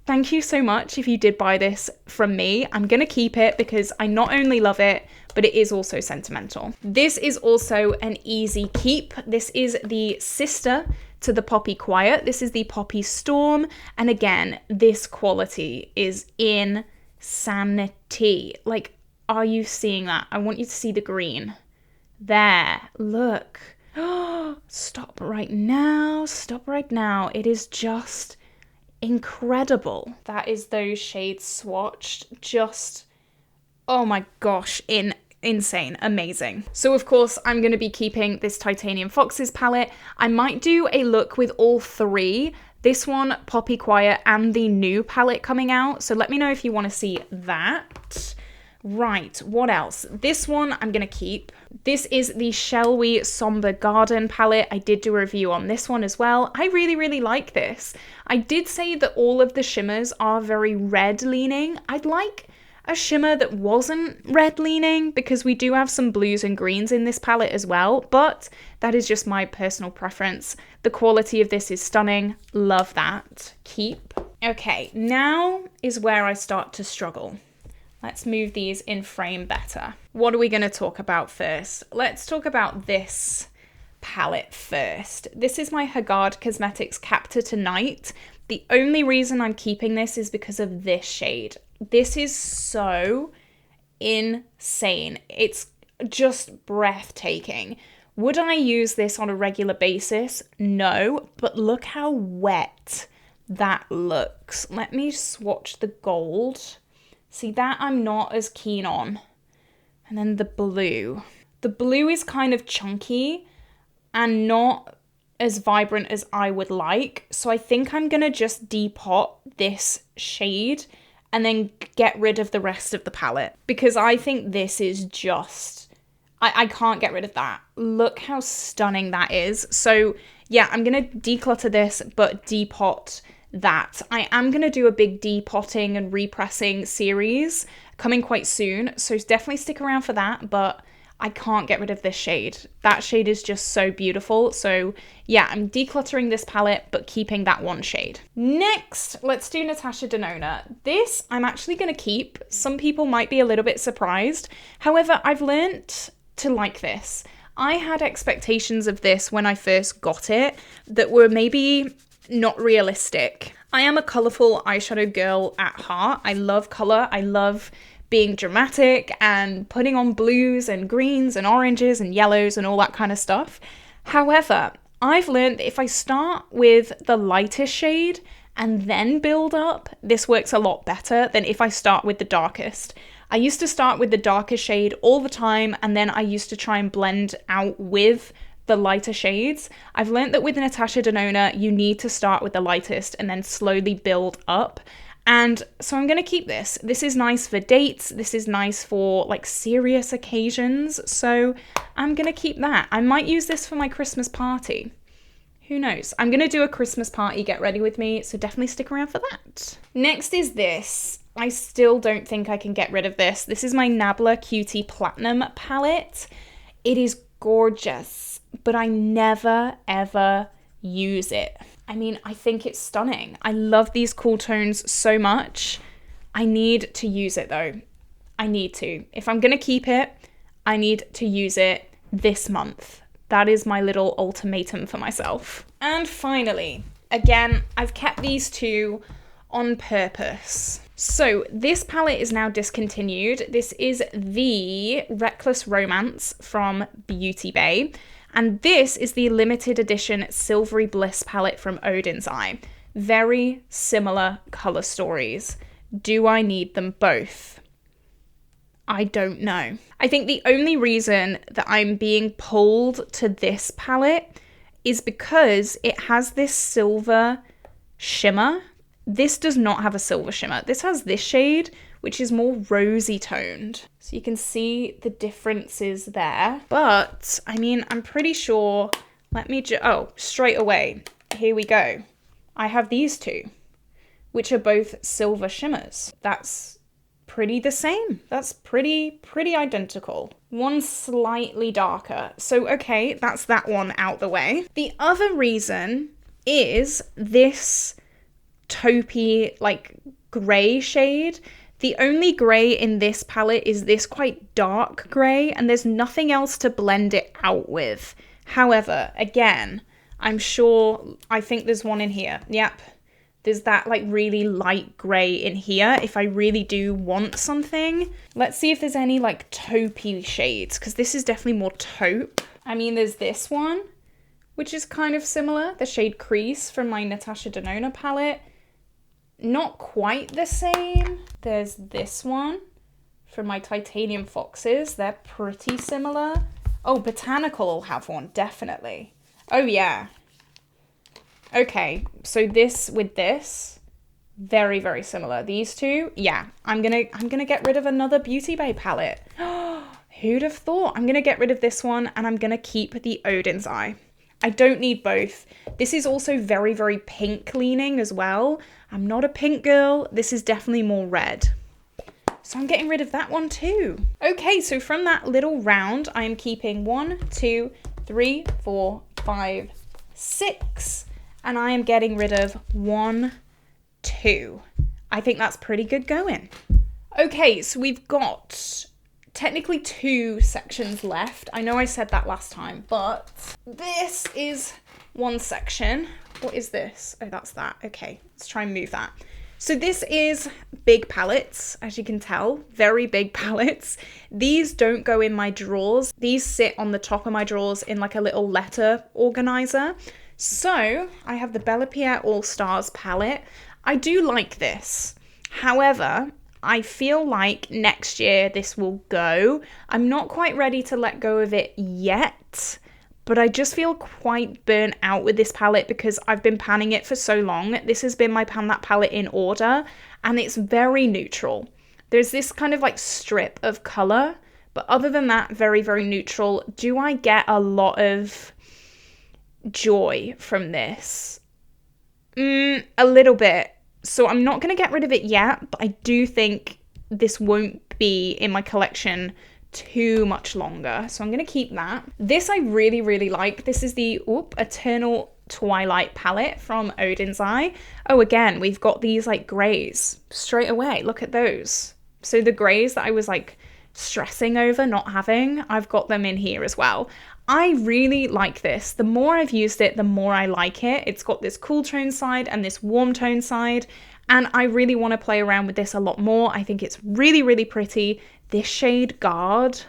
thank you so much if you did buy this from me. I'm going to keep it because I not only love it, but it is also sentimental. This is also an easy keep. This is the sister to the Poppy Quiet. This is the Poppy Storm. And again, this quality is insanity. Like, are you seeing that? I want you to see the green. There, look. Stop right now. Stop right now. It is just incredible. That is those shades swatched. Just, oh my gosh, insane, amazing. So of course, I'm going to be keeping this Titanium Foxes palette. I might do a look with all three. This one, Poppy Quiet, and the new palette coming out. So let me know if you want to see that. Right, what else? This one I'm going to keep. This is the Shall We Somber Garden palette. I did do a review on this one as well. I really, really like this. I did say that all of the shimmers are very red leaning. I'd like a shimmer that wasn't red leaning because we do have some blues and greens in this palette as well, but that is just my personal preference. The quality of this is stunning. Love that. Keep. Okay, now is where I start to struggle. Let's move these in frame better. What are we going to talk about first? Let's talk about this palette first. This is my Haggard Cosmetics Capture Tonight. The only reason I'm keeping this is because of this shade. This is so insane. It's just breathtaking. Would I use this on a regular basis? No, but look how wet that looks. Let me swatch the gold. See, that I'm not as keen on. And then the blue. The blue is kind of chunky and not as vibrant as I would like. So I think I'm going to just depot this shade and then get rid of the rest of the palette. Because I think this is just... I can't get rid of that. Look how stunning that is. So yeah, I'm going to declutter this, but depot that. I am going to do a big depotting and repressing series coming quite soon, so definitely stick around for that, but I can't get rid of this shade. That shade is just so beautiful. So yeah, I'm decluttering this palette, but keeping that one shade. Next, let's do Natasha Denona. This I'm actually going to keep. Some people might be a little bit surprised. However, I've learnt to like this. I had expectations of this when I first got it that were maybe not realistic. I am a colourful eyeshadow girl at heart. I love colour. I love being dramatic and putting on blues and greens and oranges and yellows and all that kind of stuff. However, I've learned that if I start with the lightest shade and then build up, this works a lot better than if I start with the darkest. I used to start with the darkest shade all the time, and then I used to try and blend out with the lighter shades. I've learned that with Natasha Denona, you need to start with the lightest and then slowly build up. And so I'm gonna keep this. This is nice for dates. This is nice for like serious occasions. So I'm gonna keep that. I might use this for my Christmas party. Who knows? I'm gonna do a Christmas party, get ready with me. So definitely stick around for that. Next is this. I still don't think I can get rid of this. This is my Nabla Cutie Platinum palette. It is gorgeous, but I never ever use it. I mean, I think it's stunning. I love these cool tones so much. I need to use it though. I need to. If I'm gonna keep it, I need to use it this month. That is my little ultimatum for myself. And finally, again, I've kept these two on purpose. So this palette is now discontinued. This is the Reckless Romance from BEAUTYBAY. And this is the limited edition Silvery Bliss palette from Odens. Very similar color stories. Do I need them both? I don't know. I think the only reason that I'm being pulled to this palette is because it has this silver shimmer. This does not have a silver shimmer. This has this shade, which is more rosy toned. So you can see the differences there. But, I mean, I'm pretty sure, straight away, here we go. I have these two, which are both silver shimmers. That's pretty the same. That's pretty identical. One slightly darker. So, okay, that's that one out the way. The other reason is this taupey, like, grey shade. The only grey in this palette is this quite dark grey, and there's nothing else to blend it out with. However, again, I think there's one in here. Yep. There's that like really light grey in here if I really do want something. Let's see if there's any like taupey shades, because this is definitely more taupe. I mean, there's this one, which is kind of similar. The shade Crease from my Natasha Denona palette. Not quite the same. There's this one from my Titanium Foxes. They're pretty similar. Oh, Botanical will have one, definitely. Oh yeah. Okay, so this with this, very, very similar. These two, yeah. I'm gonna get rid of another BEAUTYBAY palette. Who'd have thought? I'm gonna get rid of this one, and I'm gonna keep the Odens Eye. I don't need both. This is also very, very pink leaning as well. I'm not a pink girl. This is definitely more red. So I'm getting rid of that one too. Okay, so from that little round, I am keeping 1, 2, 3, 4, 5, 6. And I am getting rid of 1, 2. I think that's pretty good going. Okay, so we've got technically 2 sections left. I know I said that last time, but this is one section. What is this? Oh, that's that. Okay, let's try and move that. So this is big palettes, as you can tell, very big palettes. These don't go in my drawers. These sit on the top of my drawers in like a little letter organizer. So I have the Bella Pierre All Stars palette. I do like this. However, I feel like next year this will go. I'm not quite ready to let go of it yet, but I just feel quite burnt out with this palette because I've been panning it for so long. This has been my Pan That palette in order, and it's very neutral. There's this kind of like strip of color, but other than that, very, very neutral. Do I get a lot of joy from this? A little bit. So I'm not going to get rid of it yet, but I do think this won't be in my collection too much longer. So I'm going to keep that. This I really, really like. This is the Eternal Twilight palette from Odens Eye. Oh, again, we've got these like grays straight away. Look at those. So the grays that I was like stressing over not having, I've got them in here as well. I really like this. The more I've used it, the more I like it. It's got this cool tone side and this warm tone side, and I really want to play around with this a lot more. I think it's really, really pretty. This shade Guard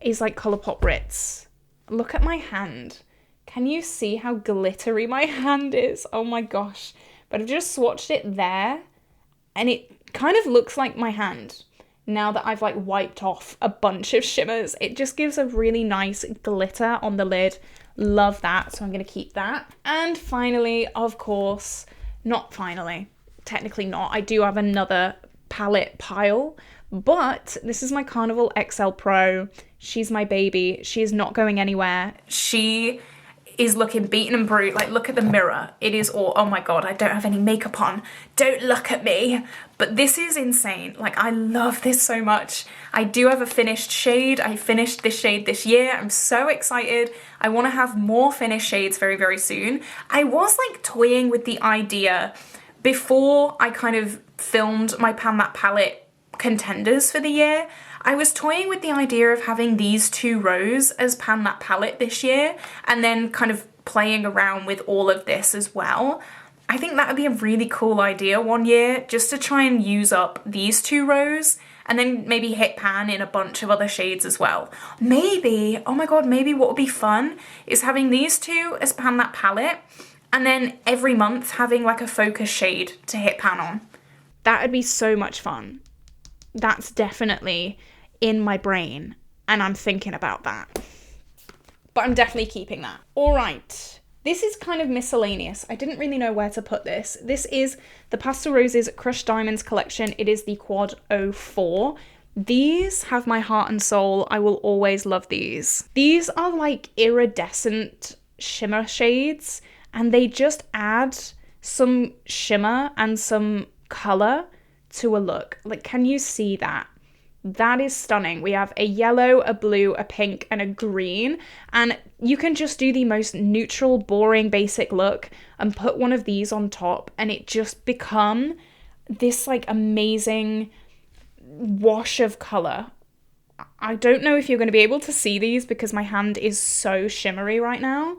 is like Colourpop Ritz. Look at my hand. Can you see how glittery my hand is? Oh my gosh. But I've just swatched it there, and it kind of looks like my hand. Now that I've like wiped off a bunch of shimmers, it just gives a really nice glitter on the lid. Love that, so I'm gonna keep that. And finally, of course, not finally, technically not, I do have another palette pile, but this is my Carnival XL Pro. She's my baby. She is not going anywhere. She is looking beaten and bruised. Like, look at the mirror. It is all, oh my God, I don't have any makeup on. Don't look at me. But this is insane. Like, I love this so much. I do have a finished shade. I finished this shade this year. I'm so excited. I want to have more finished shades very, very soon. I was like toying with the idea before I kind of filmed my Pan That Palette contenders for the year. I was toying with the idea of having these 2 rows as Pan That Palette this year, and then kind of playing around with all of this as well. I think that would be a really cool idea one year, just to try and use up these 2 rows, and then maybe hit pan in a bunch of other shades as well. Maybe, oh my God, maybe what would be fun is having these 2 as Pan That Palette, and then every month having like a focus shade to hit pan on. That would be so much fun. That's definitely in my brain, and I'm thinking about that. But I'm definitely keeping that. All right, this is kind of miscellaneous. I didn't really know where to put this. This is the Pastel Roses Crushed Diamonds collection. It is the Quad 04. These have my heart and soul. I will always love these. These are like iridescent shimmer shades, and they just add some shimmer and some color to a look. Like, can you see that? That is stunning. We have a yellow, a blue, a pink, and a green, and you can just do the most neutral, boring, basic look and put one of these on top, and it just become this like amazing wash of color. I don't know if you're going to be able to see these because my hand is so shimmery right now,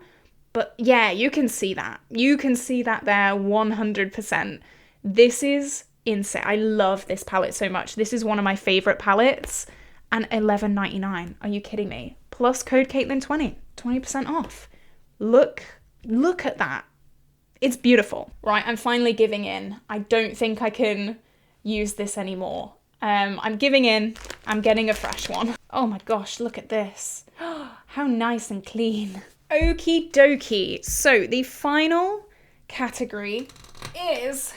but yeah, you can see that. You can see that there 100%. This is insane. I love this palette so much. This is one of my favorite palettes, and $11.99. Are you kidding me? Plus code Caitlin20, 20% off. Look at that. It's beautiful. Right, I'm finally giving in. I don't think I can use this anymore. I'm giving in. I'm getting a fresh one. Oh my gosh, look at this. How nice and clean. Okie dokie. So the final category is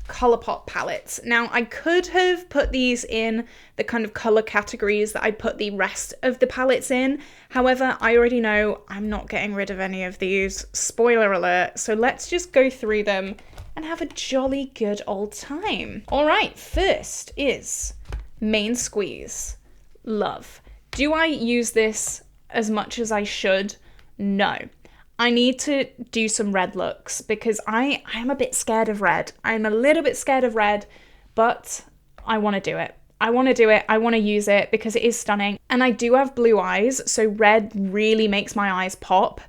Colourpop palettes. Now, I could have put these in the kind of color categories that I put the rest of the palettes in. However, I already know I'm not getting rid of any of these. Spoiler alert. So let's just go through them and have a jolly good old time. All right, first is Main Squeeze. Love. Do I use this as much as I should? No. I need to do some red looks because I am a bit scared of red. I'm a little bit scared of red, but I want to do it. I want to do it. I want to use it because it is stunning. And I do have blue eyes, so red really makes my eyes pop.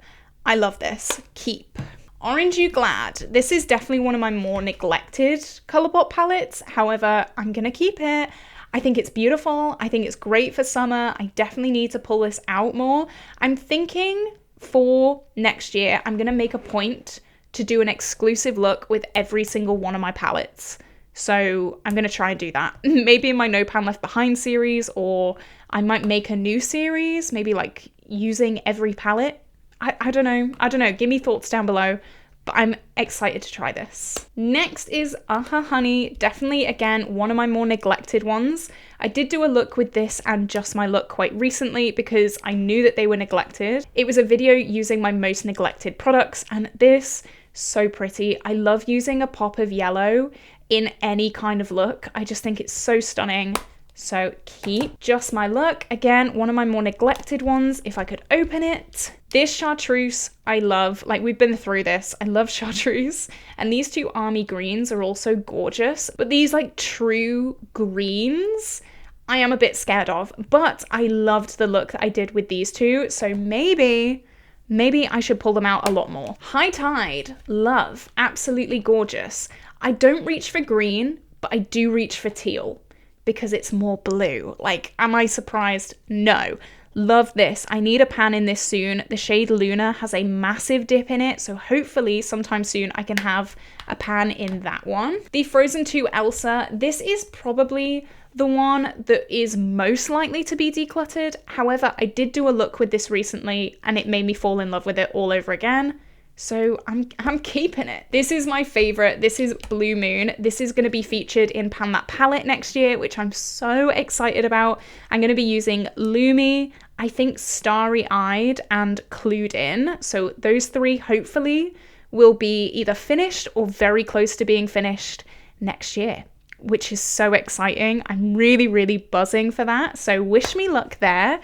I love this. Keep. Orange You Glad. This is definitely one of my more neglected Colourpop palettes. However, I'm going to keep it. I think it's beautiful. I think it's great for summer. I definitely need to pull this out more. I'm thinking for next year, I'm going to make a point to do an exclusive look with every single one of my palettes. So I'm going to try and do that. Maybe in my No Pan Left Behind series, or I might make a new series, maybe like using every palette. I don't know. Give me thoughts down below. But I'm excited to try this. Next is Aha Honey. Definitely, again, one of my more neglected ones. I did do a look with this and Just My Look quite recently because I knew that they were neglected. It was a video using my most neglected products, and this, so pretty. I love using a pop of yellow in any kind of look. I just think it's so stunning. So keep. Just My Look, again, one of my more neglected ones. If I could open it. This chartreuse, I love. Like, we've been through this. I love chartreuse. And these two army greens are also gorgeous. But these like true greens, I am a bit scared of, but I loved the look that I did with these two, so maybe I should pull them out a lot more. High Tide, love, absolutely gorgeous. I don't reach for green, but I do reach for teal because it's more blue. Like, am I surprised? No. Love this. I need a pan in this soon. The shade Luna has a massive dip in it, so hopefully sometime soon I can have a pan in that one. The Frozen 2 Elsa, this is probably the one that is most likely to be decluttered. However, I did do a look with this recently and it made me fall in love with it all over again. So I'm keeping it. This is my favorite. This is Blue Moon. This is going to be featured in Pan That palette next year, which I'm so excited about. I'm going to be using Lumi, I think Starry Eyed, and Clued In. So those three hopefully will be either finished or very close to being finished next year, which is so exciting. I'm really, really buzzing for that. So wish me luck there.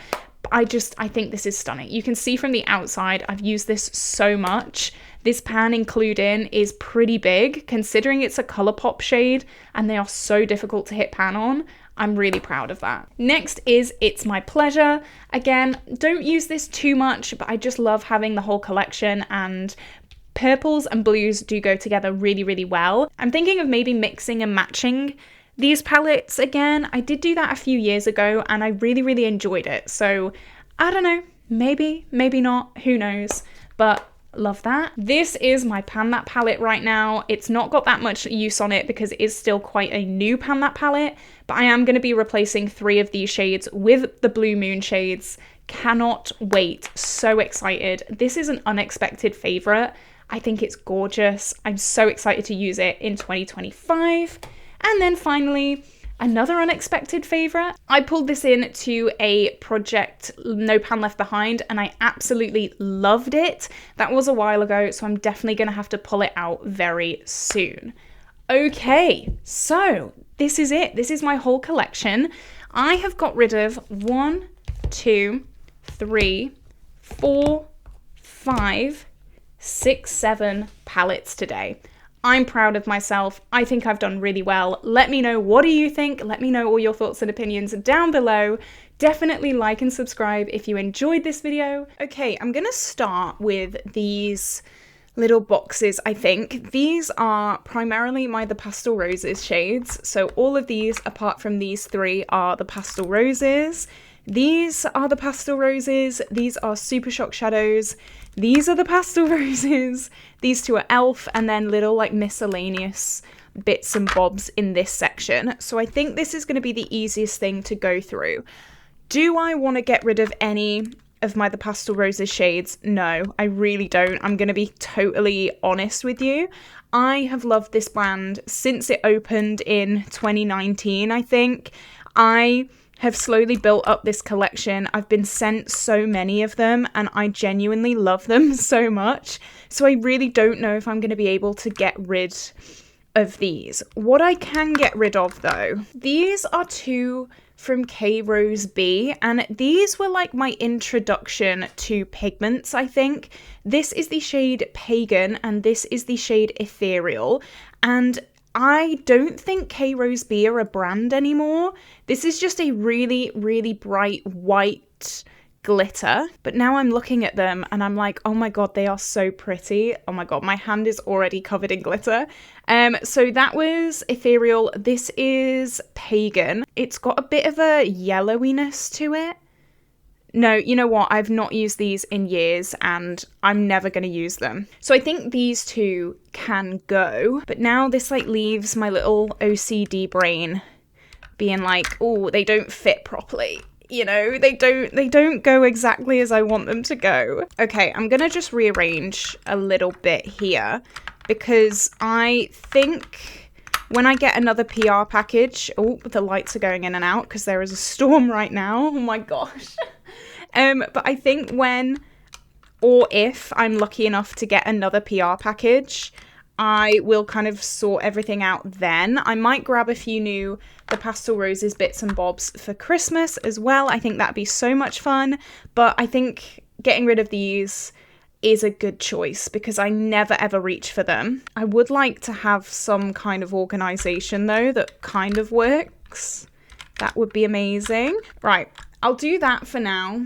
I think this is stunning. You can see from the outside, I've used this so much. This pan in Clued In is pretty big, considering it's a ColourPop shade, and they are so difficult to hit pan on. I'm really proud of that. Next is It's My Pleasure. Again, don't use this too much, but I just love having the whole collection, and purples and blues do go together really, really well. I'm thinking of maybe mixing and matching these palettes again. I did do that a few years ago and I really, really enjoyed it. So I don't know, maybe not, who knows, but love that. This is my Pan That palette right now. It's not got that much use on it because it is still quite a new Pan That palette, but I am going to be replacing 3 of these shades with the Blue Moon shades. Cannot wait, so excited. This is an unexpected favorite. I think it's gorgeous. I'm so excited to use it in 2025. And then finally, another unexpected favorite. I pulled this in to a project, No Pan Left Behind, and I absolutely loved it. That was a while ago, so I'm definitely going to have to pull it out very soon. Okay, so this is it. This is my whole collection. I have got rid of 1, 2, 3, 4, 5, 6, 7 palettes today. I'm proud of myself. I think I've done really well. Let me know, what do you think? Let me know all your thoughts and opinions down below. Definitely like and subscribe if you enjoyed this video. Okay, I'm gonna start with these little boxes, I think. These are primarily my The Pastel Roses shades. So all of these, apart from these 3, are the Pastel Roses. These are the Pastel Roses. These are Super Shock Shadows. These are the Pastel Roses. These 2 are e.l.f. and then little like miscellaneous bits and bobs in this section. So I think this is going to be the easiest thing to go through. Do I want to get rid of any of my The Pastel Roses shades? No, I really don't. I'm going to be totally honest with you. I have loved this brand since it opened in 2019, I think. I have slowly built up this collection. I've been sent so many of them and I genuinely love them so much. So I really don't know if I'm going to be able to get rid of these. What I can get rid of though, these are 2 from K Rose B, and these were like my introduction to pigments, I think. This is the shade Pagan and this is the shade Ethereal, and I don't think K Rose B are a brand anymore. This is just a really, really bright white glitter. But now I'm looking at them and I'm like, oh my god, they are so pretty. Oh my god, my hand is already covered in glitter. So that was Ethereal. This is Pagan. It's got a bit of a yellowiness to it. No, you know what? I've not used these in years and I'm never going to use them. So I think these 2 can go. But now this like leaves my little OCD brain being like, oh, they don't fit properly. You know, they don't go exactly as I want them to go. Okay, I'm going to just rearrange a little bit here because I think when I get another PR package, oh, the lights are going in and out because there is a storm right now. Oh my gosh. But I think when or if I'm lucky enough to get another PR package, I will kind of sort everything out then. I might grab a few new The Pastel Roses bits and bobs for Christmas as well. I think that'd be so much fun. But I think getting rid of these is a good choice because I never ever reach for them. I would like to have some kind of organization though that kind of works. That would be amazing. Right, I'll do that for now.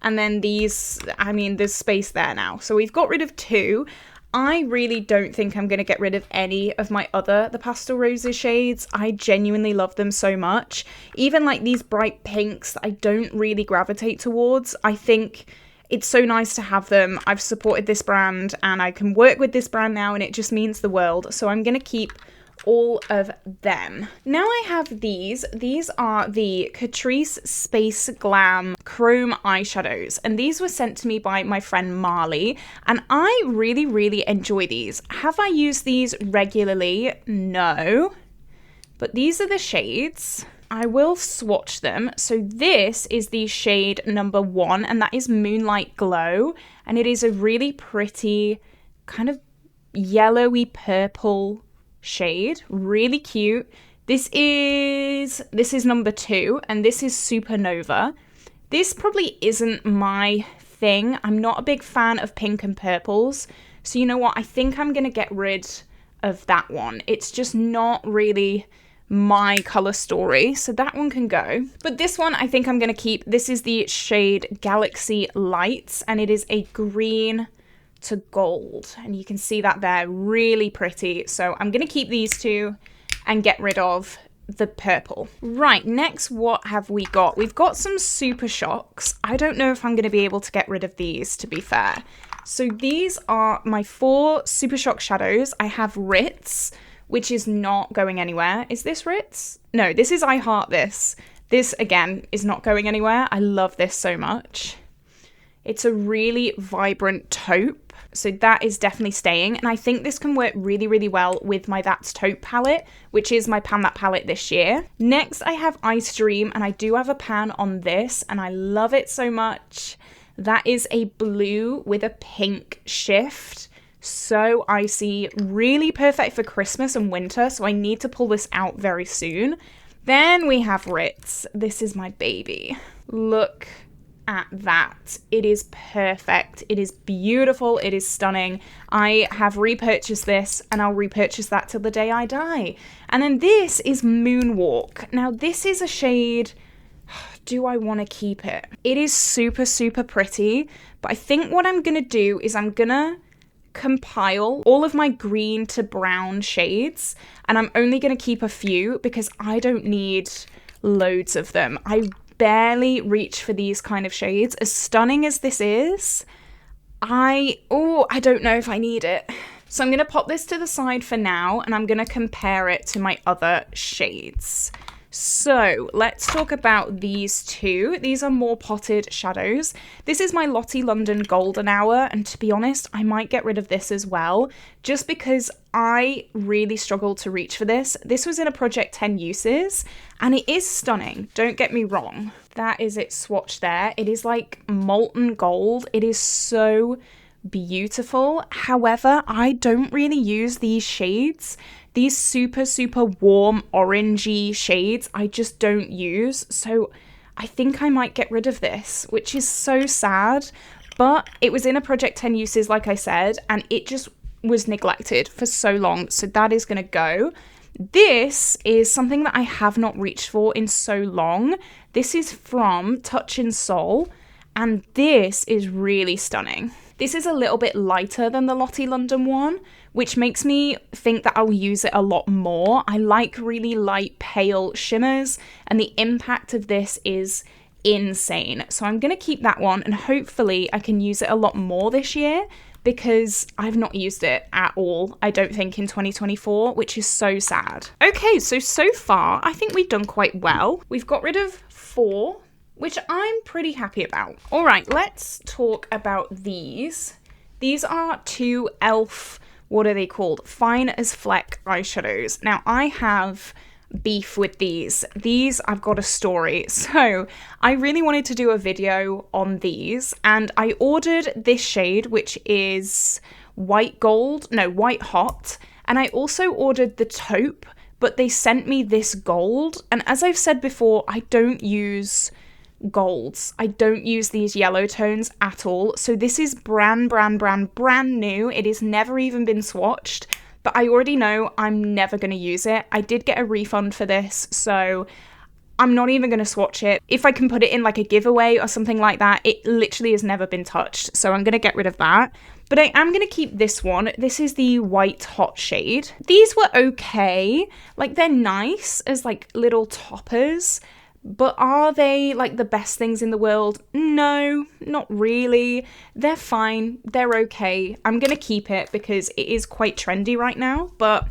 And then these, I mean, there's space there now. So we've got rid of 2. I really don't think I'm going to get rid of any of my the Pastel Roses shades. I genuinely love them so much. Even like these bright pinks that I don't really gravitate towards. I think it's so nice to have them. I've supported this brand and I can work with this brand now and it just means the world. So I'm going to keep all of them. Now I have these. These are the Catrice Space Glam Chrome eyeshadows, and these were sent to me by my friend Marley, and I really, really enjoy these. Have I used these regularly? No. But these are the shades. I will swatch them. So this is the shade number 1, and that is Moonlight Glow, and it is a really pretty kind of yellowy purple shade, really cute. This is number 2, and this is Supernova. This probably isn't my thing. I'm not a big fan of pink and purples, so you know what, I think I'm gonna get rid of that one. It's just not really my color story, so that one can go. But this one I think I'm gonna keep. This is the shade Galaxy Lights, and it is a green to gold, and you can see that there, really pretty. So I'm gonna keep these 2 and get rid of the purple. Right, next what have we got? We've got some Super Shocks. I don't know if I'm gonna be able to get rid of these, to be fair. So these are my 4 Super Shock shadows. I have Ritz, which is not going anywhere. Is this Ritz? No, this is I Heart This. This again is not going anywhere. I love this so much. It's a really vibrant taupe, so that is definitely staying. And I think this can work really, really well with my That's Taupe palette, which is my Pan That palette this year. Next, I have Ice Dream, and I do have a pan on this, and I love it so much. That is a blue with a pink shift. So icy, really perfect for Christmas and winter, so I need to pull this out very soon. Then we have Ritz. This is my baby. Look at that. It is perfect. It is beautiful. It is stunning. I have repurchased this, and I'll repurchase that till the day I die. And then this is Moonwalk. Now this is a shade, do I want to keep it? It is super, super pretty, but I think what I'm gonna do is I'm gonna compile all of my green to brown shades, and I'm only gonna keep a few because I don't need loads of them. I barely reach for these kind of shades. As stunning as this is, I don't know if I need it. So I'm going to pop this to the side for now, and I'm going to compare it to my other shades. So let's talk about these 2. These are more potted shadows. This is my Lottie London Golden Hour, and to be honest, I might get rid of this as well, just because I really struggled to reach for this. This was in a Project 10 Uses, and it is stunning, don't get me wrong. That is its swatch there. It is like molten gold. It is so beautiful. However, I don't really use these shades. These super, super warm orangey shades, I just don't use. So I think I might get rid of this, which is so sad. But it was in a Project 10 Uses, like I said, and it just was neglected for so long. So that is going to go. This is something that I have not reached for in so long. This is from Touch in Soul, and this is really stunning. This is a little bit lighter than the Lottie London one, which makes me think that I'll use it a lot more. I like really light pale shimmers, and the impact of this is insane. So I'm going to keep that one, and hopefully I can use it a lot more this year, because I've not used it at all, I don't think, in 2024, which is so sad. Okay, so far, I think we've done quite well. We've got rid of 4, which I'm pretty happy about. All right, let's talk about these. These are 2 e.l.f., what are they called? Fine as Fleck eyeshadows. Now, I have beef with these. These, I've got a story. So I really wanted to do a video on these, and I ordered this shade, which is White Hot, and I also ordered the taupe, but they sent me this gold. And as I've said before, I don't use golds. I don't use these yellow tones at all. So this is brand new. It has never even been swatched, but I already know I'm never going to use it. I did get a refund for this, so I'm not even going to swatch it. If I can put it in like a giveaway or something like that, it literally has never been touched. So I'm going to get rid of that. But I am going to keep this one. This is the White Hot shade. These were okay. Like, they're nice as like little toppers. But are they like the best things in the world? No, not really. They're fine. They're okay. I'm going to keep it because it is quite trendy right now. But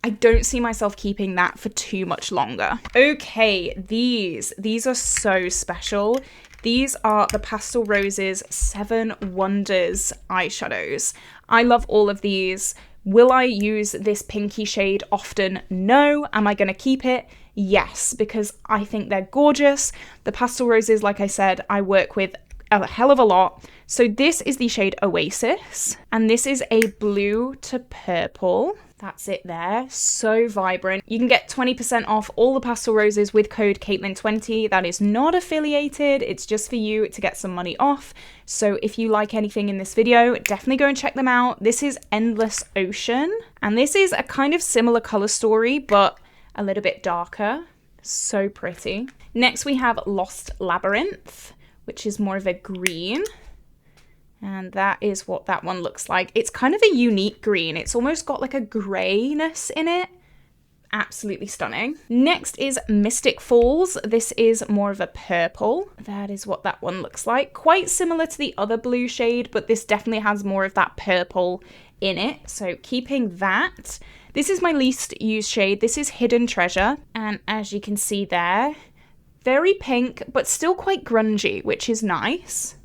I don't see myself keeping that for too much longer. Okay, these are so special. These are the Pastel Roses 7 Wonders eyeshadows. I love all of these. Will I use this pinky shade often? No. Am I going to keep it? Yes, because I think they're gorgeous. The Pastel Roses, like I said, I work with a hell of a lot. So this is the shade Oasis, and this is a blue to purple. That's it there. So vibrant. You can get 20% off all the Pastel Roses with code Caitlin20. That is not affiliated. It's just for you to get some money off. So if you like anything in this video, definitely go and check them out. This is Endless Ocean, and this is a kind of similar color story, but a little bit darker. So pretty. Next we have Lost Labyrinth, which is more of a green. And that is what that one looks like. It's kind of a unique green. It's almost got like a grayness in it. Absolutely stunning. Next is Mystic Falls. This is more of a purple. That is what that one looks like. Quite similar to the other blue shade, but this definitely has more of that purple in it. So keeping that. This is my least used shade. This is Hidden Treasure. And as you can see there, very pink, but still quite grungy, which is nice.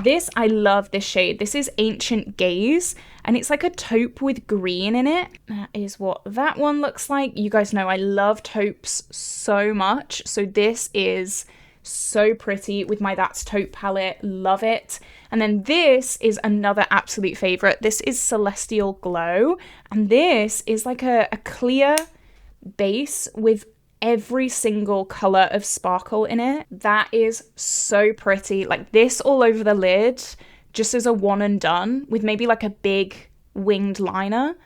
This, I love this shade. This is Ancient Gaze, and it's like a taupe with green in it. That is what that one looks like. You guys know I love taupes so much. So this is so pretty with my That's Taupe palette. Love it. And then this is another absolute favorite. This is Celestial Glow, and this is like a clear base with every single color of sparkle in it. That is so pretty. Like this all over the lid, just as a one and done with maybe like a big winged liner.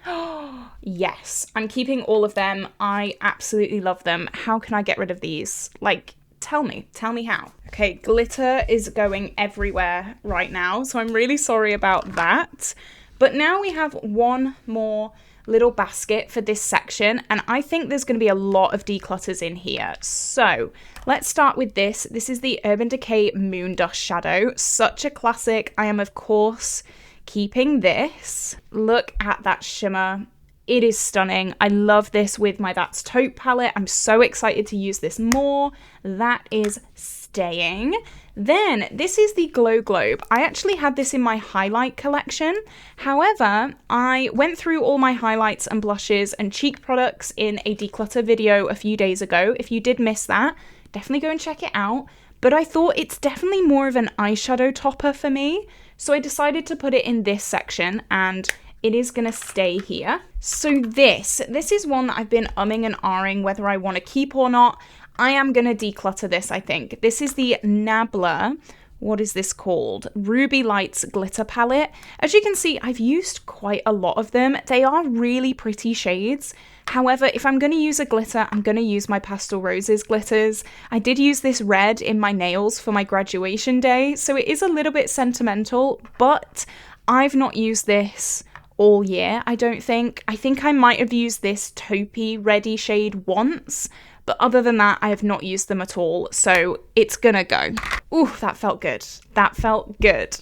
Yes, I'm keeping all of them. I absolutely love them. How can I get rid of these? Like, tell me how. Okay, glitter is going everywhere right now, so I'm really sorry about that. But now we have one more little basket for this section, and I think there's going to be a lot of declutters in here. So let's start with this. This is the Urban Decay Moon Dust Shadow. Such a classic. I am, of course, keeping this. Look at that shimmer. It is stunning. I love this with my That's Taupe palette. I'm so excited to use this more. That is staying. Then this is the Glow Globe. I actually had this in my highlight collection. However, I went through all my highlights and blushes and cheek products in a declutter video a few days ago. If you did miss that, definitely go and check it out. But I thought it's definitely more of an eyeshadow topper for me. So I decided to put it in this section, and it is going to stay here. So this is one that I've been umming and ahhing whether I want to keep or not. I am going to declutter this, I think. This is the Nabla, what is this called? Ruby Lights Glitter Palette. As you can see, I've used quite a lot of them. They are really pretty shades. However, if I'm going to use a glitter, I'm going to use my Pastel Roses glitters. I did use this red in my nails for my graduation day, so it is a little bit sentimental, but I've not used this all year, I don't think. I think I might have used this taupey reddy shade once, but other than that, I have not used them at all, so it's gonna go. Ooh, that felt good. That felt good.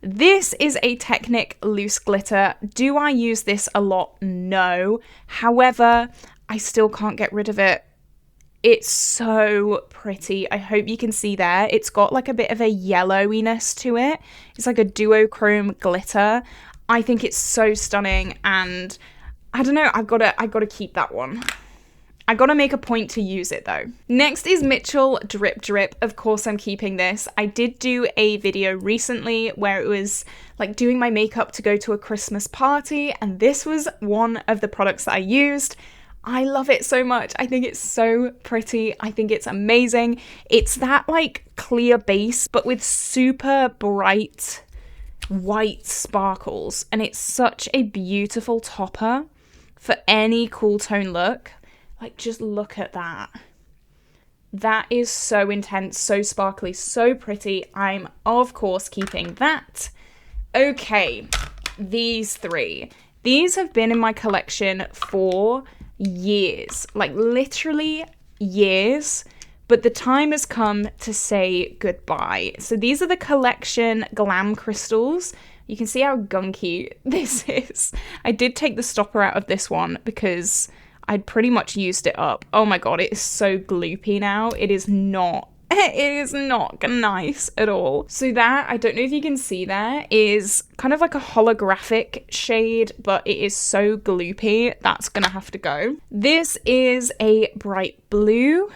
This is a Technic Loose Glitter. Do I use this a lot? No. However, I still can't get rid of it. It's so pretty. I hope you can see there. It's got like a bit of a yellowiness to it. It's like a duochrome glitter. I think it's so stunning, and I don't know, I've got to keep that one. I gotta make a point to use it though. Next is Mitchell Drip Drip. Of course I'm keeping this. I did do a video recently where it was like doing my makeup to go to a Christmas party, and this was one of the products that I used. I love it so much. I think it's so pretty. I think it's amazing. It's that like clear base, but with super bright white sparkles, and it's such a beautiful topper for any cool tone look. Like, just look at that. That is so intense, so sparkly, so pretty. I'm, of course, keeping that. Okay, these three. These have been in my collection for years, like literally years, but the time has come to say goodbye. So these are the collection Glam Crystals. You can see how gunky this is. I did take the stopper out of this one because I'd pretty much used it up. Oh my god, it is so gloopy now. It is not nice at all. So that, I don't know if you can see there, is kind of like a holographic shade, but it is so gloopy. That's gonna have to go. This is a bright blue.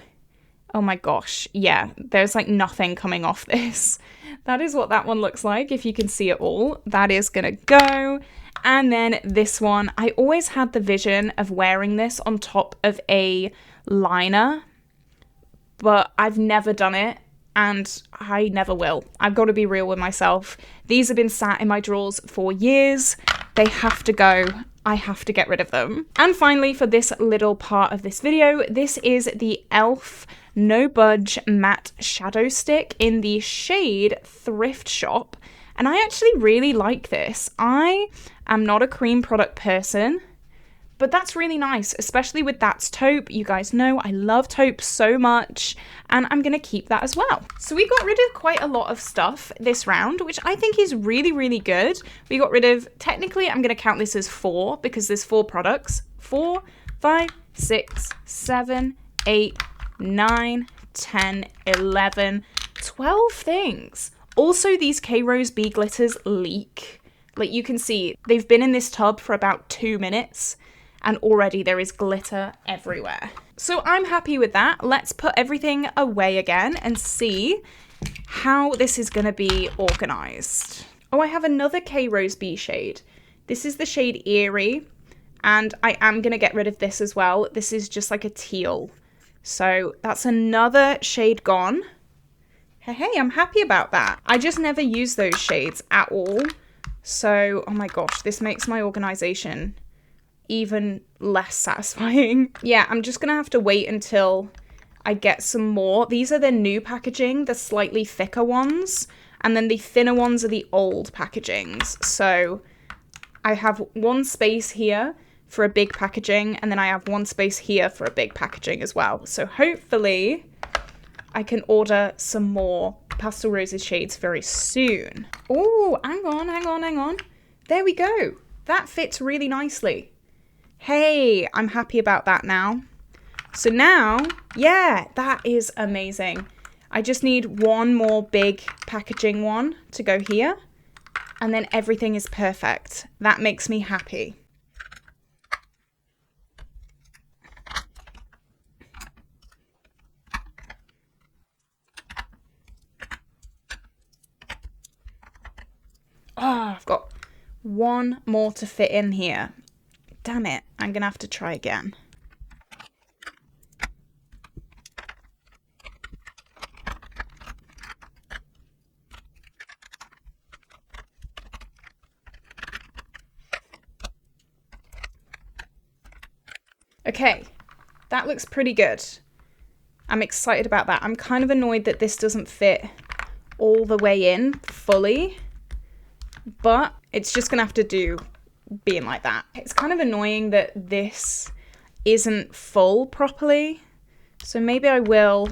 Oh my gosh, yeah, there's like nothing coming off this. That is what that one looks like, if you can see it all. That is gonna go. And then this one, I always had the vision of wearing this on top of a liner, but I've never done it, and I never will. I've got to be real with myself. These have been sat in my drawers for years. They have to go. I have to get rid of them. And finally, for this little part of this video, this is the e.l.f. No Budge Matte Shadow Stick in the shade Thrift Shop. And I actually really like this. I am not a cream product person, but that's really nice, especially with That's Taupe. You guys know I love taupe so much, and I'm going to keep that as well. So we got rid of quite a lot of stuff this round, which I think is really, really good. We got rid of, technically, I'm going to count this as 4 because there's 4 products. 4, 5, 6, 7, 8, 9, 10, 11, 12 things. Also, these K-Rose Bee Glitters leak. Like you can see, they've been in this tub for about 2 minutes and already there is glitter everywhere. So I'm happy with that. Let's put everything away again and see how this is gonna be organized. Oh, I have another K-Rose Bee shade. This is the shade Eerie, and I am gonna get rid of this as well. This is just like a teal. So that's another shade gone. Hey, I'm happy about that. I just never use those shades at all. So, oh my gosh, this makes my organization even less satisfying. Yeah, I'm just gonna have to wait until I get some more. These are the new packaging, the slightly thicker ones, and then the thinner ones are the old packagings. So I have one space here for a big packaging, and then I have one space here for a big packaging as well. So hopefully I can order some more Pastel Roses shades very soon. Oh, hang on. There we go. That fits really nicely. Hey, I'm happy about that now. So now, yeah, that is amazing. I just need one more big packaging one to go here, and then everything is perfect. That makes me happy. Oh, I've got one more to fit in here. Damn it, I'm gonna have to try again. Okay, that looks pretty good. I'm excited about that. I'm kind of annoyed that this doesn't fit all the way in fully, but it's just gonna have to do being like that. It's kind of annoying that this isn't full properly, so maybe I will,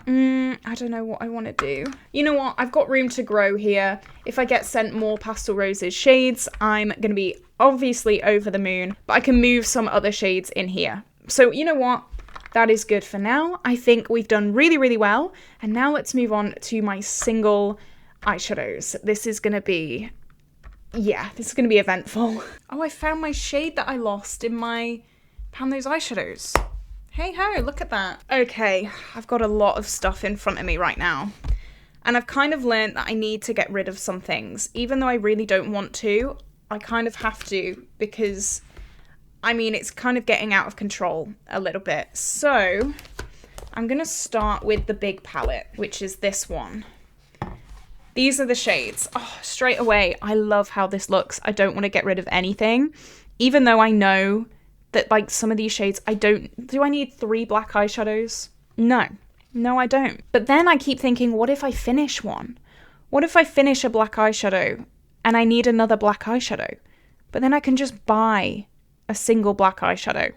I don't know what I want to do. You know what, I've got room to grow here. If I get sent more Pastel Roses shades, I'm gonna be obviously over the moon, but I can move some other shades in here. So you know what, that is good for now. I think we've done really, really well, and now let's move on to my single eyeshadows. This is gonna be, yeah, this is gonna be eventful. Oh, I found my shade that I lost in my Pan Those eyeshadows. Hey ho, look at that. Okay, I've got a lot of stuff in front of me right now, and I've kind of learned that I need to get rid of some things. Even though I really don't want to, I kind of have to, because I mean, it's kind of getting out of control a little bit. So I'm gonna start with the big palette, which is this one. These are the shades. Oh, straight away, I love how this looks. I don't want to get rid of anything, even though I know that like some of these shades, do I need 3 black eyeshadows? No, I don't. But then I keep thinking, what if I finish one? What if I finish a black eyeshadow and I need another black eyeshadow? But then I can just buy a single black eyeshadow.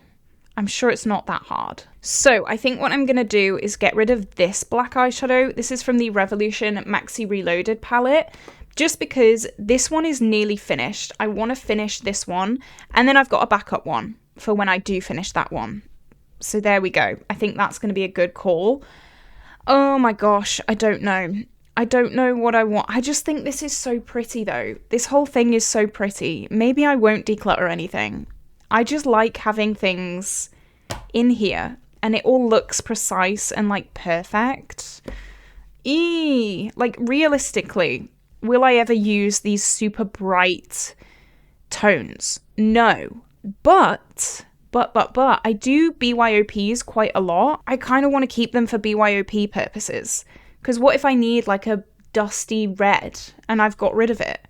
I'm sure it's not that hard. So I think what I'm going to do is get rid of this black eyeshadow. This is from the Revolution Maxi Reloaded palette, just because this one is nearly finished. I want to finish this one, and then I've got a backup one for when I do finish that one. So there we go. I think that's going to be a good call. Oh my gosh, I don't know. I don't know what I want. I just think this is so pretty though. This whole thing is so pretty. Maybe I won't declutter anything. I just like having things in here and it all looks precise and like perfect. Like realistically, will I ever use these super bright tones? No. But I do BYOPs quite a lot. I kind of want to keep them for BYOP purposes. Because what if I need like a dusty red and I've got rid of it?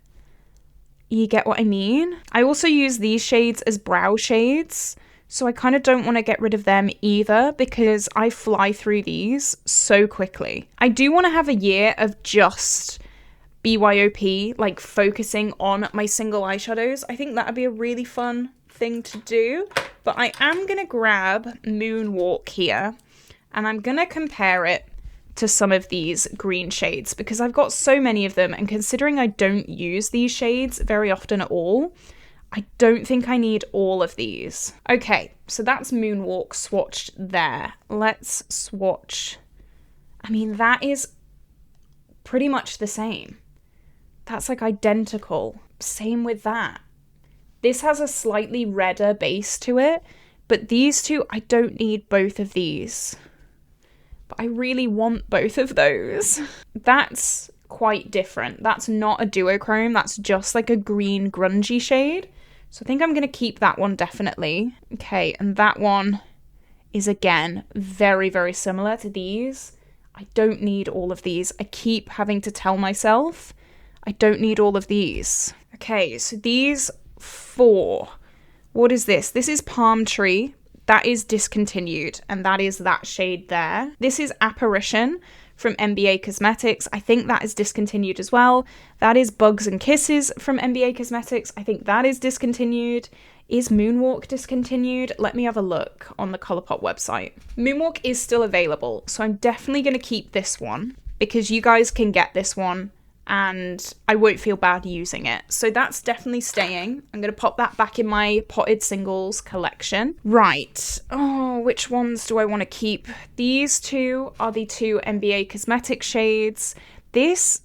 You get what I mean? I also use these shades as brow shades, so I kind of don't want to get rid of them either because I fly through these so quickly. I do want to have a year of just BYOP, like focusing on my single eyeshadows. I think that would be a really fun thing to do. But I am going to grab Moonwalk here and I'm going to compare it to some of these green shades because I've got so many of them, and considering I don't use these shades very often at all, I don't think I need all of these. Okay, so that's Moonwalk swatched there. Let's swatch. I mean, that is pretty much the same. That's like identical. Same with that. This has a slightly redder base to it, but these two, I don't need both of these. I really want both of those. That's quite different. That's not a duochrome. That's just like a green grungy shade. So I think I'm going to keep that one definitely. Okay, and that one is again very, very similar to these. I don't need all of these. I keep having to tell myself I don't need all of these. Okay, so these 4. What is this? This is Palm Tree. That is discontinued, and that is that shade there. This is Apparition from NBA Cosmetics. I think that is discontinued as well. That is Bugs and Kisses from NBA Cosmetics. I think that is discontinued. Is Moonwalk discontinued? Let me have a look on the Colourpop website. Moonwalk is still available, so I'm definitely going to keep this one because you guys can get this one and I won't feel bad using it. So that's definitely staying. I'm going to pop that back in my potted singles collection. Right. Oh, which ones do I want to keep? These two are the 2 NBA Cosmetic shades. This,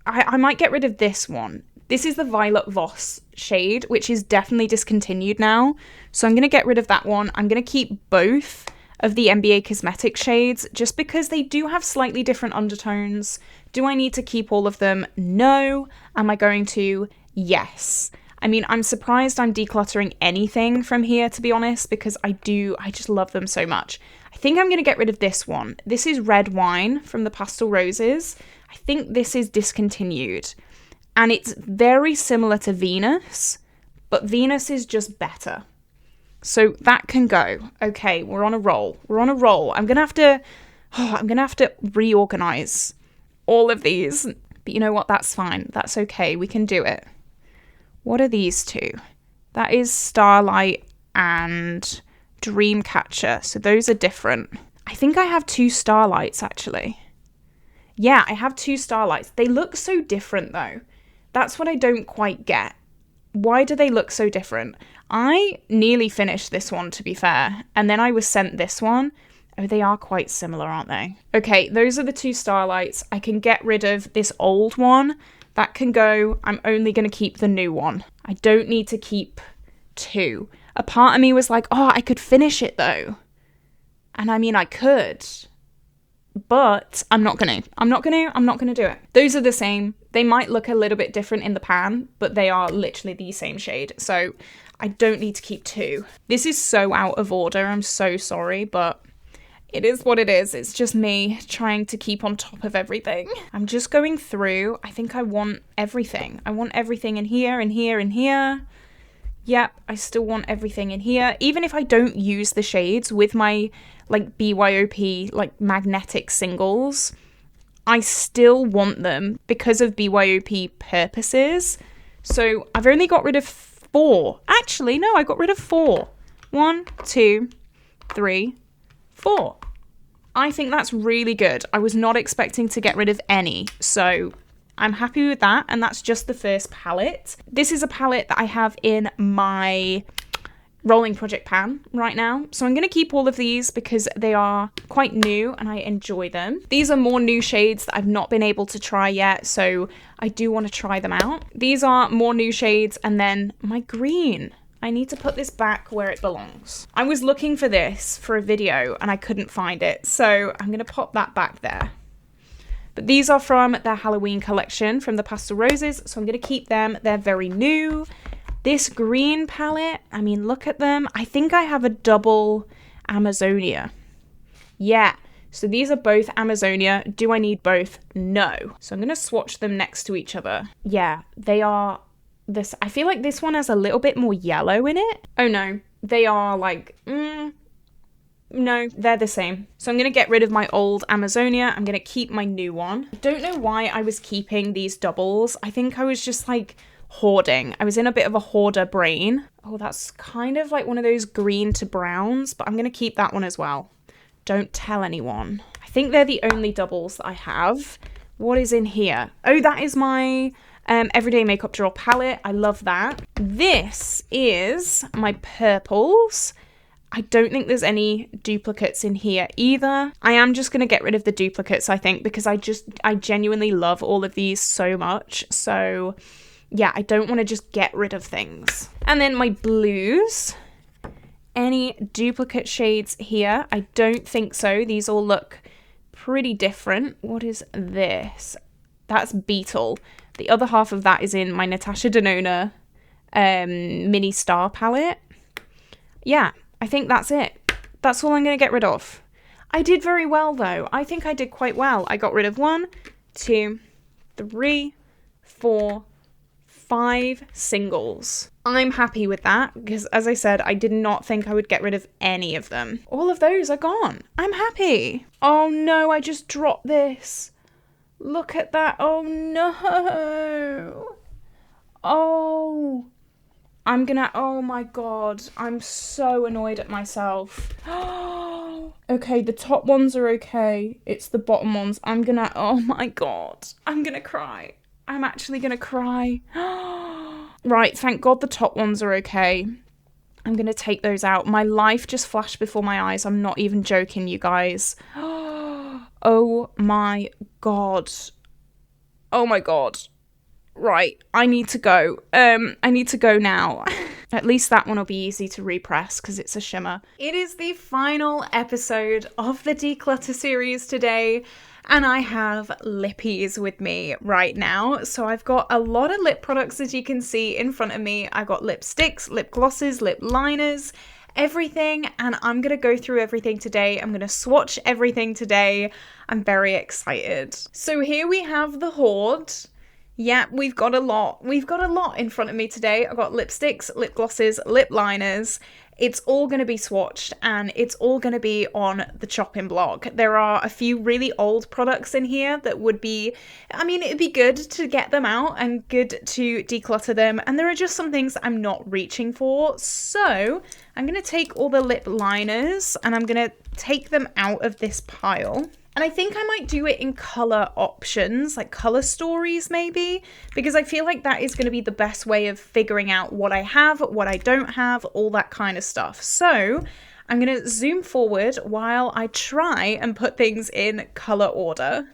I might get rid of this one. This is the Violet Voss shade, which is definitely discontinued now. So I'm going to get rid of that one. I'm going to keep both of the NBA Cosmetic shades just because they do have slightly different undertones. Do I need to keep all of them? No. Am I going to? Yes. I mean, I'm surprised I'm decluttering anything from here, to be honest, because I just love them so much. I think I'm going to get rid of this one. This is Red Wine from the Pastel Roses. I think this is discontinued. And it's very similar to Venus, but Venus is just better. So that can go. Okay, we're on a roll. We're on a roll. I'm going to have to reorganize all of these. But you know what? That's fine. That's okay. We can do it. What are these two? That is Starlight and Dreamcatcher. So those are different. I think I have 2 Starlights, actually. Yeah, I have 2 Starlights. They look so different, though. That's what I don't quite get. Why do they look so different? I nearly finished this one, to be fair, and then I was sent this one. Oh, they are quite similar, aren't they? Okay, those are the 2 Starlights. I can get rid of this old one. That can go. I'm only going to keep the new one. I don't need to keep 2. A part of me was like, oh, I could finish it, though. And I mean, I could. But I'm not going to do it. Those are the same. They might look a little bit different in the pan, but they are literally the same shade. So I don't need to keep 2. This is so out of order. I'm so sorry, but it is what it is. It's just me trying to keep on top of everything. I'm just going through. I think I want everything. I want everything in here, in here, in here. Yep, I still want everything in here. Even if I don't use the shades with my like BYOP like magnetic singles, I still want them because of BYOP purposes. So I've only got rid of 4. Actually, no, I got rid of 4. 1, 2, 3, 4. I think that's really good. I was not expecting to get rid of any, so I'm happy with that, and that's just the first palette. This is a palette that I have in my rolling project pan right now, so I'm going to keep all of these because they are quite new and I enjoy them. These are more new shades that I've not been able to try yet, so I do want to try them out. These are more new shades, and then my green. I need to put this back where it belongs. I was looking for this for a video and I couldn't find it, so I'm going to pop that back there. But these are from their Halloween collection from the Pastel Roses, so I'm going to keep them. They're very new. This green palette, I mean, look at them. I think I have a double Amazonia. Yeah, so these are both Amazonia. Do I need both? No. So I'm going to swatch them next to each other. Yeah, they are this. I feel like this one has a little bit more yellow in it. Oh no, they are like, no, they're the same. So I'm going to get rid of my old Amazonia. I'm going to keep my new one. I don't know why I was keeping these doubles. I think I was just like hoarding. I was in a bit of a hoarder brain. Oh, that's kind of like one of those green to browns, but I'm going to keep that one as well. Don't tell anyone. I think they're the only doubles that I have. What is in here? Oh, that is my Everyday Makeup Draw palette. I love that. This is my purples. I don't think there's any duplicates in here either. I am just going to get rid of the duplicates, I think, because I genuinely love all of these so much. So yeah, I don't want to just get rid of things. And then my blues. Any duplicate shades here? I don't think so. These all look pretty different. What is this? That's Beetle. The other half of that is in my Natasha Denona mini star palette. Yeah, I think that's it. That's all I'm going to get rid of. I did very well though. I think I did quite well. I got rid of 1, 2, 3, 4, 5 singles. I'm happy with that because, as I said, I did not think I would get rid of any of them. All of those are gone. I'm happy. Oh no, I just dropped this. Look at that. Oh no. Oh. Oh my god. I'm so annoyed at myself. Okay, the top ones are okay. It's the bottom ones. Oh my god. I'm gonna cry. I'm actually gonna cry. Right, thank God the top ones are okay. I'm gonna take those out. My life just flashed before my eyes. I'm not even joking, you guys. Oh my god. Oh my god. Right, I need to go. I need to go now. At least that one will be easy to repress because it's a shimmer. It is the final episode of the Declutter series today, and I have lippies with me right now. So I've got a lot of lip products, as you can see in front of me. I've got lipsticks, lip glosses, lip liners, everything, and I'm gonna go through everything today. I'm gonna swatch everything today. I'm very excited. So here we have the hoard. Yeah, we've got a lot. We've got a lot in front of me today. I've got lipsticks, lip glosses, lip liners. It's all going to be swatched and it's all going to be on the chopping block. There are a few really old products in here that would be, I mean, it'd be good to get them out and good to declutter them. And there are just some things that I'm not reaching for. So I'm going to take all the lip liners and I'm going to take them out of this pile. And I think I might do it in color options, like color stories maybe, because I feel like that is going to be the best way of figuring out what I have, what I don't have, all that kind of stuff. So I'm going to zoom forward while I try and put things in color order.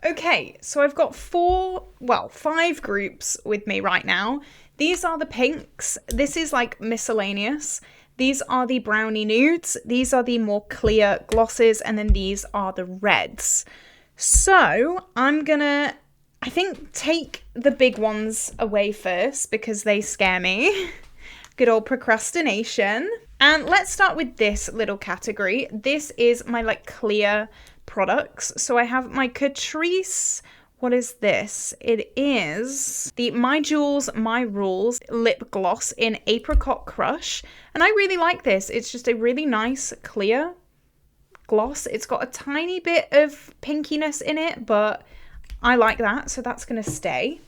Okay, so I've got 5 groups with me right now. These are the pinks. This is like miscellaneous. These are the brownie nudes. These are the more clear glosses. And then these are the reds. So I'm gonna I think take the big ones away first because they scare me. Good old procrastination. And let's start with this little category. This is my like clear products. So I have my Catrice. What is this? It is the My Jewels, My Rules lip gloss in Apricot Crush. And I really like this. It's just a really nice clear gloss. It's got a tiny bit of pinkiness in it, but I like that. So that's going to stay.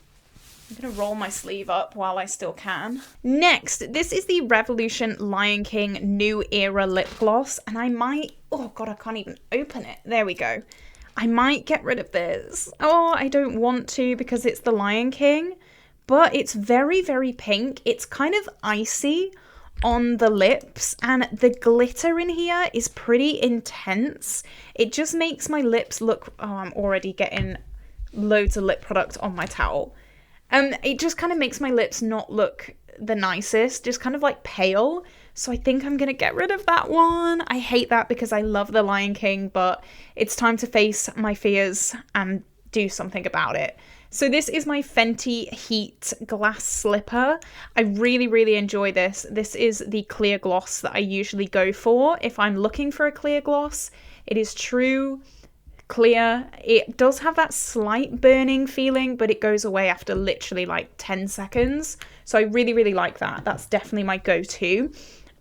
I'm going to roll my sleeve up while I still can. Next, this is the Revolution Lion King New Era Lip Gloss. And I might, oh God, I can't even open it. There we go. I might get rid of this. Oh, I don't want to because it's the Lion King, but it's very, very pink. It's kind of icy on the lips and the glitter in here is pretty intense. It just makes my lips look, oh, I'm already getting loads of lip product on my towel. It just kind of makes my lips not look the nicest, just kind of like pale. So I think I'm going to get rid of that one. I hate that because I love the Lion King, but it's time to face my fears and do something about it. So this is my Fenty Heat Glass Slipper. I really, really enjoy this. This is the clear gloss that I usually go for if I'm looking for a clear gloss. It is true clear. It does have that slight burning feeling, but it goes away after literally like 10 seconds. So I really, really like that. That's definitely my go-to.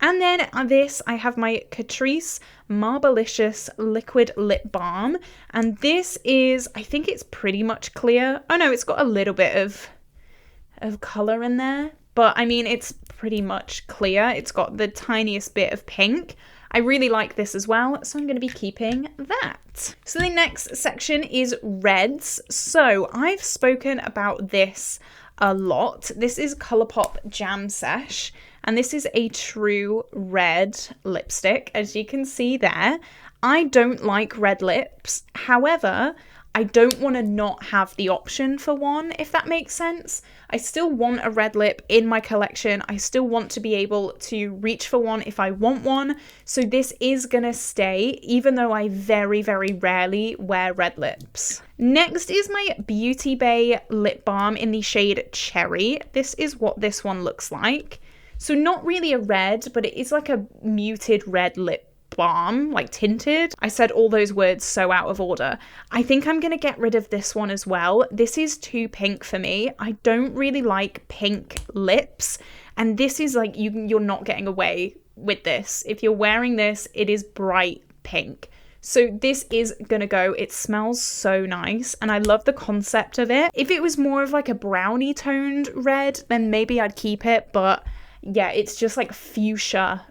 And then this, I have my Catrice Marblicious Liquid Lip Balm. And this is, I think it's pretty much clear. Oh no, it's got a little bit of colour in there. But I mean, it's pretty much clear. It's got the tiniest bit of pink. I really like this as well, so I'm going to be keeping that. So the next section is reds. So I've spoken about this a lot. This is Colourpop Jam Sesh, and this is a true red lipstick, as you can see there. I don't like red lips. However, I don't want to not have the option for one, if that makes sense. I still want a red lip in my collection. I still want to be able to reach for one if I want one. So this is going to stay, even though I very, very rarely wear red lips. Next is my Beauty Bay lip balm in the shade Cherry. This is what this one looks like. So not really a red, but it is like a muted red lip balm, like tinted. I said all those words so out of order. I think I'm gonna get rid of this one as well. This is too pink for me. I don't really like pink lips, and this is like you're not getting away with this. If you're wearing this, it is bright pink. So this is gonna go. It smells so nice and I love the concept of it. If it was more of like a brownie toned red, then maybe I'd keep it, but yeah, it's just like fuchsia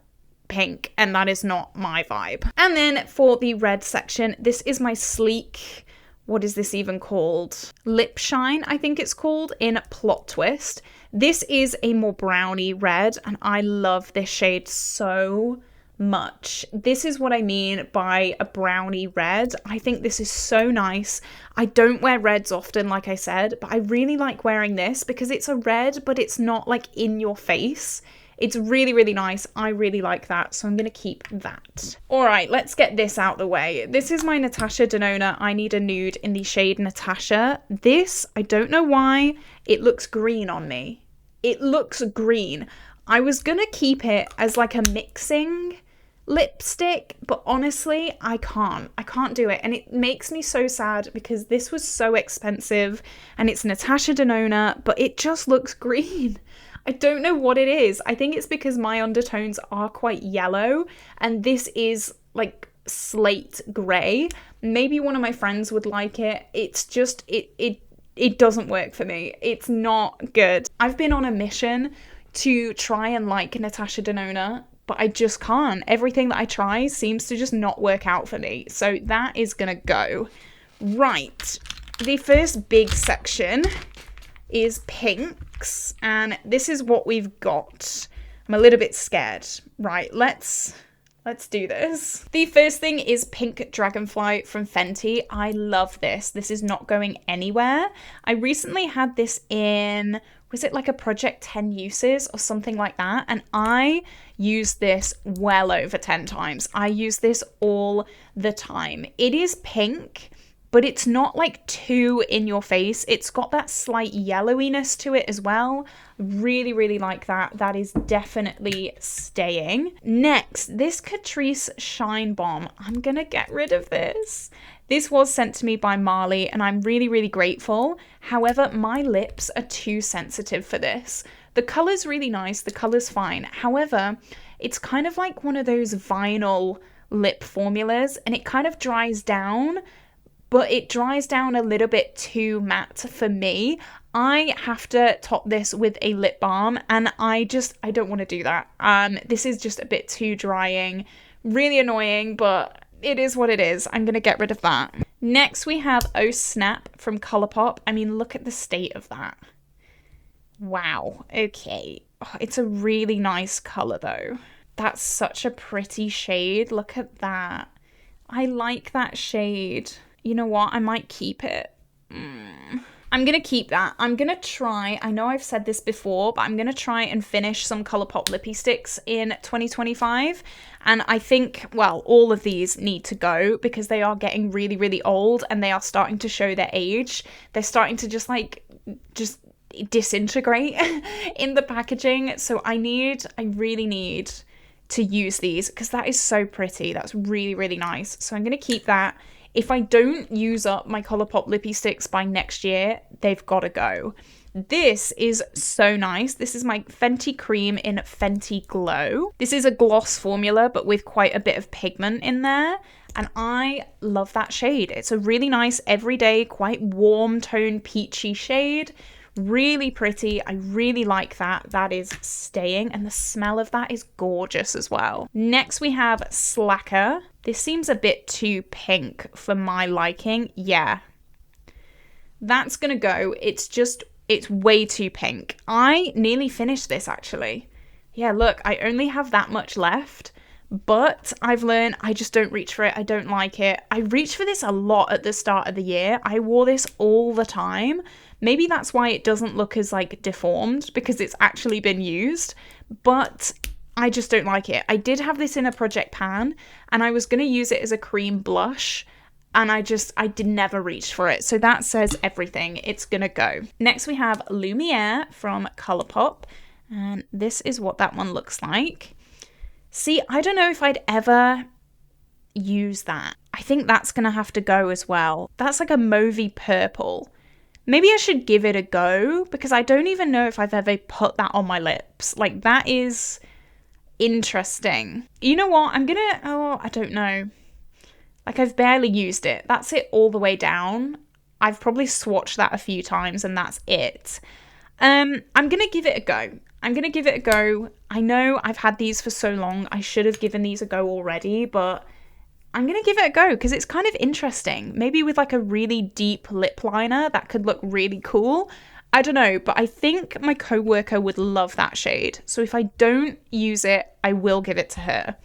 pink, and that is not my vibe. And then for the red section, this is my sleek, what is this even called? Lip Shine, I think it's called, in Plot Twist. This is a more brownie red, and I love this shade so much. This is what I mean by a brownie red. I think this is so nice. I don't wear reds often, like I said, but I really like wearing this because it's a red, but it's not like in your face. It's really, really nice. I really like that, so I'm going to keep that. All right, let's get this out the way. This is my Natasha Denona I Need a Nude in the shade Natasha. This, I don't know why, it looks green on me. It looks green. I was going to keep it as like a mixing lipstick, but honestly, I can't do it. And it makes me so sad because this was so expensive and it's Natasha Denona, but it just looks green. I don't know what it is. I think it's because my undertones are quite yellow and this is like slate grey. Maybe one of my friends would like it. It's just, it doesn't work for me. It's not good. I've been on a mission to try and like Natasha Denona, but I just can't. Everything that I try seems to just not work out for me. So that is gonna go. Right. The first big section is pinks, and this is what we've got. I'm a little bit scared. Right, let's do this. The first thing is Pink Dragonfly from Fenty. I love this. This is not going anywhere. I recently had this in, was it like a Project 10 uses or something like that? And I use this well over 10 times. I use this all the time. It is pink, but it's not like too in your face. It's got that slight yellowiness to it as well. Really, really like that. That is definitely staying. Next, this Catrice Shine Bomb. I'm gonna get rid of this. This was sent to me by Marley and I'm really, really grateful. However, my lips are too sensitive for this. The color's really nice, the color's fine. However, it's kind of like one of those vinyl lip formulas and it kind of dries down, but it dries down a little bit too matte for me. I have to top this with a lip balm and I don't want to do that. This is just a bit too drying, really annoying, but it is what it is. I'm going to get rid of that. Next we have Oh Snap from Colourpop. I mean, look at the state of that. Wow. Okay. Oh, it's a really nice color though. That's such a pretty shade. Look at that. I like that shade. You know what? I might keep it. I'm going to keep that. I'm going to try, I know I've said this before, but I'm going to try and finish some Colourpop lippy sticks in 2025. And I think, well, all of these need to go because they are getting really, really old and they are starting to show their age. They're starting to just disintegrate in the packaging. So I really need to use these because that is so pretty. That's really, really nice. So I'm going to keep that. If I don't use up my Colourpop lippy sticks by next year, they've got to go. This is so nice. This is my Fenty Cream in Fenty Glow. This is a gloss formula, but with quite a bit of pigment in there. And I love that shade. It's a really nice, everyday, quite warm tone, peachy shade. Really pretty. I really like that. That is staying. And the smell of that is gorgeous as well. Next we have Slacker. This seems a bit too pink for my liking. Yeah. That's gonna go. It's way too pink. I nearly finished this actually. Yeah, look, I only have that much left. But I've learned I just don't reach for it. I don't like it. I reached for this a lot at the start of the year. I wore this all the time. Maybe that's why it doesn't look as like deformed because it's actually been used, but I just don't like it. I did have this in a project pan and I was going to use it as a cream blush and I did never reach for it. So that says everything. It's going to go. Next we have Lumiere from Colourpop and this is what that one looks like. See, I don't know if I'd ever use that. I think that's going to have to go as well. That's like a mauvey purple. Maybe I should give it a go because I don't even know if I've ever put that on my lips. Like that is interesting. You know what? I don't know. Like I've barely used it. That's it all the way down. I've probably swatched that a few times and that's it. I'm going to give it a go. I know I've had these for so long. I should have given these a go already, but I'm going to give it a go because it's kind of interesting. Maybe with like a really deep lip liner, that could look really cool. I don't know, but I think my coworker would love that shade. So if I don't use it, I will give it to her.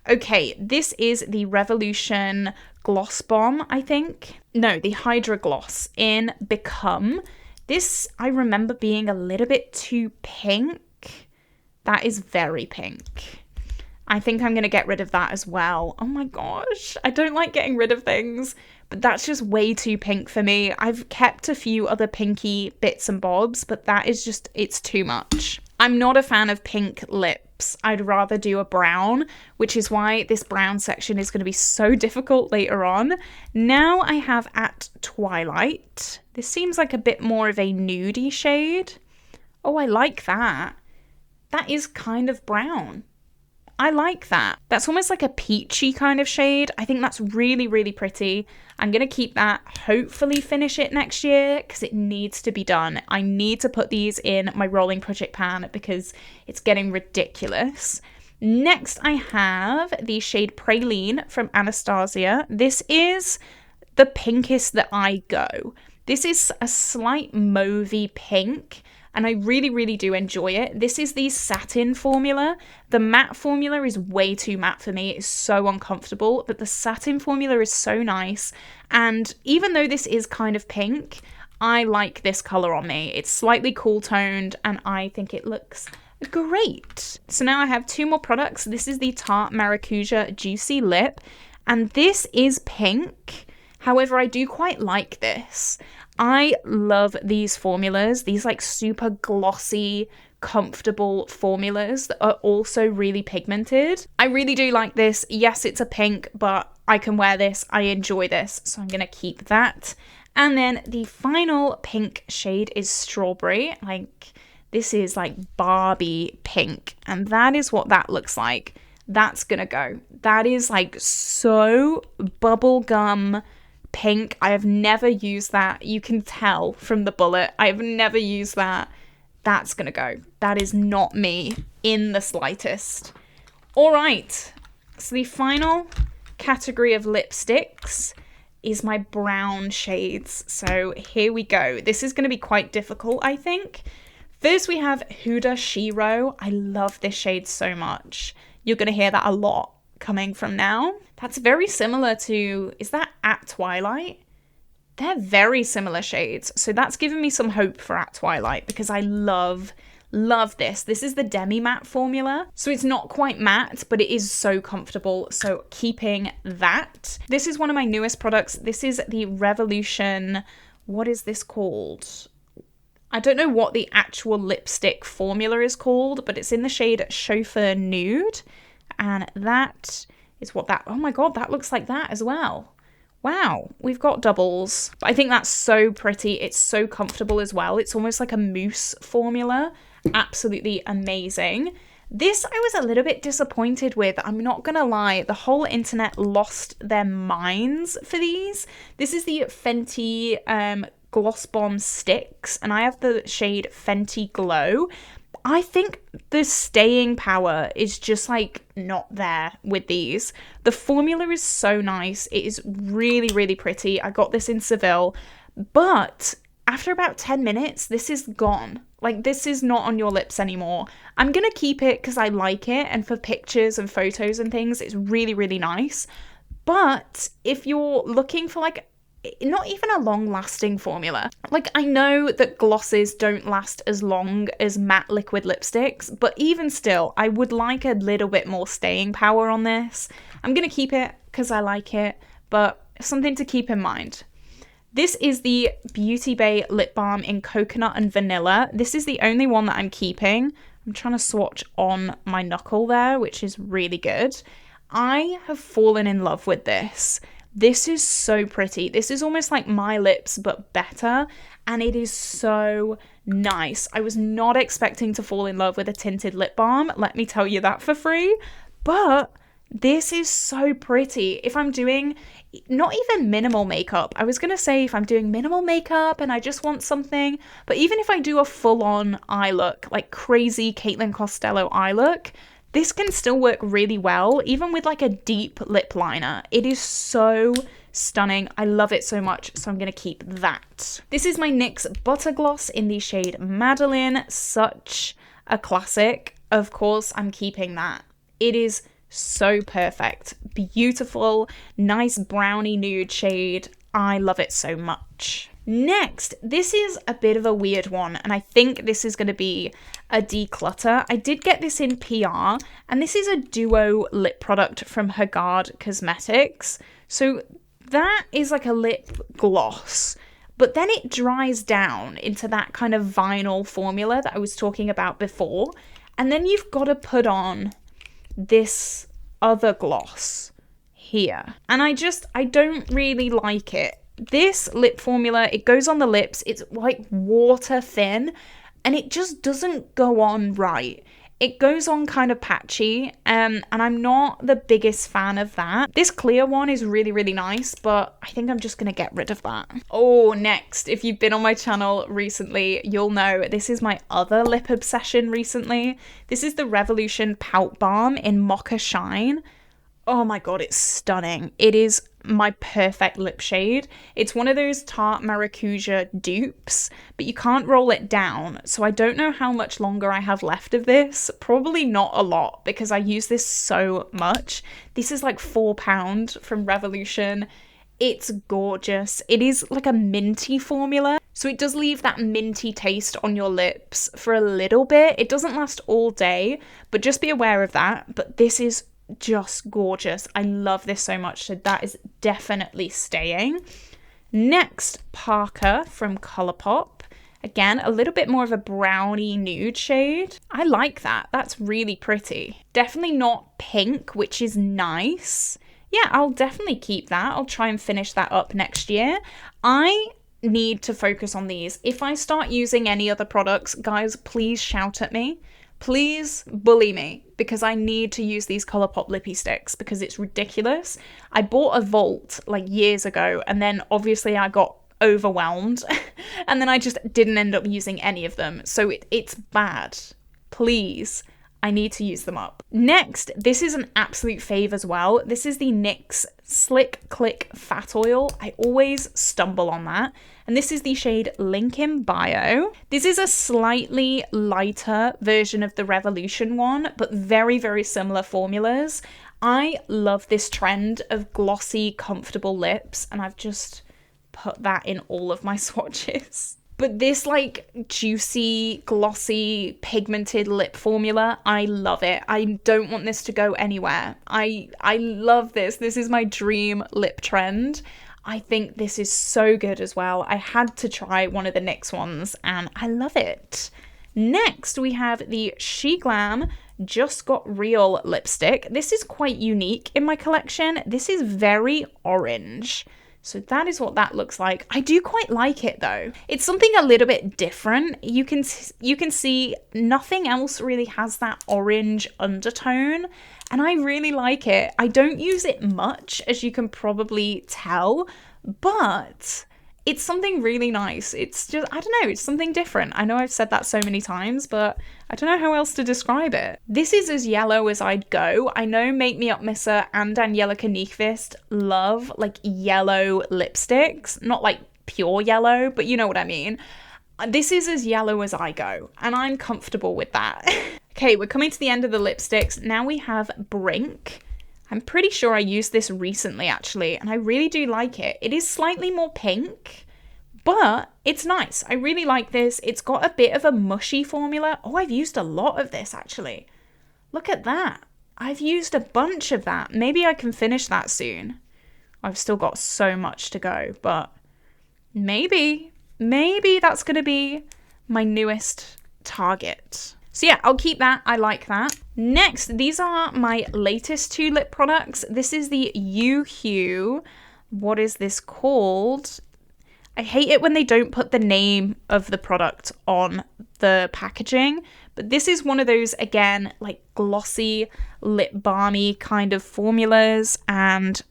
Okay, this is the Revolution Gloss Bomb, I think. No, the Hydra Gloss in Become. This, I remember being a little bit too pink. That is very pink. I think I'm going to get rid of that as well. Oh my gosh, I don't like getting rid of things, but that's just way too pink for me. I've kept a few other pinky bits and bobs, but that is just, it's too much. I'm not a fan of pink lips. I'd rather do a brown, which is why this brown section is going to be so difficult later on. Now I have At Twilight. This seems like a bit more of a nudie shade. Oh, I like that. That is kind of brown. I like that. That's almost like a peachy kind of shade. I think that's really, really pretty. I'm going to keep that, hopefully finish it next year because it needs to be done. I need to put these in my rolling project pan because it's getting ridiculous. Next, I have the shade Praline from Anastasia. This is the pinkest that I go. This is a slight mauvey pink. And I really, really do enjoy it. This is the satin formula. The matte formula is way too matte for me. It's so uncomfortable, but the satin formula is so nice. And even though this is kind of pink, I like this color on me. It's slightly cool toned and I think it looks great. So now I have two more products. This is the Tarte Maracuja Juicy Lip. And this is pink. However, I do quite like this. I love these formulas, these like super glossy, comfortable formulas that are also really pigmented. I really do like this. Yes, it's a pink, but I can wear this. I enjoy this, so I'm gonna keep that. And then the final pink shade is Strawberry. Like, this is like Barbie pink, and that is what that looks like. That's gonna go. That is like so bubblegum pink. I have never used that. You can tell from the bullet. I have never used that. That's gonna go. That is not me in the slightest. All right. So the final category of lipsticks is my brown shades. So here we go. This is going to be quite difficult, I think. First, we have Huda Shiro. I love this shade so much. You're going to hear that a lot coming from now. That's very similar to, is that At Twilight? They're very similar shades. So that's given me some hope for At Twilight because I love this. This is the demi matte formula. So it's not quite matte, but it is so comfortable. So keeping that. This is one of my newest products. This is the Revolution, what is this called? I don't know what the actual lipstick formula is called, but it's in the shade Chauffeur Nude. And that is what that, oh my God, that looks like that as well. Wow, we've got doubles. But I think that's so pretty. It's so comfortable as well. It's almost like a mousse formula. Absolutely amazing. This I was a little bit disappointed with. I'm not gonna lie, the whole internet lost their minds for these. This is the Fenty Gloss Bomb Sticks, and I have the shade Fenty Glow. I think the staying power is just like not there with these. The formula is so nice. It is really, really pretty. I got this in Seville, but after about 10 minutes, this is gone. Like, this is not on your lips anymore. I'm gonna keep it because I like it, and for pictures and photos and things, it's really, really nice. But if you're looking for like not even a long-lasting formula. Like, I know that glosses don't last as long as matte liquid lipsticks, but even still, I would like a little bit more staying power on this. I'm gonna keep it because I like it, but something to keep in mind. This is the Beauty Bay Lip Balm in Coconut and Vanilla. This is the only one that I'm keeping. I'm trying to swatch on my knuckle there, which is really good. I have fallen in love with this. This is so pretty. This is almost like my lips, but better. And it is so nice. I was not expecting to fall in love with a tinted lip balm. Let me tell you that for free. But this is so pretty. If I'm doing not even minimal makeup, I was going to say if I'm doing minimal makeup and I just want something, but even if I do a full-on eye look, like crazy Caitlin Costello eye look, this can still work really well, even with like a deep lip liner. It is so stunning. I love it so much, so I'm gonna keep that. This is my NYX Butter Gloss in the shade Madeline. Such a classic. Of course, I'm keeping that. It is so perfect. Beautiful, nice brownie nude shade. I love it so much. Next, this is a bit of a weird one, and I think this is going to be a declutter. I did get this in PR, and this is a duo lip product from Hagard Cosmetics. So that is like a lip gloss, but then it dries down into that kind of vinyl formula that I was talking about before, and then you've got to put on this other gloss here. And I don't really like it. This lip formula, it goes on the lips, it's like water thin, and it just doesn't go on right. It goes on kind of patchy, and I'm not the biggest fan of that. This clear one is really, really nice, but I think I'm just gonna get rid of that. Oh, next, if you've been on my channel recently, you'll know this is my other lip obsession recently. This is the Revolution Pout Balm in Mocha Shine. Oh my god, it's stunning. It is my perfect lip shade. It's one of those Tarte Maracuja dupes, but you can't roll it down, so I don't know how much longer I have left of this. Probably not a lot, because I use this so much. This is like £4 from Revolution. It's gorgeous. It is like a minty formula, so it does leave that minty taste on your lips for a little bit. It doesn't last all day, but just be aware of that. But this is just gorgeous. I love this so much, so that is definitely staying. Next, Parker from Colourpop. Again, a little bit more of a brownie nude shade. I like that. That's really pretty. Definitely not pink, which is nice. Yeah, I'll definitely keep that. I'll try and finish that up next year. I need to focus on these. If I start using any other products, guys, please shout at me. Please bully me, because I need to use these Colourpop lippy sticks because it's ridiculous. I bought a Vault like years ago, and then obviously I got overwhelmed and then I just didn't end up using any of them. So it's bad. Please, I need to use them up. Next, this is an absolute fave as well. This is the NYX Slick Click Fat Oil. I always stumble on that. And this is the shade Link in Bio. This is a slightly lighter version of the Revolution one, but very, very similar formulas. I love this trend of glossy, comfortable lips, and I've just put that in all of my swatches. But this like juicy, glossy, pigmented lip formula, I love it. I don't want this to go anywhere. I love this. This is my dream lip trend. I think this is so good as well. I had to try one of the NYX ones and I love it. Next, we have the She Glam Just Got Real lipstick. This is quite unique in my collection. This is very orange. So that is what that looks like. I do quite like it though. It's something a little bit different. You can see nothing else really has that orange undertone, and I really like it. I don't use it much, as you can probably tell, but it's something really nice. It's just, I don't know, it's something different. I know I've said that so many times, but I don't know how else to describe it. This is as yellow as I'd go. I know Make Me Up Misser and Angelica Nyqvist love like yellow lipsticks. Not like pure yellow, but you know what I mean. This is as yellow as I go, and I'm comfortable with that. Okay, we're coming to the end of the lipsticks. Now we have Brink. I'm pretty sure I used this recently actually, and I really do like it. It is slightly more pink, but it's nice. I really like this. It's got a bit of a mushy formula. Oh, I've used a lot of this actually. Look at that. I've used a bunch of that. Maybe I can finish that soon. I've still got so much to go, but maybe that's going to be my newest target. So yeah, I'll keep that. I like that. Next, these are my latest two lip products. This is the You Hue. What is this called? I hate it when they don't put the name of the product on the packaging, but this is one of those, again, like glossy, lip balmy kind of formulas, and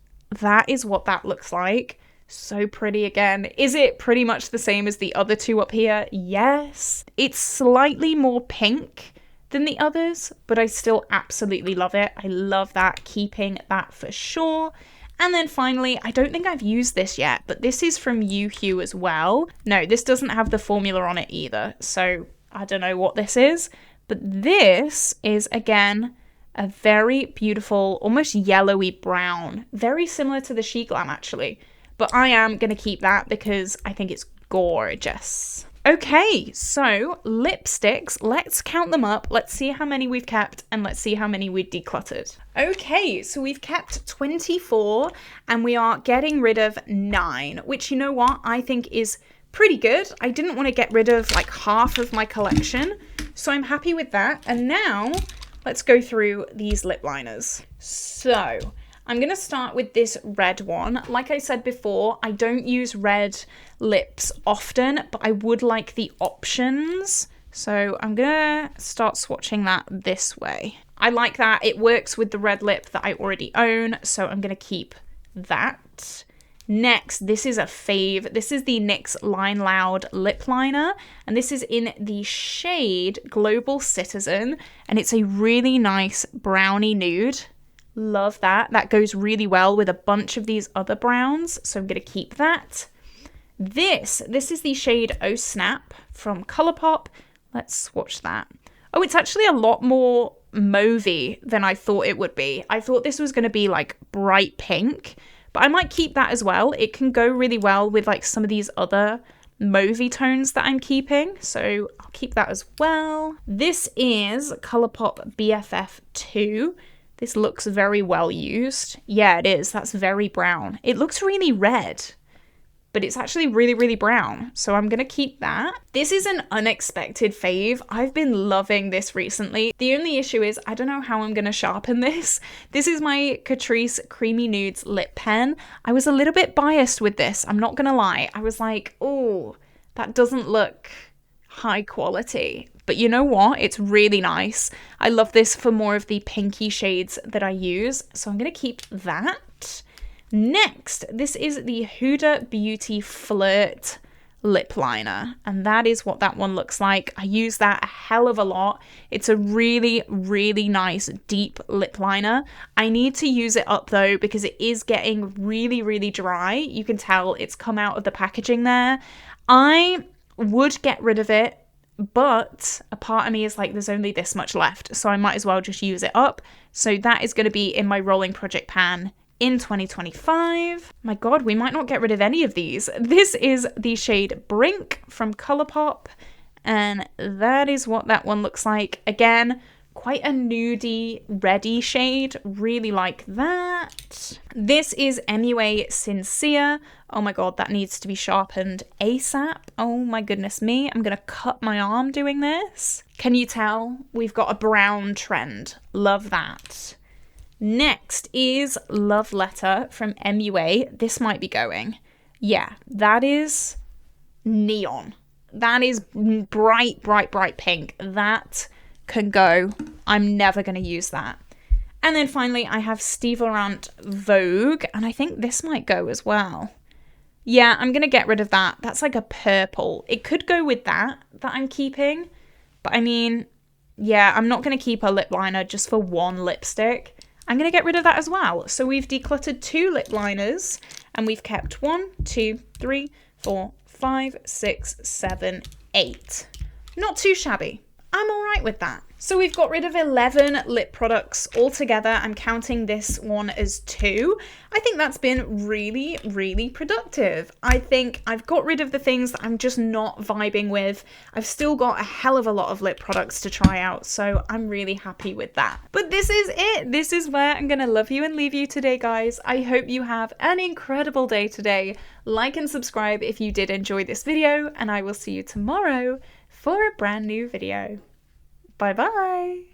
that is what that looks like. So pretty again. Is it pretty much the same as the other two up here? Yes. It's slightly more pink than the others, but I still absolutely love it. I love that, keeping that for sure. And then finally, I don't think I've used this yet, but this is from You Hue as well. No, this doesn't have the formula on it either, so I don't know what this is. But this is, again, a very beautiful, almost yellowy brown. Very similar to the She Glam, actually. But I am going to keep that because I think it's gorgeous. Okay, so lipsticks, let's count them up. Let's see how many we've kept and let's see how many we decluttered. Okay, so we've kept 24 and we are getting rid of 9, which, you know what, I think is pretty good. I didn't want to get rid of like half of my collection, so I'm happy with that. And now let's go through these lip liners. So I'm going to start with this red one. Like I said before, I don't use red lips often, but I would like the options. So I'm going to start swatching that this way. I like that. It works with the red lip that I already own, so I'm going to keep that. Next, this is a fave. This is the NYX Line Loud lip liner, and this is in the shade Global Citizen, and it's a really nice brownie nude. Love that. That goes really well with a bunch of these other browns, so I'm going to keep that. This is the shade Oh Snap from Colourpop. Let's swatch that. Oh, it's actually a lot more mauvey than I thought it would be. I thought this was going to be like bright pink, but I might keep that as well. It can go really well with like some of these other mauvey tones that I'm keeping, so I'll keep that as well. This is Colourpop BFF 2. This looks very well used. Yeah, it is. That's very brown. It looks really red, but it's actually really, really brown. So I'm going to keep that. This is an unexpected fave. I've been loving this recently. The only issue is I don't know how I'm going to sharpen this. This is my Catrice Creamy Nudes lip pen. I was a little bit biased with this. I'm not going to lie. I was like, oh, that doesn't look high quality. But you know what? It's really nice. I love this for more of the pinky shades that I use. So I'm going to keep that. Next, this is the Huda Beauty Flirt lip liner. And that is what that one looks like. I use that a hell of a lot. It's a really, really nice deep lip liner. I need to use it up though because it is getting really, really dry. You can tell it's come out of the packaging there. I would get rid of it, but a part of me is like, there's only this much left, so I might as well just use it up. So that is going to be in my rolling project pan in 2025. My God, we might not get rid of any of these. This is the shade Brink from Colourpop, and that is what that one looks like. Again, quite a nudie, reddy shade. Really like that. This is MUA Sincere. Oh my God, that needs to be sharpened ASAP. Oh my goodness me. I'm going to cut my arm doing this. Can you tell? We've got a brown trend. Love that. Next is Love Letter from MUA. This might be going. Yeah, that is neon. That is bright, bright, bright pink. That can go. I'm never going to use that. And then finally, I have Steve Laurent Vogue, and I think this might go as well. Yeah, I'm going to get rid of that. That's like a purple. It could go with that I'm keeping. But I mean, yeah, I'm not going to keep a lip liner just for one lipstick. I'm going to get rid of that as well. So we've decluttered 2 lip liners, and we've kept 1, 2, 3, 4, 5, 6, 7, 8. Not too shabby. I'm all right with that. So we've got rid of 11 lip products altogether. I'm counting this one as 2. I think that's been really, really productive. I think I've got rid of the things that I'm just not vibing with. I've still got a hell of a lot of lip products to try out, so I'm really happy with that. But this is it. This is where I'm gonna love you and leave you today, guys. I hope you have an incredible day today. Like and subscribe if you did enjoy this video, and I will see you tomorrow for a brand new video. Bye bye.